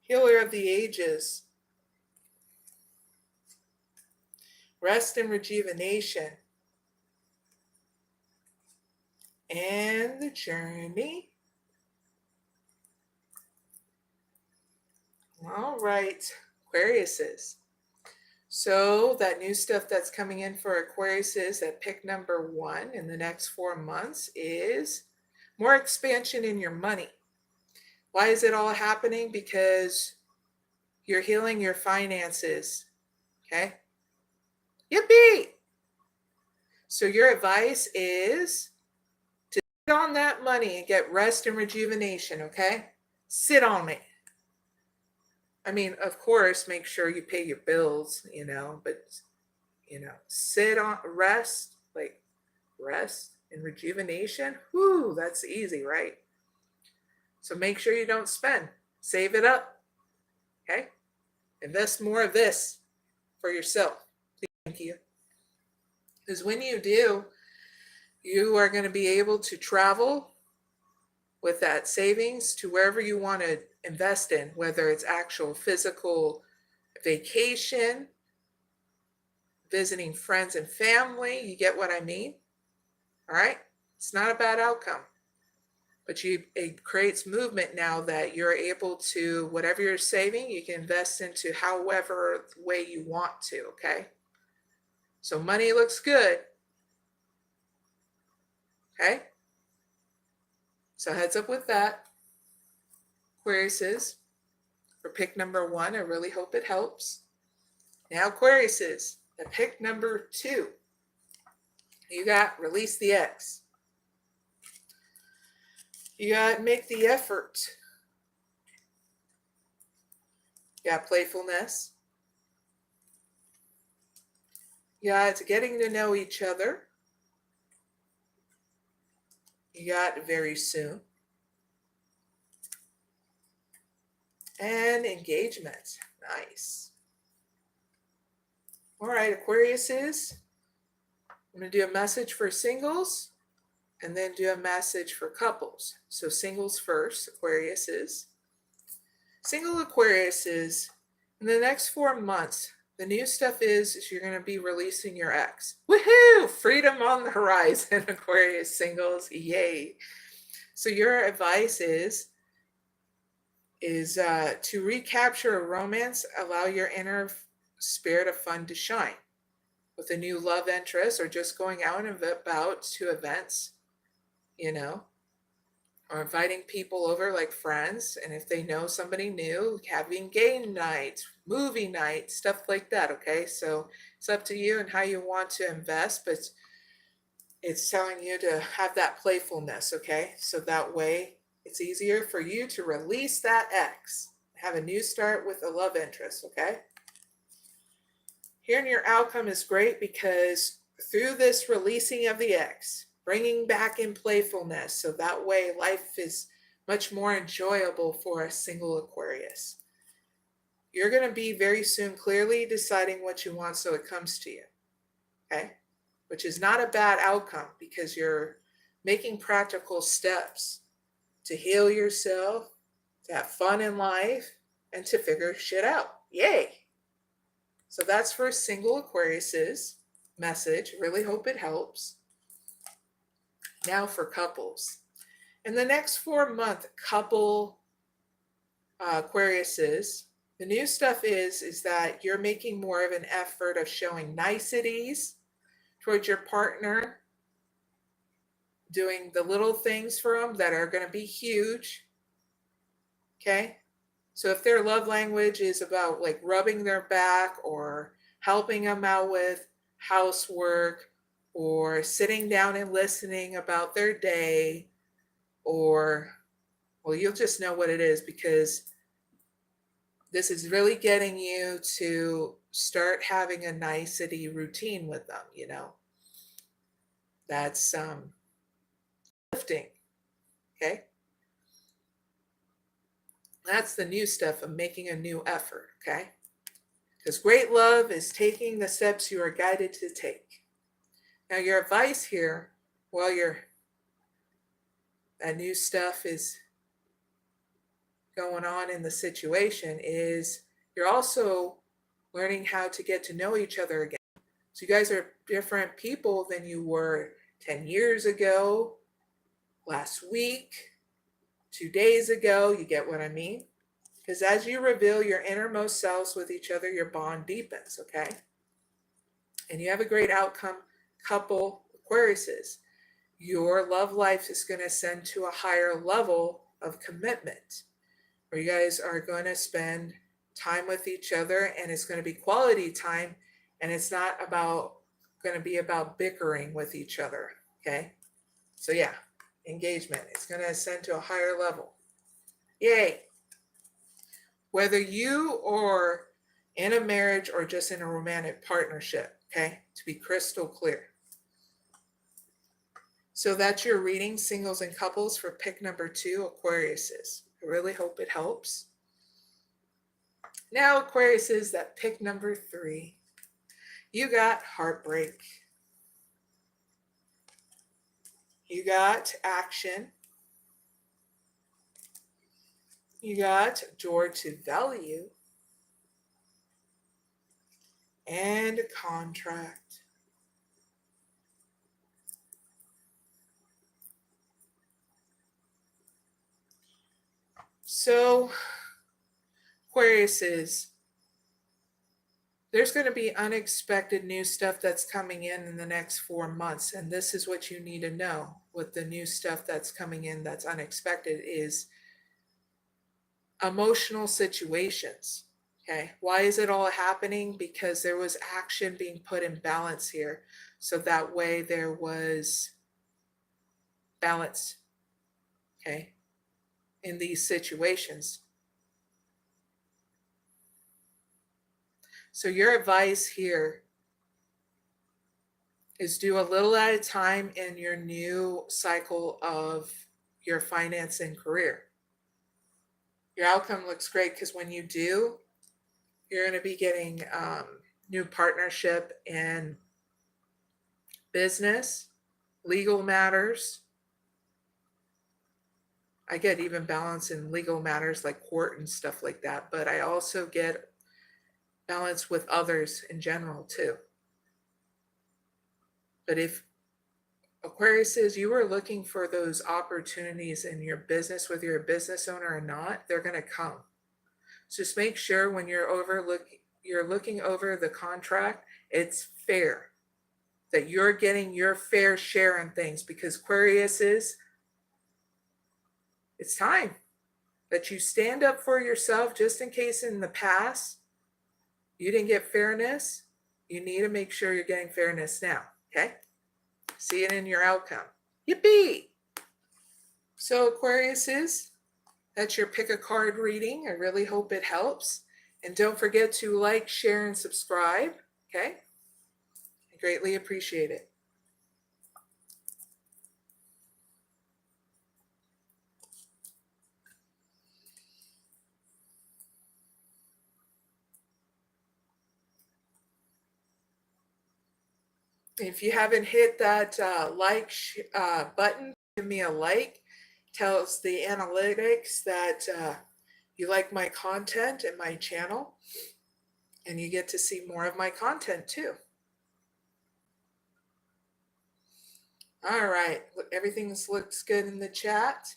Healer of the ages. Rest and rejuvenation. And the journey. All right, Aquarius's. So that new stuff that's coming in for Aquarius's at pick number 1 in the next 4 months is more expansion in your money. Why is it all happening? Because you're healing your finances. Okay. Yippee! So your advice is to sit on that money and get rest and rejuvenation, okay? Sit on it. I mean, of course, make sure you pay your bills, but, sit on, rest, like rest and rejuvenation. Whoo, that's easy, right? So make sure you don't spend. Save it up, okay? Invest more of this for yourself. Thank you. Because when you do, you are going to be able to travel with that savings to wherever you want to invest in, whether it's actual physical vacation, visiting friends and family. You get what I mean? All right? It's not a bad outcome. But it creates movement now that you're able to, whatever you're saving, you can invest into however way you want to, okay? So money looks good, okay? So heads up with that. Aquariuses, for pick number 1, I really hope it helps. Now Aquariuses, the pick number 2. You got release the X. You got make the effort. You got playfulness. You got getting to know each other. You got very soon. And engagement. Nice. All right, Aquariuses. I'm going to do a message for singles and then do a message for couples. So singles first, Aquariuses. Single Aquariuses, in the next 4 months, the new stuff is you're going to be releasing your ex. Woohoo! Freedom on the horizon, Aquarius singles. Yay. So your advice is to recapture a romance, allow your inner spirit of fun to shine with a new love interest, or just going out and about to events, or inviting people over like friends. And if they know somebody new, having game night, movie night, stuff like that, okay? So it's up to you and how you want to invest, but it's telling you to have that playfulness, okay? So that way it's easier for you to release that ex, have a new start with a love interest, okay? Hearing your outcome is great because through this releasing of the ex, bringing back in playfulness, so that way life is much more enjoyable for a single Aquarius. You're going to be very soon clearly deciding what you want so it comes to you, okay? Which is not a bad outcome because you're making practical steps to heal yourself, to have fun in life, and to figure shit out. Yay! So that's for single Aquarius's message. Really hope it helps. Now for couples. In the next 4-month couple Aquarius's, the new stuff is that you're making more of an effort of showing niceties towards your partner, doing the little things for them that are going to be huge. Okay? So if their love language is about like rubbing their back or helping them out with housework or sitting down and listening about their day, or, well, you'll just know what it is because this is really getting you to start having a nicety routine with them, That's lifting, okay? That's the new stuff of making a new effort, okay? Because great love is taking the steps you are guided to take. Now, your advice here, while that new stuff is going on in the situation, is you're also learning how to get to know each other again. So you guys are different people than you were 10 years ago, last week, 2 days ago. You get what I mean? Because as you reveal your innermost selves with each other, your bond deepens, okay? And you have a great outcome, couple Aquariuses. Your love life is going to ascend to a higher level of commitment, where you guys are going to spend time with each other, and it's going to be quality time, and it's not going to be about bickering with each other, okay? So yeah, engagement. It's going to ascend to a higher level. Yay. whether you are in a marriage or just in a romantic partnership, okay? To be crystal clear. So that's your reading, singles and couples, for pick number 2, Aquariuses. I really hope it helps. Now, Aquariuses, that pick number 3, you got heartbreak. You got action. You got door to value. And a contract. So, Aquariuses, there's going to be unexpected new stuff that's coming in the next 4 months. And this is what you need to know with the new stuff that's coming in that's unexpected is emotional situations. Okay. Why is it all happening? Because there was action being put in balance here. So that way there was balance. Okay. In these situations. So your advice here is do a little at a time in your new cycle of your finance and career. Your outcome looks great because when you do, you're going to be getting new partnership in business, legal matters. I get even balance in legal matters like court and stuff like that, but I also get balance with others in general too. But if Aquariuses, you are looking for those opportunities in your business, whether you're a business owner or not, they're going to come. So just make sure when you're looking over the contract, it's fair, that you're getting your fair share on things, because Aquariuses, it's time that you stand up for yourself, just in case in the past you didn't get fairness. You need to make sure you're getting fairness now, okay? See it in your outcome. Yippee! So Aquariuses, that's your pick a card reading. I really hope it helps. And don't forget to like, share, and subscribe, okay? I greatly appreciate it. If you haven't hit that like button, give me a like. Tells the analytics that you like my content and my channel, and you get to see more of my content too. All right, everything looks good in the chat.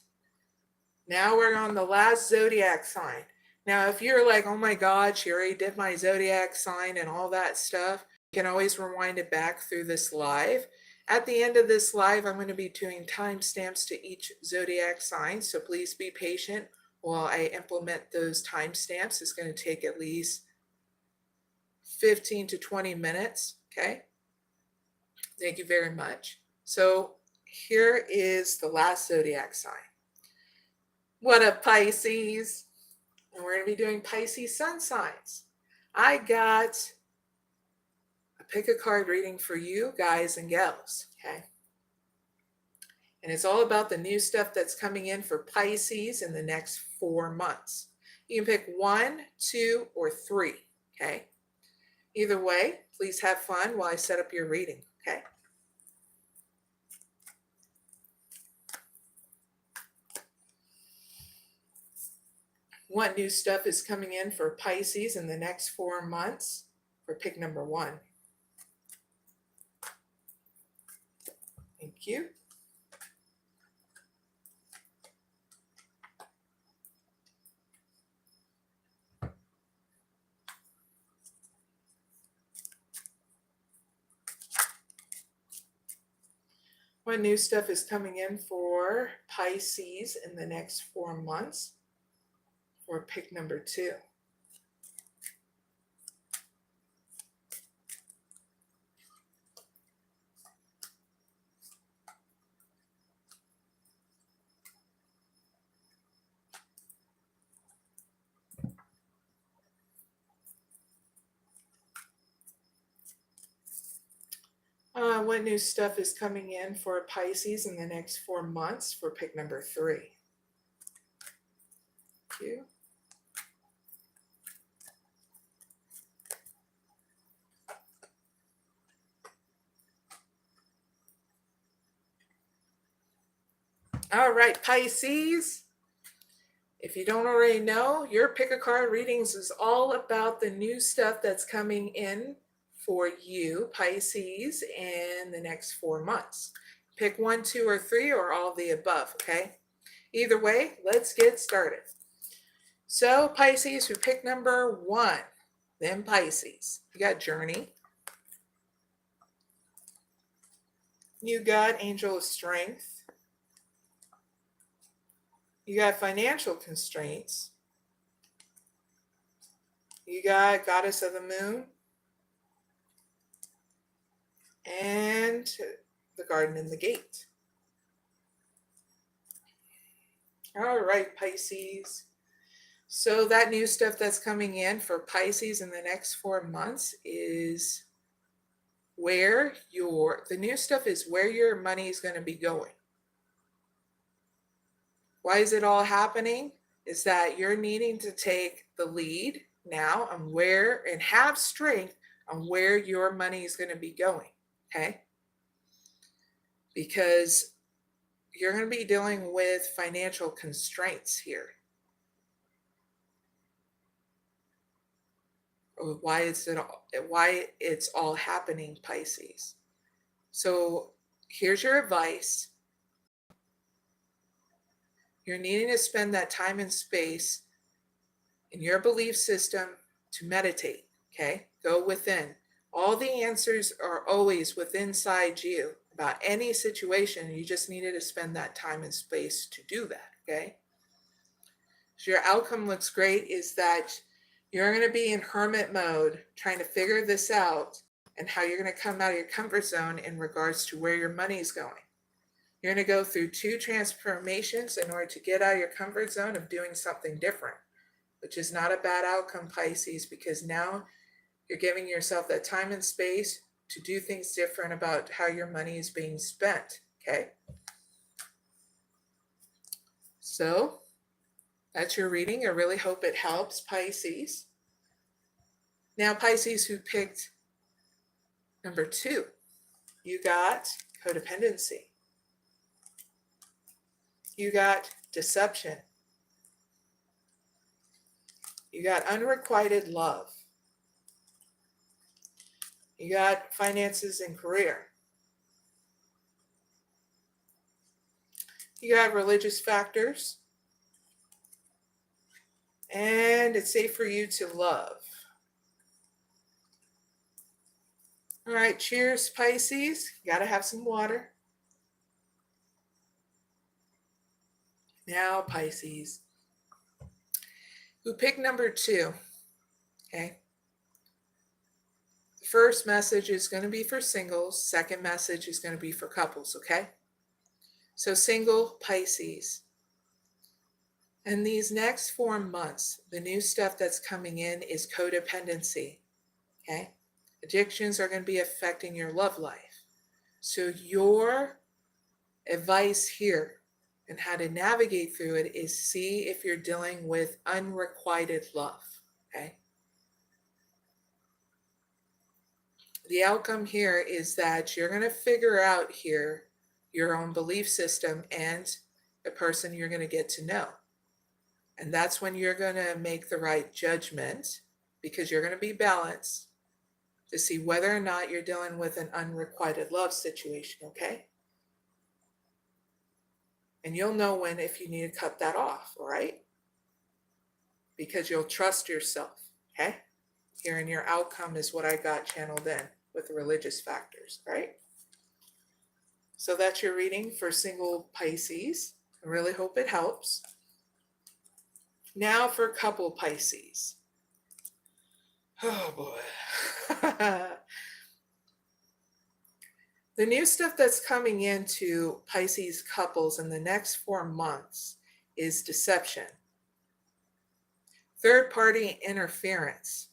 Now we're on the last zodiac sign. Now, if you're like, oh my God, she already did my zodiac sign and all that stuff, you can always rewind it back through this live. At the end of this live, I'm going to be doing timestamps to each zodiac sign, so please be patient while I implement those timestamps. It's going to take at least 15 to 20 minutes, okay? Thank you very much. So here is the last zodiac sign. What up, Pisces? And we're going to be doing Pisces sun signs. I got a pick a card reading for you guys and gals, okay? And it's all about the new stuff that's coming in for Pisces in the next 4 months. You can pick 1, 2, or 3, okay? Either way, please have fun while I set up your reading, okay? What new stuff is coming in for Pisces in the next 4 months for pick number 1? Thank you. What new stuff is coming in for Pisces in the next 4 months for pick number 2? what new stuff is coming in for Pisces in the next 4 months for pick number 3. Thank you. All right, Pisces. If you don't already know, your pick a card readings is all about the new stuff that's coming in for you, Pisces, in the next 4 months. Pick 1, 2, or 3, or all of the above, okay? Either way, let's get started. So, Pisces, who picked number 1, then Pisces. You got Journey. You got Angel of Strength. You got Financial Constraints. You got Goddess of the Moon. And the Garden and the Gate. All right, Pisces. So that new stuff that's coming in for Pisces in the next 4 months is the new stuff is where your money is going to be going. Why is it all happening? Is that you're needing to take the lead now on where and have strength on where your money is going to be going, okay? Because you're going to be dealing with financial constraints here. Why it's all happening, Pisces. So here's your advice. You're needing to spend that time and space in your belief system to meditate, okay? Go within. All the answers are always within inside you about any situation. You just needed to spend that time and space to do that, okay? So your outcome looks great is that you're going to be in hermit mode trying to figure this out and how you're going to come out of your comfort zone in regards to where your money is going. You're going to go through 2 transformations in order to get out of your comfort zone of doing something different, which is not a bad outcome, Pisces, because now you're giving yourself that time and space to do things different about how your money is being spent, okay? So that's your reading. I really hope it helps, Pisces. Now, Pisces who picked number 2, you got codependency. You got deception. You got unrequited love. You got finances and career. You got religious factors. And it's safe for you to love. All right, cheers, Pisces. You got to have some water. Now, Pisces, who picked number 2, okay? The first message is going to be for singles. Second message is going to be for couples, okay? So single Pisces. And these next 4 months, the new stuff that's coming in is codependency, okay? Addictions are going to be affecting your love life. So your advice here and how to navigate through it is see if you're dealing with unrequited love, okay? The outcome here is that you're going to figure out here your own belief system and the person you're going to get to know. And that's when you're going to make the right judgment because you're going to be balanced to see whether or not you're dealing with an unrequited love situation, okay? And you'll know when if you need to cut that off, all right? Because you'll trust yourself, okay? Here in your outcome is what I got channeled in with the religious factors, right? So that's your reading for single Pisces. I really hope it helps. Now for couple Pisces. Oh boy. The new stuff that's coming into Pisces couples in the next 4 months is deception. Third-party interference.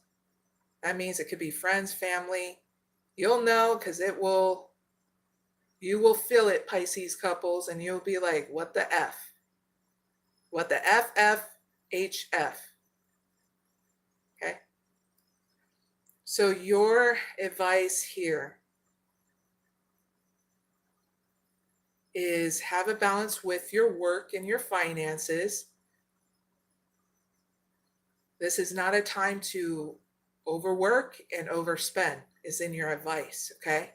That means it could be friends, family. You'll know because it will You will feel it, Pisces couples, and you'll be like, what the F? What the FFHF? Okay? So your advice here is have a balance with your work and your finances. This is not a time to overwork and overspend, is in your advice, okay?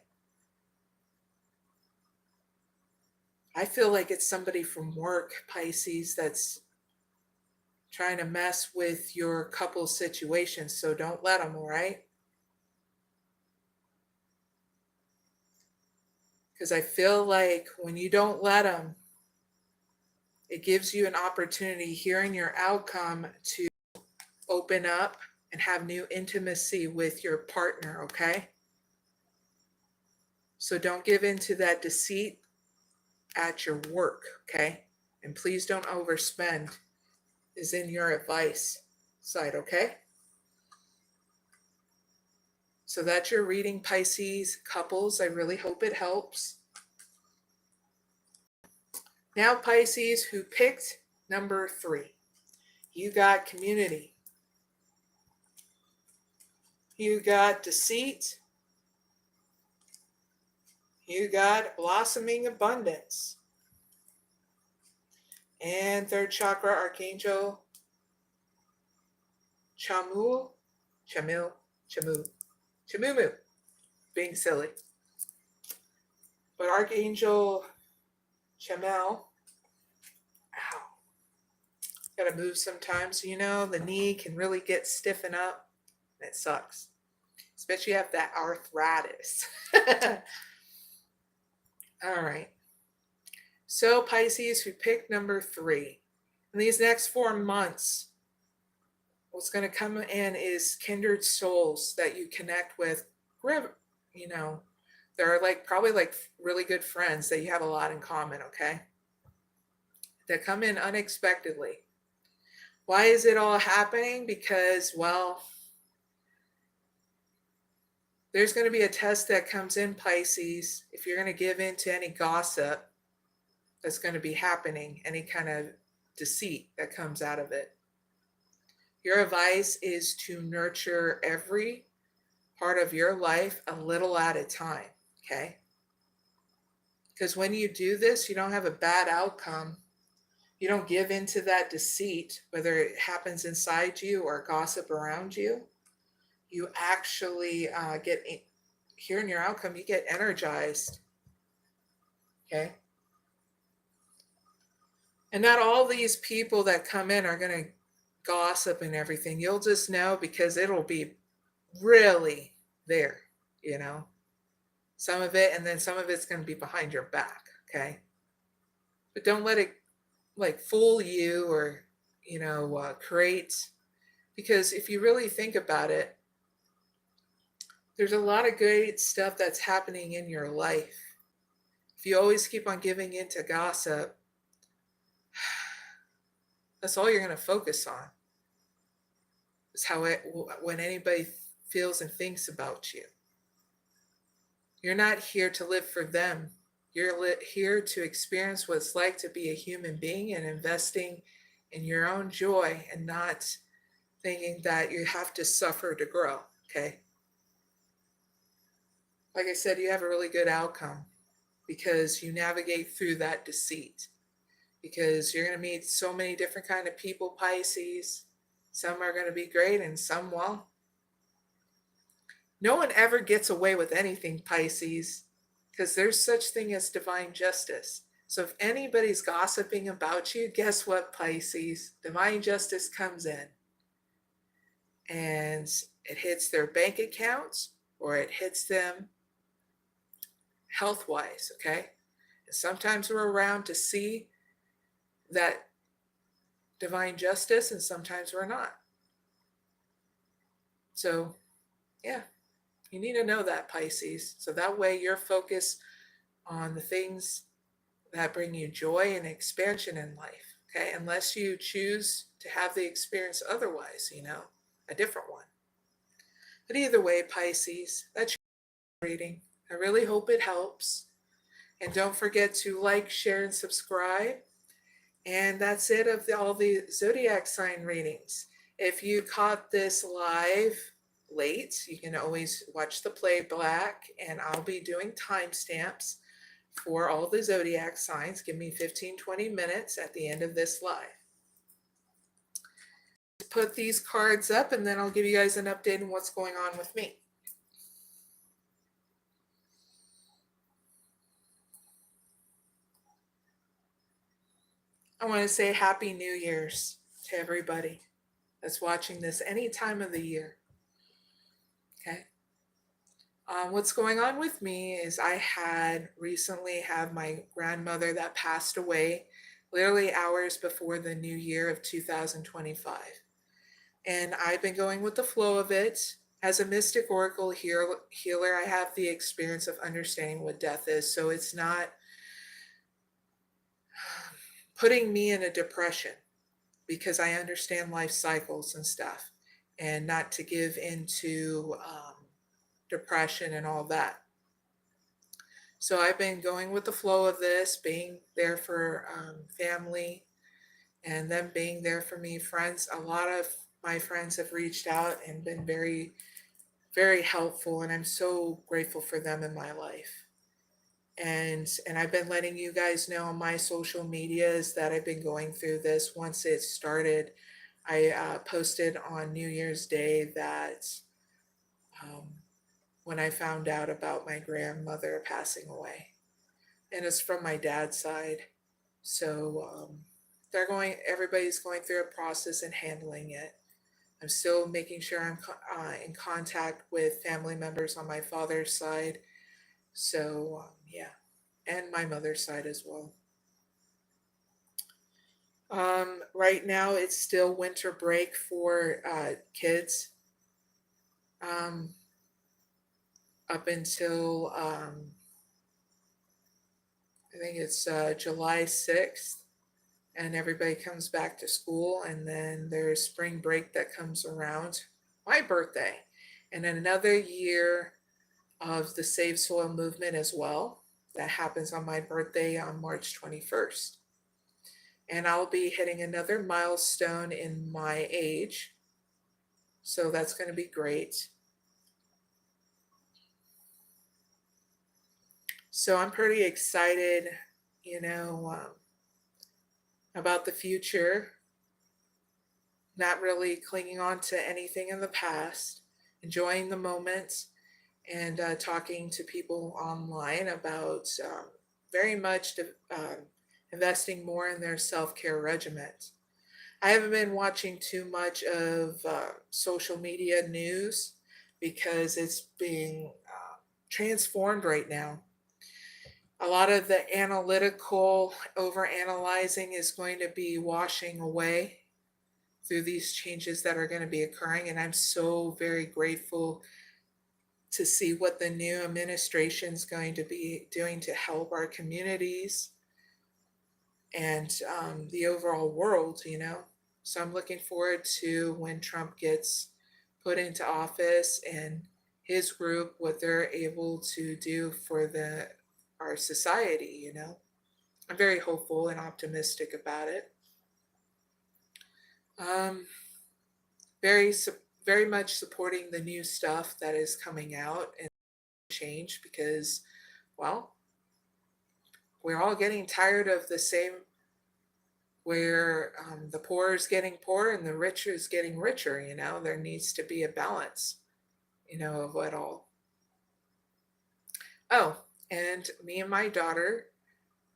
I feel like it's somebody from work, Pisces, that's trying to mess with your couple situation, so don't let them, all right? Because I feel like when you don't let them, it gives you an opportunity here in your outcome to open up and have new intimacy with your partner, okay? So don't give in to that deceit at your work, okay? And please don't overspend, is in your advice side, okay? So that's your reading, Pisces couples. I really hope it helps. Now, Pisces who picked number 3. You got community. You got deceit. You got blossoming abundance. And third chakra, Archangel Chamumu, being silly. But Archangel Chamuel, ow, gotta move sometimes, you know, the knee can really get stiffen up. It sucks, especially if you have that arthritis. All right. So Pisces who picked number 3, in these next 4 months, what's going to come in is kindred souls that you connect with. You know, they're like probably like really good friends that you have a lot in common, okay? That come in unexpectedly. Why is it all happening? Because, well, there's going to be a test that comes in, Pisces, if you're going to give in to any gossip that's going to be happening, any kind of deceit that comes out of it. Your advice is to nurture every part of your life a little at a time, okay? Because when you do this, you don't have a bad outcome. You don't give into that deceit, whether it happens inside you or gossip around you. You actually get, here in your outcome, you get energized, okay? And not all these people that come in are going to gossip and everything. You'll just know because it'll be really there, you know, some of it, and then some of it's going to be behind your back, okay? But don't let it like fool you or, you know, create, because if you really think about it, there's a lot of great stuff that's happening in your life. If you always keep on giving into gossip, that's all you're going to focus on. Is how when anybody feels and thinks about you. You're not here to live for them. You're here to experience what it's like to be a human being and investing in your own joy and not thinking that you have to suffer to grow, okay? Like I said, you have a really good outcome because you navigate through that deceit. Because you're going to meet so many different kind of people, Pisces. Some are going to be great and some won't. No one ever gets away with anything, Pisces, because there's such thing as divine justice. So if anybody's gossiping about you, guess what, Pisces? Divine justice comes in and it hits their bank accounts or it hits them health-wise, okay? And sometimes we're around to see that divine justice and sometimes we're not. So, yeah, you need to know that, Pisces. So that way you're focused on the things that bring you joy and expansion in life, okay? Unless you choose to have the experience otherwise, you know, a different one. But either way, Pisces, that's your reading. I really hope it helps. And don't forget to like, share, and subscribe. And that's it of all the zodiac sign readings. If you caught this live late, you can always watch the playback, and I'll be doing timestamps for all the zodiac signs. Give me 15-20 minutes at the end of this live. Put these cards up, and then I'll give you guys an update on what's going on with me. I want to say Happy New Year's to everybody that's watching this any time of the year. Okay. What's going on with me is I had recently had my grandmother that passed away literally hours before the new year of 2025. And I've been going with the flow of it. As a mystic oracle healer, I have the experience of understanding what death is. So it's not putting me in a depression, because I understand life cycles and stuff, and not to give into depression and all that. So I've been going with the flow of this, being there for family, and them being there for me. Friends, a lot of my friends have reached out and been very, very helpful, and I'm so grateful for them in my life. And I've been letting you guys know on my social medias that I've been going through this. Once it started, I posted on New Year's Day that when I found out about my grandmother passing away, and it's from my dad's side. So everybody's going through a process and handling it. I'm still making sure I'm in contact with family members on my father's side. So yeah, and my mother's side as well. Right now it's still winter break for kids. Up until I think it's July 6th, and everybody comes back to school, and then there's spring break that comes around my birthday, and another year of the Save Soil movement as well. That happens on my birthday on March 21st. And I'll be hitting another milestone in my age. So that's going to be great. So I'm pretty excited, about the future. Not really clinging on to anything in the past, enjoying the moment, and talking to people online about very much investing more in their self-care regimen. I haven't been watching too much of social media news because it's being transformed right now. A lot of the analytical overanalyzing is going to be washing away through these changes that are going to be occurring, and I'm so very grateful to see what the new administration is going to be doing to help our communities and the overall world, So I'm looking forward to when Trump gets put into office and his group, what they're able to do for our society, I'm very hopeful and optimistic about it. Very much supporting the new stuff that is coming out and change, because, well, we're all getting tired of the same, where the poor is getting poorer and the rich is getting richer. There needs to be a balance, of it all. Oh, and me and my daughter,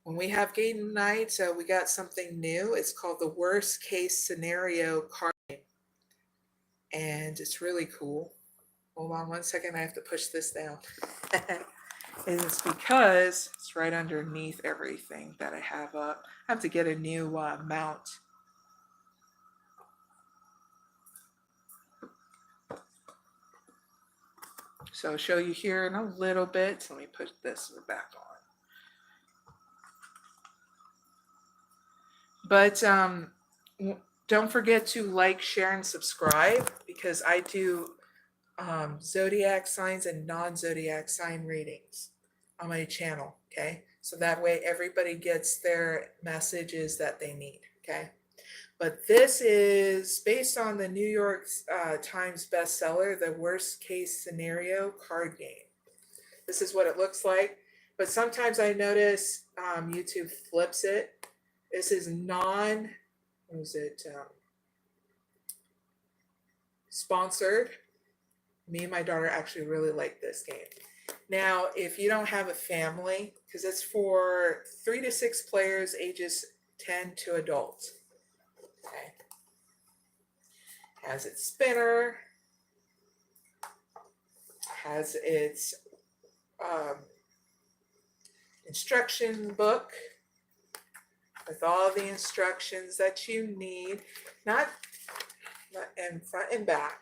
when we have game night, we got something new. It's called the Worst Case Scenario card game, and it's really cool. Hold on one second, I have to push this down. And it's because it's right underneath everything that I have up. I have to get a new mount. So I'll show you here in a little bit. Let me put this back on. But don't forget to like, share, and subscribe, because I do zodiac signs and non-zodiac sign readings on my channel. Okay, So that way everybody gets their messages that they need, okay? But this is based on the New York Times bestseller, The Worst Case Scenario Card Game. This is what it looks like. But sometimes I notice YouTube flips it. This is sponsored. Me and my daughter actually really like this game. Now, if you don't have a family, because it's for 3 to 6 players, ages 10 to adults. Okay. Has its spinner, has its instruction book with all the instructions that you need, not in front and back.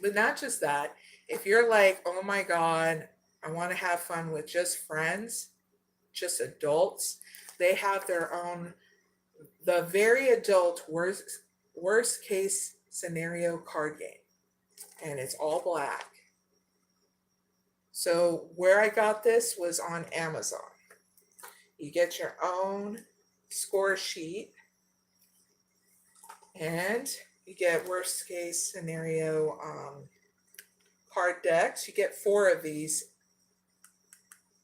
But not just that, if you're like, oh my God, I want to have fun with just friends, just adults, they have their own, the very adult worst case scenario card game. And it's all black. So where I got this was on Amazon. You get your own score sheet and you get worst case scenario card decks. You get 4 of these.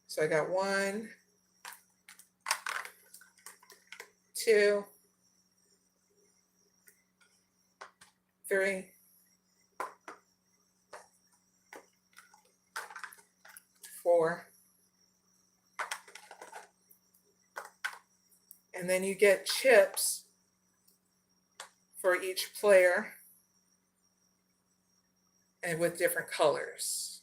So I got 1, 2, 3, 4. And then you get chips for each player and with different colors.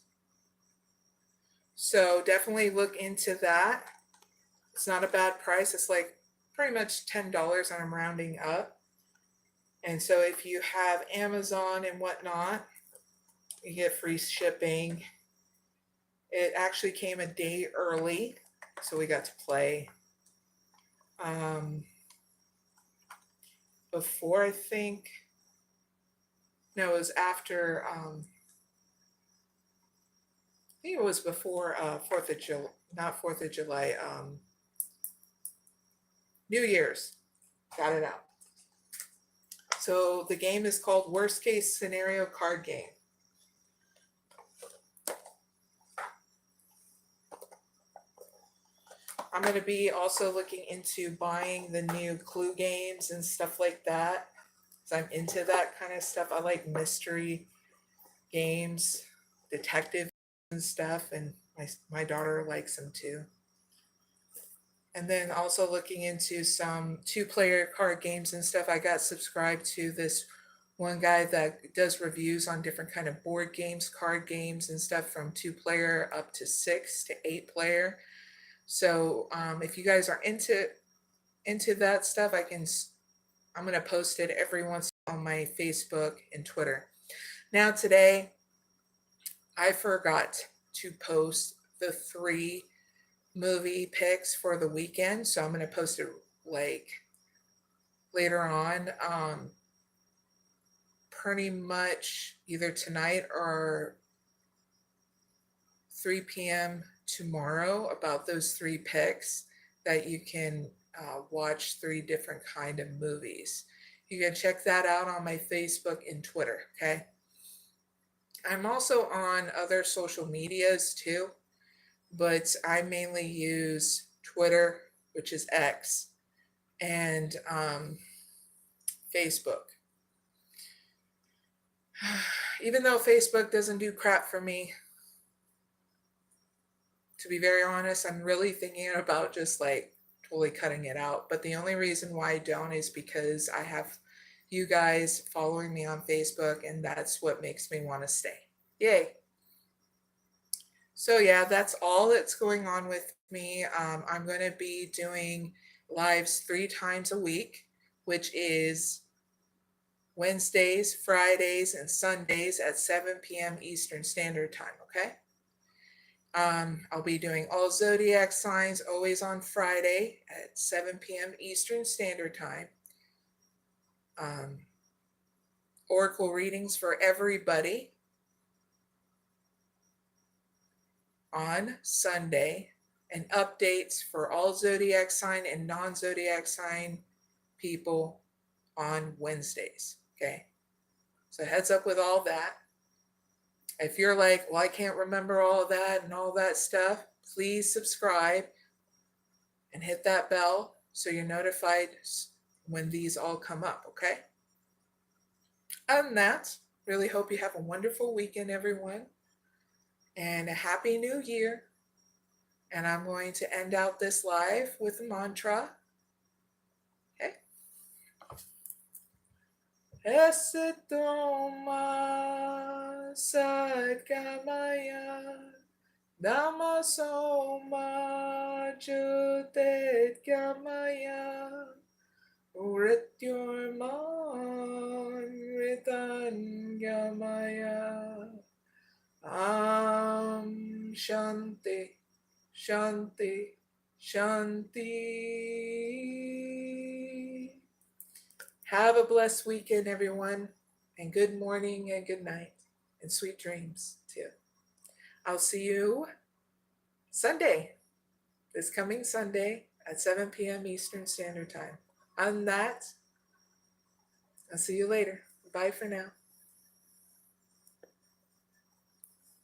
So definitely look into that. It's not a bad price. It's like pretty much $10 and I'm rounding up. And so if you have Amazon and whatnot, you get free shipping. It actually came a day early, so we got to play before, I think. No, it was after, I think it was before 4th of July, not 4th of July, New Year's. Got it out. So the game is called Worst Case Scenario Card Game. I'm going to be also looking into buying the new clue games and stuff like that. So I'm into that kind of stuff. I like mystery games, detective and stuff, and my daughter likes them too. And then also looking into some 2-player card games and stuff. I got subscribed to this one guy that does reviews on different kind of board games, card games and stuff from 2-player up to 6 to 8-player. So if you guys are into that stuff, I'm going to post it every once on my Facebook and Twitter. Now today, I forgot to post the 3 movie picks for the weekend, so I'm going to post it like later on, pretty much either tonight or 3 p.m. tomorrow about those 3 picks that you can watch 3 different kind of movies. You can check that out on my Facebook and Twitter, okay? I'm also on other social medias too, but I mainly use Twitter, which is X, and Facebook. Even though Facebook doesn't do crap for me, to be very honest, I'm really thinking about just like totally cutting it out. But the only reason why I don't is because I have you guys following me on Facebook, and that's what makes me want to stay. Yay. So yeah, that's all that's going on with me. I'm going to be doing lives 3 times a week, which is Wednesdays, Fridays, and Sundays at 7 p.m. Eastern Standard Time, okay? I'll be doing all Zodiac signs always on Friday at 7 p.m. Eastern Standard Time. Oracle readings for everybody on Sunday and updates for all zodiac sign and non-zodiac sign people on Wednesdays. Okay. So heads up with all that. If you're like, well, I can't remember all of that and all that stuff, please subscribe and hit that bell so you're notified when these all come up, okay? Other than that, really hope you have a wonderful weekend, everyone, and a happy new year. And I'm going to end out this live with a mantra. Okay? Esitoma Sadgamaya Damasoma Jyotirgamaya Mrityurman Ritangamaya Shanti Shanti Shanti. Have a blessed weekend, everyone, and good morning and good night and sweet dreams too. I'll see you Sunday, this coming Sunday at 7 p.m. Eastern Standard Time. On that, I'll see you later. Bye for now.